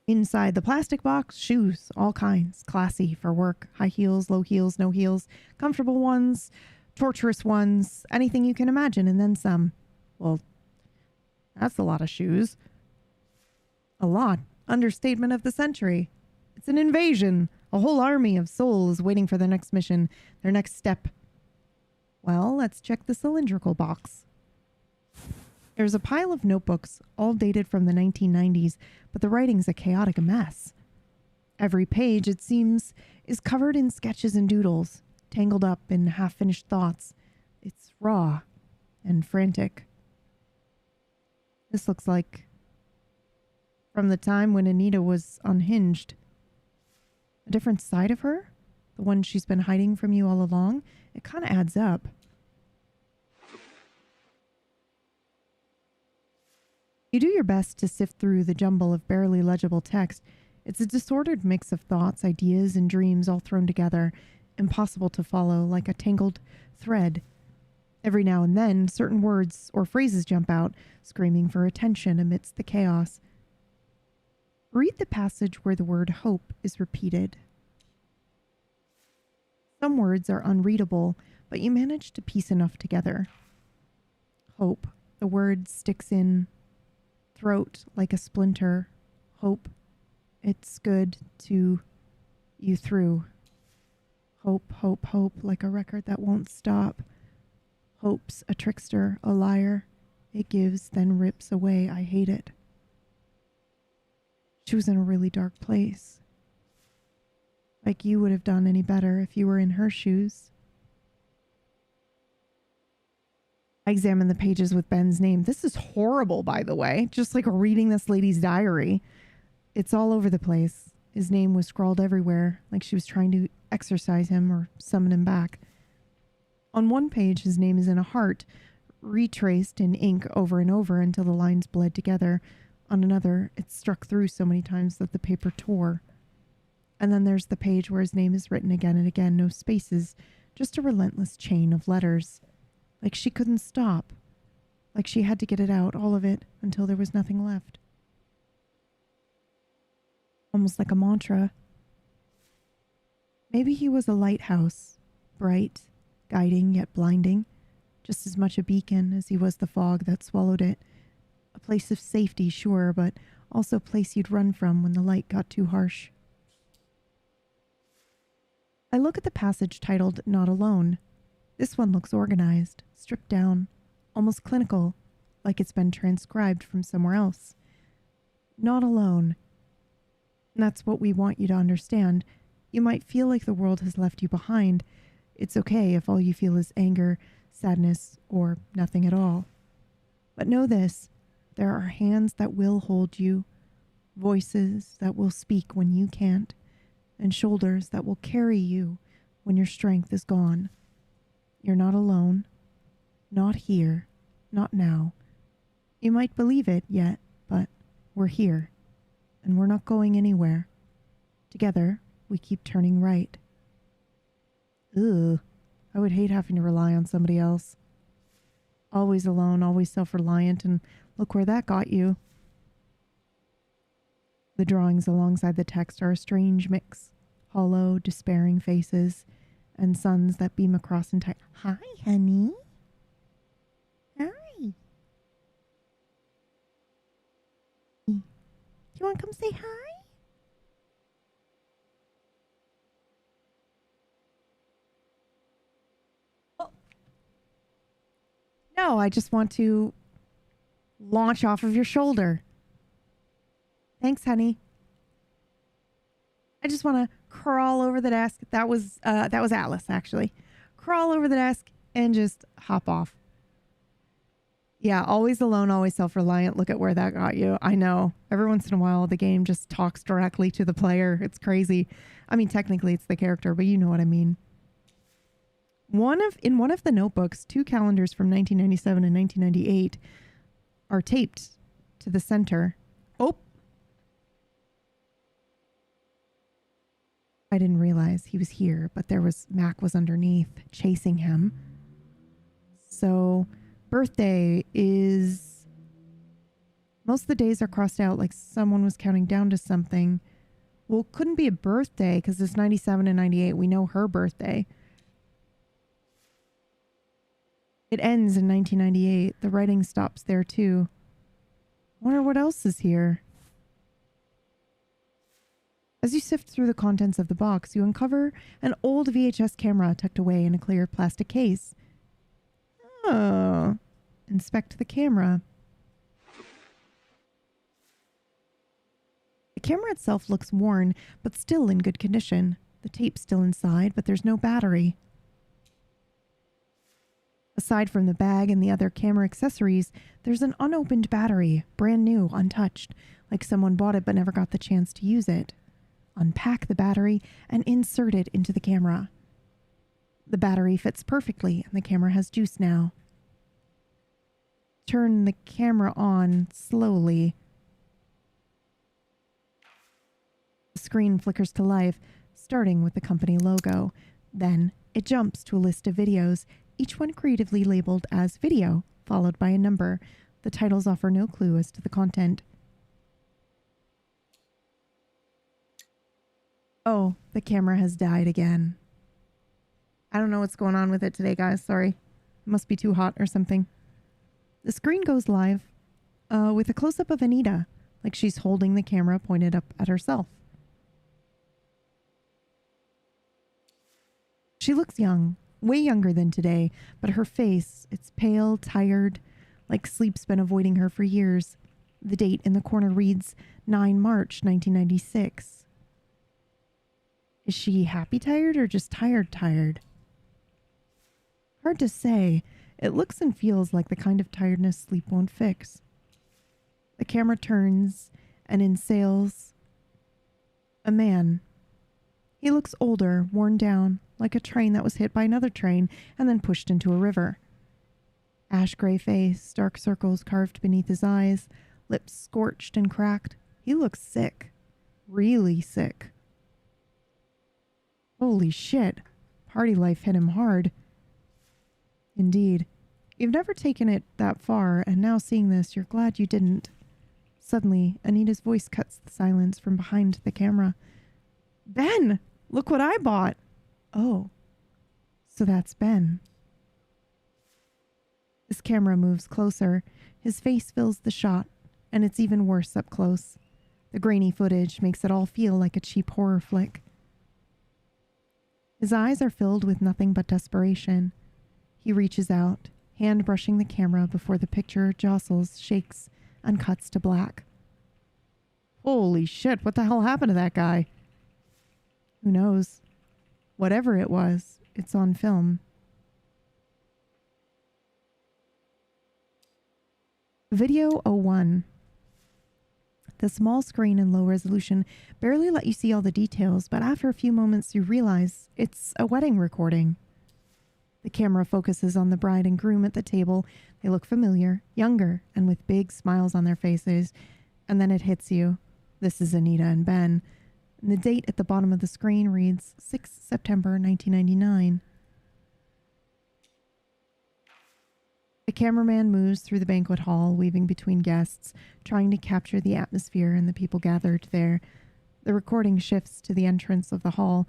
Inside the plastic box, shoes, all kinds, classy for work, high heels, low heels, no heels, comfortable ones, torturous ones, anything you can imagine, and then some. Well, that's a lot of shoes. A lot. Understatement of the century. It's an invasion. A whole army of souls waiting for their next mission, their next step. Well, let's check the cylindrical box. There's a pile of notebooks, all dated from the 1990s, but the writing's a chaotic mess. Every page, it seems, is covered in sketches and doodles, tangled up in half-finished thoughts. It's raw and frantic. This looks like from the time when Anita was unhinged. A different side of her? The one she's been hiding from you all along? It kind of adds up. You do your best to sift through the jumble of barely legible text. It's a disordered mix of thoughts, ideas, and dreams all thrown together, impossible to follow, like a tangled thread. Every now and then, certain words or phrases jump out, screaming for attention amidst the chaos. Read the passage where the word hope is repeated. Some words are unreadable, but you manage to piece enough together. Hope. The word sticks in throat like a splinter. Hope. It's good to you through. Hope, hope, hope, like a record that won't stop. Hope's a trickster, a liar. It gives, then rips away. I hate it. She was in a really dark place. Like you would have done any better if you were in her shoes. I examined the pages with Ben's name. This is horrible, by the way. Just like reading this lady's diary. It's all over the place. His name was scrawled everywhere, like she was trying to exorcise him or summon him back. On one page, his name is in a heart, retraced in ink over and over until the lines bled together. On another, it's struck through so many times that the paper tore. And then there's the page where his name is written again and again, no spaces, just a relentless chain of letters. Like she couldn't stop. Like she had to get it out, all of it, until there was nothing left. Almost like a mantra. Maybe he was a lighthouse, bright, guiding yet blinding, just as much a beacon as he was the fog that swallowed it. A place of safety, sure, but also a place you'd run from when the light got too harsh. I look at the passage titled Not Alone. This one looks organized, stripped down, almost clinical, like it's been transcribed from somewhere else. Not alone. And that's what we want you to understand. You might feel like the world has left you behind. It's okay if all you feel is anger, sadness, or nothing at all. But know this, there are hands that will hold you, voices that will speak when you can't, and shoulders that will carry you when your strength is gone. You're not alone. Not here. Not now. You might believe it yet, but we're here. And we're not going anywhere. Together, we keep turning right. Ugh. I would hate having to rely on somebody else. Always alone, always self-reliant, and look where that got you. The drawings alongside the text are a strange mix. Hollow, despairing faces, and suns that beam across in time. Hi, honey. Hi. Do you want to come say hi? Oh. No, I just want to launch off of your shoulder. Thanks, honey. I just want to crawl over the desk. That was Atlas, actually. Crawl over the desk and just hop off. Yeah, always alone, always self-reliant. Look at where that got you. I know. Every once in a while, the game just talks directly to the player. It's crazy. I mean, technically, it's the character, but you know what I mean. In one of the notebooks, 2 calendars from 1997 and 1998 are taped to the center. Oh! I didn't realize he was here, but Mac was underneath chasing him. So, birthday is... Most of the days are crossed out like someone was counting down to something. Well, couldn't be a birthday because it's 97 and 98. We know her birthday. It ends in 1998. The writing stops there too. Wonder what else is here. As you sift through the contents of the box, you uncover an old VHS camera tucked away in a clear plastic case. Oh. Inspect the camera. The camera itself looks worn, but still in good condition. The tape's still inside, but there's no battery. Aside from the bag and the other camera accessories, there's an unopened battery, brand new, untouched, like someone bought it but never got the chance to use it. Unpack the battery and insert it into the camera. The battery fits perfectly and the camera has juice now. Turn the camera on slowly. The screen flickers to life, starting with the company logo. Then it jumps to a list of videos, each one creatively labeled as video, followed by a number. The titles offer no clue as to the content. Oh, the camera has died again. I don't know what's going on with it today, guys. Sorry. It must be too hot or something. The screen goes live with a close-up of Anita, like she's holding the camera pointed up at herself. She looks young, way younger than today, but her face, it's pale, tired, like sleep's been avoiding her for years. The date in the corner reads 9 March 1996. Is she happy tired or just tired? Hard to say. It looks and feels like the kind of tiredness sleep won't fix. The camera turns, and in sails a man. He looks older, worn down, like a train that was hit by another train and then pushed into a river. Ash gray face, dark circles carved beneath his eyes, lips scorched and cracked. He looks sick. Really sick. Holy shit. Party life hit him hard. Indeed. You've never taken it that far, and now seeing this, you're glad you didn't. Suddenly, Anita's voice cuts the silence from behind the camera. Ben! Look what I bought! Oh. So that's Ben. This camera moves closer. His face fills the shot, and it's even worse up close. The grainy footage makes it all feel like a cheap horror flick. His eyes are filled with nothing but desperation. He reaches out, hand brushing the camera before the picture jostles, shakes, and cuts to black. Holy shit, what the hell happened to that guy? Who knows? Whatever it was, it's on film. Video 01. The small screen and low resolution barely let you see all the details, but after a few moments you realize it's a wedding recording. The camera focuses on the bride and groom at the table. They look familiar, younger, and with big smiles on their faces. And then it hits you. This is Anita and Ben. And the date at the bottom of the screen reads 6 September 1999. The cameraman moves through the banquet hall, weaving between guests, trying to capture the atmosphere and the people gathered there. The recording shifts to the entrance of the hall,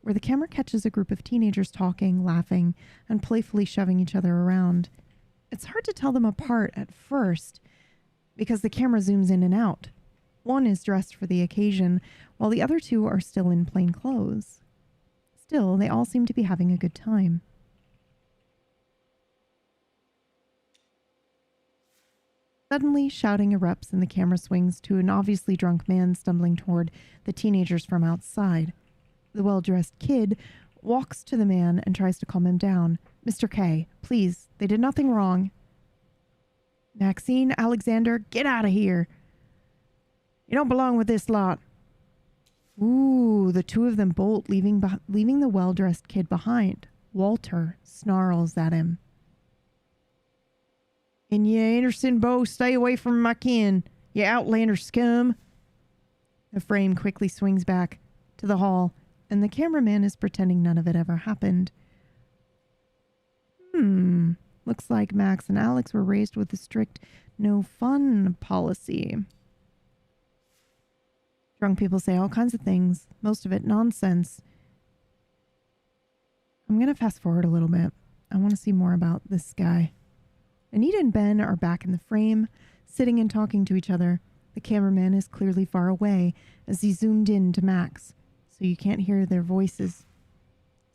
where the camera catches a group of teenagers talking, laughing, and playfully shoving each other around. It's hard to tell them apart at first, because the camera zooms in and out. One is dressed for the occasion, while the other two are still in plain clothes. Still, they all seem to be having a good time. Suddenly, shouting erupts and the camera swings to an obviously drunk man stumbling toward the teenagers from outside. The well-dressed kid walks to the man and tries to calm him down. Mr. K, please, they did nothing wrong. Maxine, Alexander, get out of here. You don't belong with this lot. Ooh, the two of them bolt, leaving the well-dressed kid behind. Walter snarls at him. And you Anderson Bow, stay away from my kin, you outlander scum. The frame quickly swings back to the hall, and the cameraman is pretending none of it ever happened. Looks like Max and Alex were raised with a strict no fun policy. Drunk people say all kinds of things, most of it nonsense. I'm going to fast forward a little bit. I want to see more about this guy. Anita and Ben are back in the frame, sitting and talking to each other. The cameraman is clearly far away as he zoomed in to Max, so you can't hear their voices.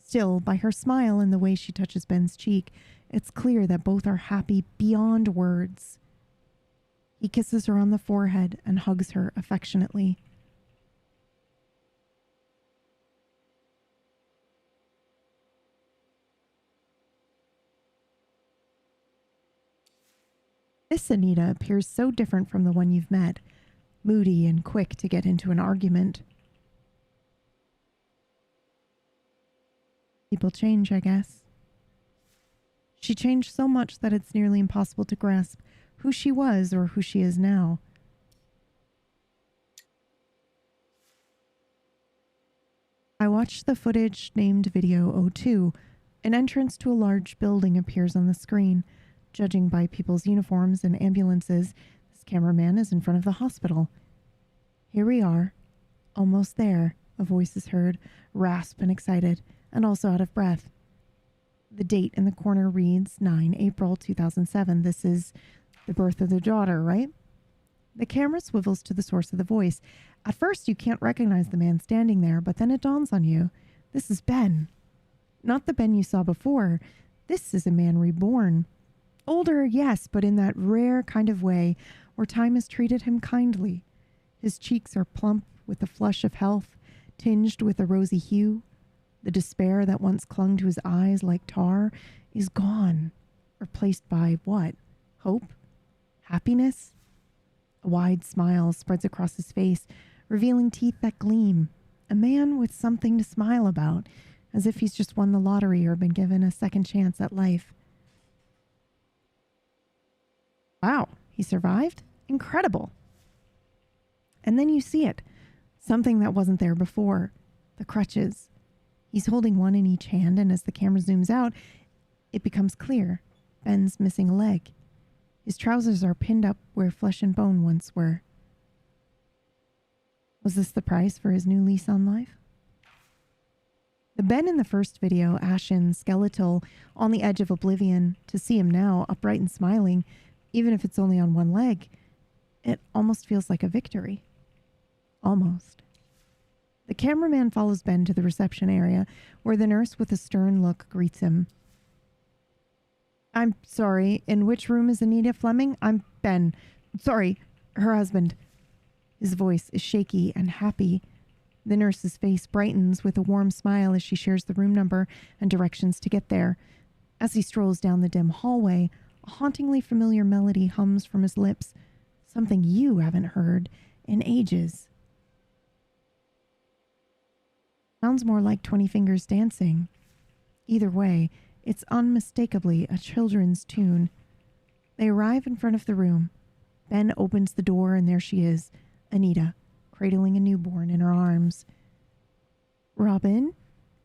Still, by her smile and the way she touches Ben's cheek, it's clear that both are happy beyond words. He kisses her on the forehead and hugs her affectionately. This Anita appears so different from the one you've met, moody and quick to get into an argument. People change, I guess. She changed so much that it's nearly impossible to grasp who she was or who she is now. I watched the footage named Video 02. An entrance to a large building appears on the screen. Judging by people's uniforms and ambulances, this cameraman is in front of the hospital. Here we are. Almost there, a voice is heard, rasp and excited, and also out of breath. The date in the corner reads 9 April 2007. This is the birth of their daughter, right? The camera swivels to the source of the voice. At first, you can't recognize the man standing there, but then it dawns on you. This is Ben. Not the Ben you saw before. This is a man reborn. Older, yes, but in that rare kind of way where time has treated him kindly. His cheeks are plump with the flush of health, tinged with a rosy hue. The despair that once clung to his eyes like tar is gone, replaced by what? Hope? Happiness? A wide smile spreads across his face, revealing teeth that gleam. A man with something to smile about, as if he's just won the lottery or been given a second chance at life. Wow, he survived? Incredible. And then you see it. Something that wasn't there before. The crutches. He's holding one in each hand, and as the camera zooms out, it becomes clear. Ben's missing a leg. His trousers are pinned up where flesh and bone once were. Was this the price for his new lease on life? The Ben in the first video, ashen, skeletal, on the edge of oblivion, to see him now, upright and smiling, even if it's only on one leg, it almost feels like a victory. Almost. The cameraman follows Ben to the reception area, where the nurse with a stern look greets him. I'm sorry, in which room is Anita Fleming? I'm Ben. Sorry, her husband. His voice is shaky and happy. The nurse's face brightens with a warm smile as she shares the room number and directions to get there. As he strolls down the dim hallway, a hauntingly familiar melody hums from his lips, something you haven't heard in ages. Sounds more like 20 Fingers Dancing. Either way, it's unmistakably a children's tune. They arrive in front of the room. Ben opens the door and there she is, Anita, cradling a newborn in her arms. Robin,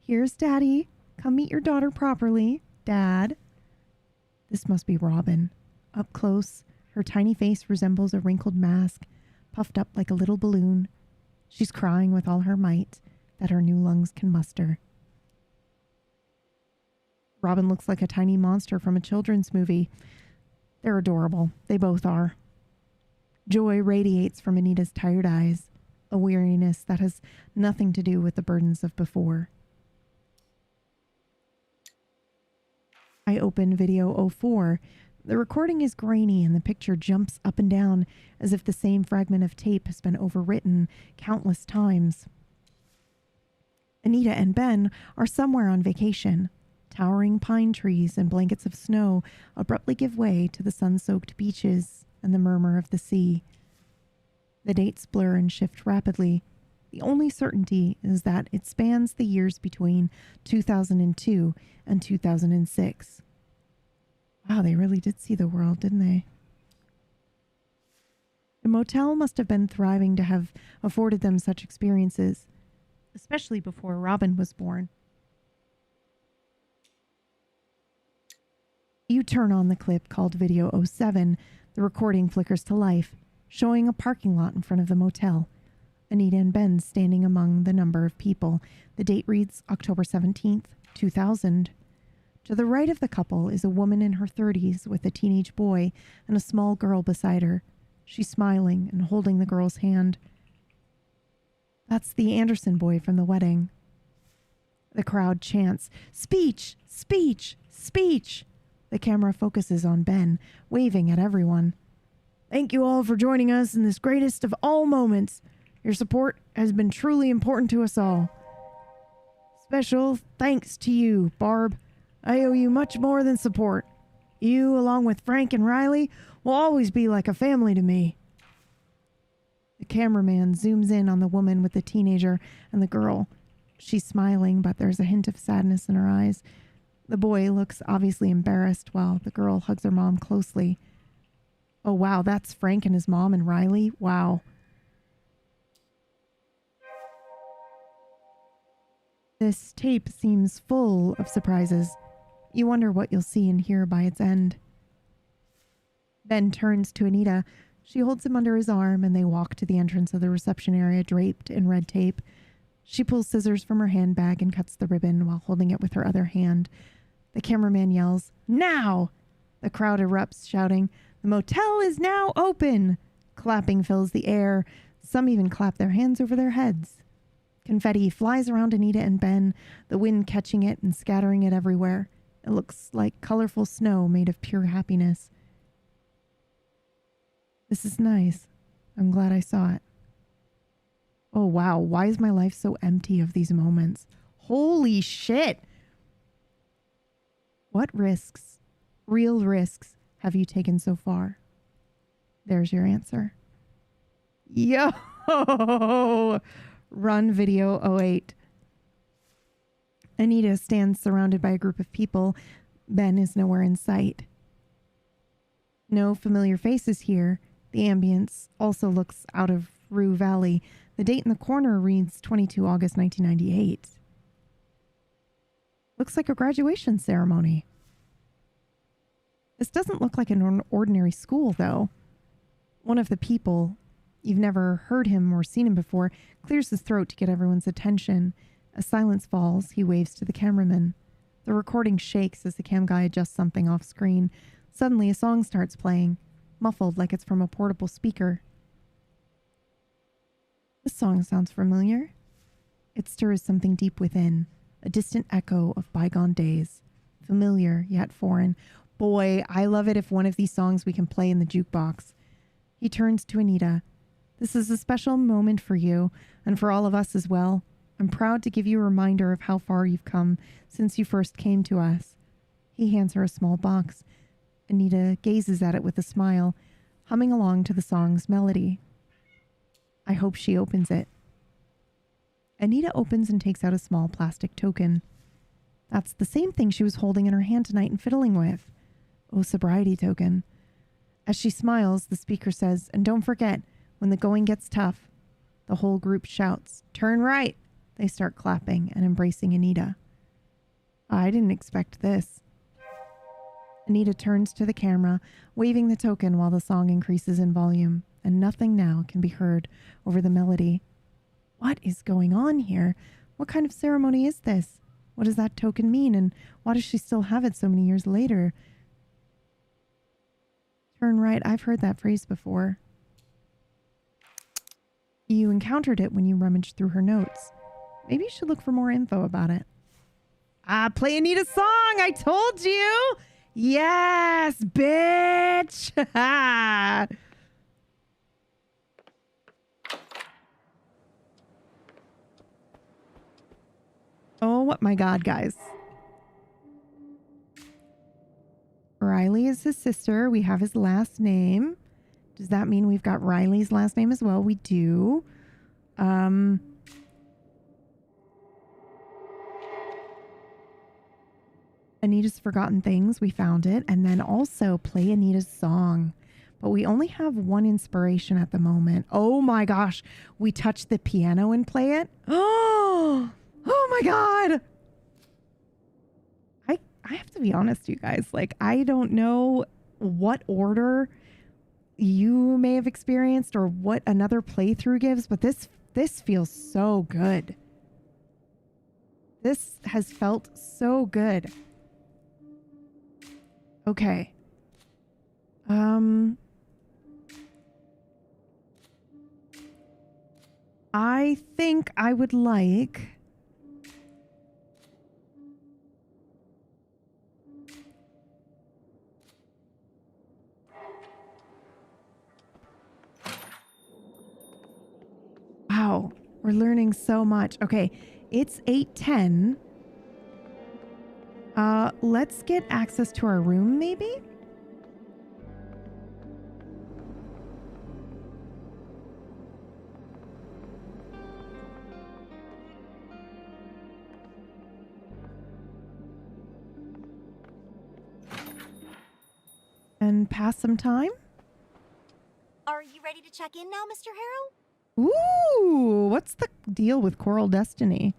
here's Daddy. Come meet your daughter properly, Dad. This must be Robin. Up close, her tiny face resembles a wrinkled mask, puffed up like a little balloon. She's crying with all her might that her new lungs can muster. Robin looks like a tiny monster from a children's movie. They're adorable. They both are. Joy radiates from Anita's tired eyes, a weariness that has nothing to do with the burdens of before. I open Video 04. The recording is grainy and the picture jumps up and down as if the same fragment of tape has been overwritten countless times. Anita and Ben are somewhere on vacation. Towering pine trees and blankets of snow abruptly give way to the sun-soaked beaches and the murmur of the sea. The dates blur and shift rapidly. The only certainty is that it spans the years between 2002 and 2006. Wow, they really did see the world, didn't they? The motel must have been thriving to have afforded them such experiences, especially before Robin was born. You turn on the clip called Video 07. The recording flickers to life, showing a parking lot in front of the motel. Anita and Ben standing among the number of people. The date reads October 17th, 2000. To the right of the couple is a woman in her 30s with a teenage boy and a small girl beside her. She's smiling and holding the girl's hand. That's the Anderson boy from the wedding. The crowd chants, "Speech! Speech! Speech!" The camera focuses on Ben, waving at everyone. "Thank you all for joining us in this greatest of all moments. Your support has been truly important to us all. Special thanks to you, Barb. I owe you much more than support. You, along with Frank and Riley, will always be like a family to me." The cameraman zooms in on the woman with the teenager and the girl. She's smiling, but there's a hint of sadness in her eyes. The boy looks obviously embarrassed while the girl hugs her mom closely. Oh, wow, that's Frank and his mom and Riley? Wow. This tape seems full of surprises. You wonder what you'll see and hear by its end. Ben turns to Anita. She holds him under his arm and they walk to the entrance of the reception area draped in red tape. She pulls scissors from her handbag and cuts the ribbon while holding it with her other hand. The cameraman yells, "Now!" The crowd erupts, shouting, "The motel is now open!" Clapping fills the air. Some even clap their hands over their heads. Confetti flies around Anita and Ben, the wind catching it and scattering it everywhere. It looks like colorful snow made of pure happiness. This is nice. I'm glad I saw it. Oh, wow. Why is my life so empty of these moments? Holy shit. What risks, real risks, have you taken so far? There's your answer. Yo! Run Video 08. Anita stands surrounded by a group of people. Ben is nowhere in sight. No familiar faces here. The ambience also looks out of Rue Valley. The date in the corner reads 22 August 1998. Looks like a graduation ceremony. This doesn't look like an ordinary school, though. One of the people, you've never heard him or seen him before, clears his throat to get everyone's attention. As silence falls, he waves to the cameraman. The recording shakes as the cam guy adjusts something off screen. Suddenly, a song starts playing, muffled like it's from a portable speaker. This song sounds familiar. It stirs something deep within, a distant echo of bygone days. Familiar, yet foreign. Boy, I love it if one of these songs we can play in the jukebox. He turns to Anita. This is a special moment for you, and for all of us as well. I'm proud to give you a reminder of how far you've come since you first came to us. He hands her a small box. Anita gazes at it with a smile, humming along to the song's melody. I hope she opens it. Anita opens and takes out a small plastic token. That's the same thing she was holding in her hand tonight and fiddling with. Oh, sobriety token. As she smiles, the speaker says, "And don't forget, when the going gets tough." The whole group shouts, "Turn right!" They start clapping and embracing Anita. I didn't expect this. Anita turns to the camera, waving the token while the song increases in volume, and nothing now can be heard over the melody. What is going on here? What kind of ceremony is this? What does that token mean, and why does she still have it so many years later? Turn right, I've heard that phrase before. You encountered it when you rummaged through her notes. Maybe you should look for more info about it. Play Anita's song! I told you! Yes, bitch. Oh my God, guys. Riley is his sister. We have his last name. Does that mean we've got Riley's last name as well? We do. Anita's Forgotten Things. We found it. And then also play Anita's song. But we only have one inspiration at the moment. Oh my gosh. We touch the piano and play it. Oh my God. I have to be honest, you guys. Like, I don't know what order you may have experienced or what another playthrough gives, but this feels so good. This has felt so good. Okay. I think I would like... Wow, we're learning so much. Okay, it's 8:10. Let's get access to our room, maybe? And pass some time? Are you ready to check in now, Mr. Harrow? Ooh, what's the deal with Coral Destiny?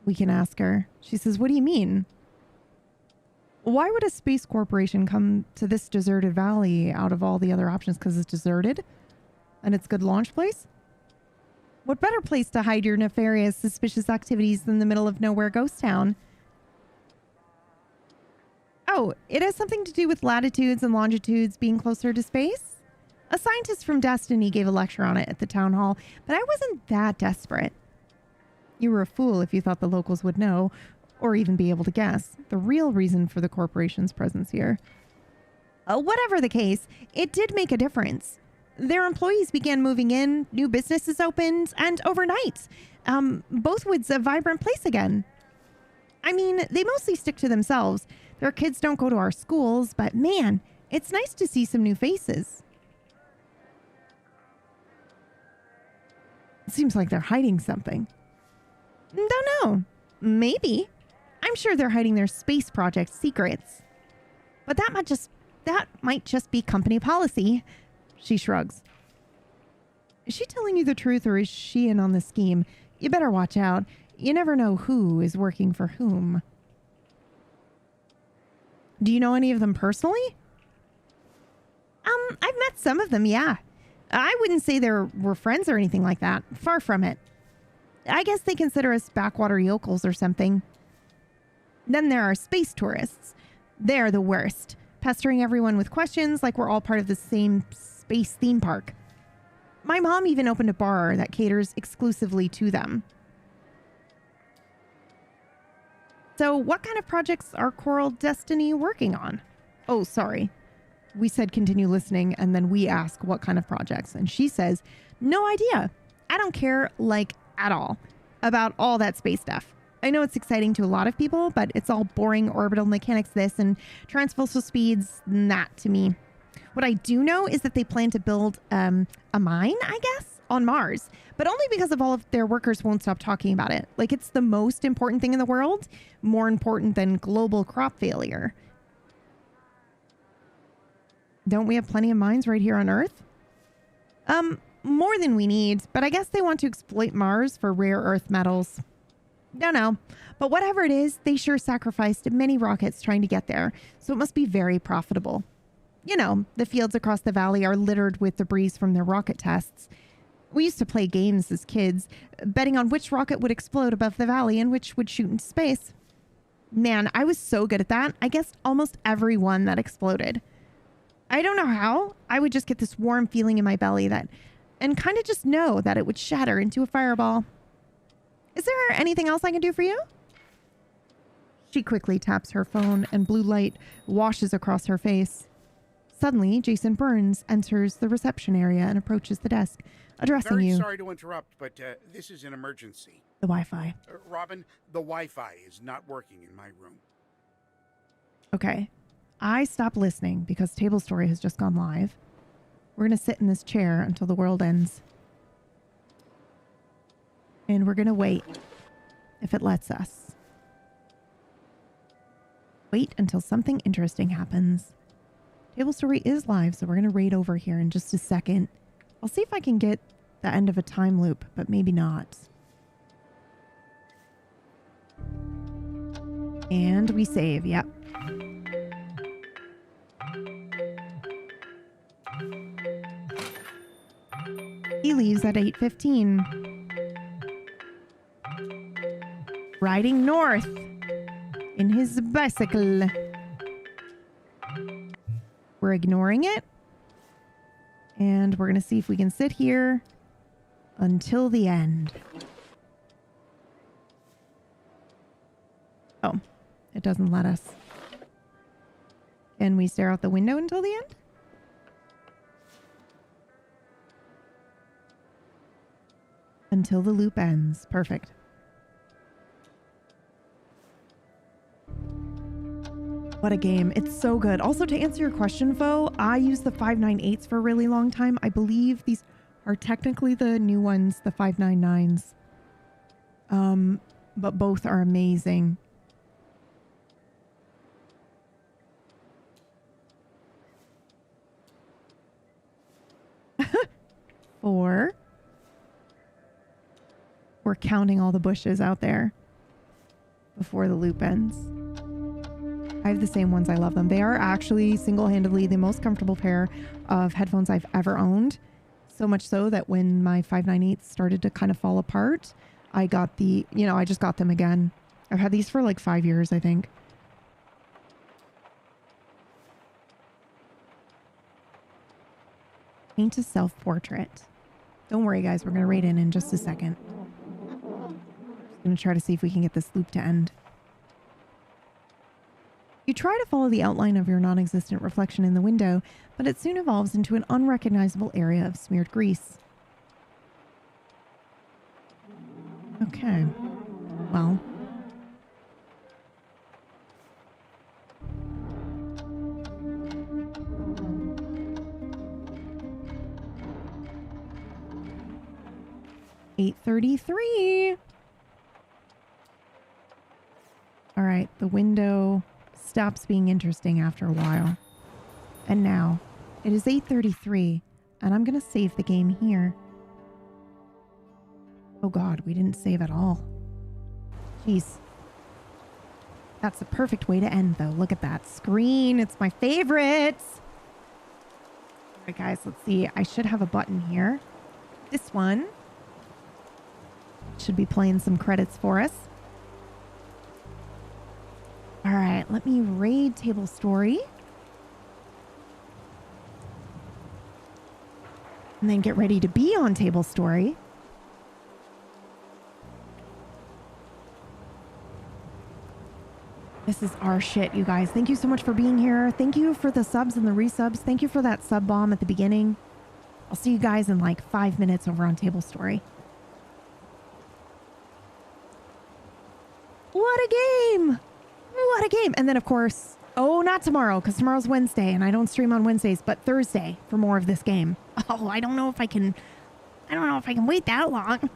We can ask her. She says, what do you mean? Why would a space corporation come to this deserted valley out of all the other options? Because it's deserted? And it's a good launch place? What better place to hide your nefarious, suspicious activities than the middle of nowhere ghost town? Oh, it has something to do with latitudes and longitudes being closer to space? A scientist from Destiny gave a lecture on it at the town hall, but I wasn't that desperate. You were a fool if you thought the locals would know, or even be able to guess, the real reason for the corporation's presence here. Whatever the case, it did make a difference. Their employees began moving in, new businesses opened, and overnight, Bothwood's a vibrant place again. I mean, they mostly stick to themselves. Their kids don't go to our schools, but man, it's nice to see some new faces. It seems like they're hiding something. Don't know. Maybe. I'm sure they're hiding their space project secrets. But that might just be company policy. She shrugs. Is she telling you the truth or is she in on the scheme? You better watch out. You never know who is working for whom. Do you know any of them personally? I've met some of them, yeah. I wouldn't say we're friends or anything like that. Far from it. I guess they consider us backwater yokels or something. Then there are space tourists. They're the worst, pestering everyone with questions like we're all part of the same space theme park. My mom even opened a bar that caters exclusively to them. So what kind of projects are Coral Destiny working on? Oh, sorry. We said continue listening, and then we ask what kind of projects. And she says, no idea. I don't care, like, at all about all that space stuff. I know it's exciting to a lot of people, but it's all boring orbital mechanics this and transversal speeds and that to me. What I do know is that they plan to build a mine, I guess, on Mars, but only because of all of their workers won't stop talking about it. Like it's the most important thing in the world, more important than global crop failure. Don't we have plenty of mines right here on Earth? More than we need, but I guess they want to exploit Mars for rare Earth metals. Don't know, but whatever it is, they sure sacrificed many rockets trying to get there, so it must be very profitable. You know, the fields across the valley are littered with debris from their rocket tests. We used to play games as kids, betting on which rocket would explode above the valley and which would shoot into space. Man, I was so good at that. I guessed almost every one that exploded. I don't know how. I would just get this warm feeling in my belly and kind of just know that it would shatter into a fireball. Is there anything else I can do for you? She quickly taps her phone and blue light washes across her face. Suddenly, Jason Burns enters the reception area and approaches the desk, addressing Very you. sorry to interrupt, but this is an emergency. The Wi-Fi. Robin, the Wi-Fi is not working in my room. Okay. I stop listening because Table Story has just gone live. We're going to sit in this chair until the world ends. And we're going to wait, if it lets us. Wait until something interesting happens. Table Story is live, so we're going to raid over here in just a second. I'll see if I can get the end of a time loop, but maybe not. And we save, yep. He leaves at 8:15. Riding north in his bicycle. We're ignoring it. And we're going to see if we can sit here until the end. Oh, it doesn't let us. Can we stare out the window until the end? Until the loop ends. Perfect. What a game. It's so good. Also, to answer your question, Fo, I used the 598s for a really long time. I believe these are technically the new ones, the 599s. But both are amazing. Four. We're counting all the bushes out there before the loop ends. I have the same ones. I love them. They are actually single-handedly the most comfortable pair of headphones I've ever owned. So much so that when my 598s started to kind of fall apart, I got the, I just got them again. I've had these for like 5 years, I think. Paint a self-portrait. Don't worry, guys. We're going to raid in just a second. Just going to try to see if we can get this loop to end. You try to follow the outline of your non-existent reflection in the window, but it soon evolves into an unrecognizable area of smeared grease. Okay. Well. $8:33. All right, the window stops being interesting after a while. And now, it is 8:33, and I'm going to save the game here. Oh god, we didn't save at all. Jeez. That's the perfect way to end, though. Look at that screen. It's my favorite. All right, guys, let's see. I should have a button here. This one should be playing some credits for us. All right, let me raid Table Story. And then get ready to be on Table Story. This is our shit, you guys. Thank you so much for being here. Thank you for the subs and the resubs. Thank you for that sub bomb at the beginning. I'll see you guys in like 5 minutes over on Table Story. What a game! What a game! And then, of course, oh, not tomorrow, because tomorrow's Wednesday, and I don't stream on Wednesdays, but Thursday for more of this game. Oh, I don't know if I can wait that long.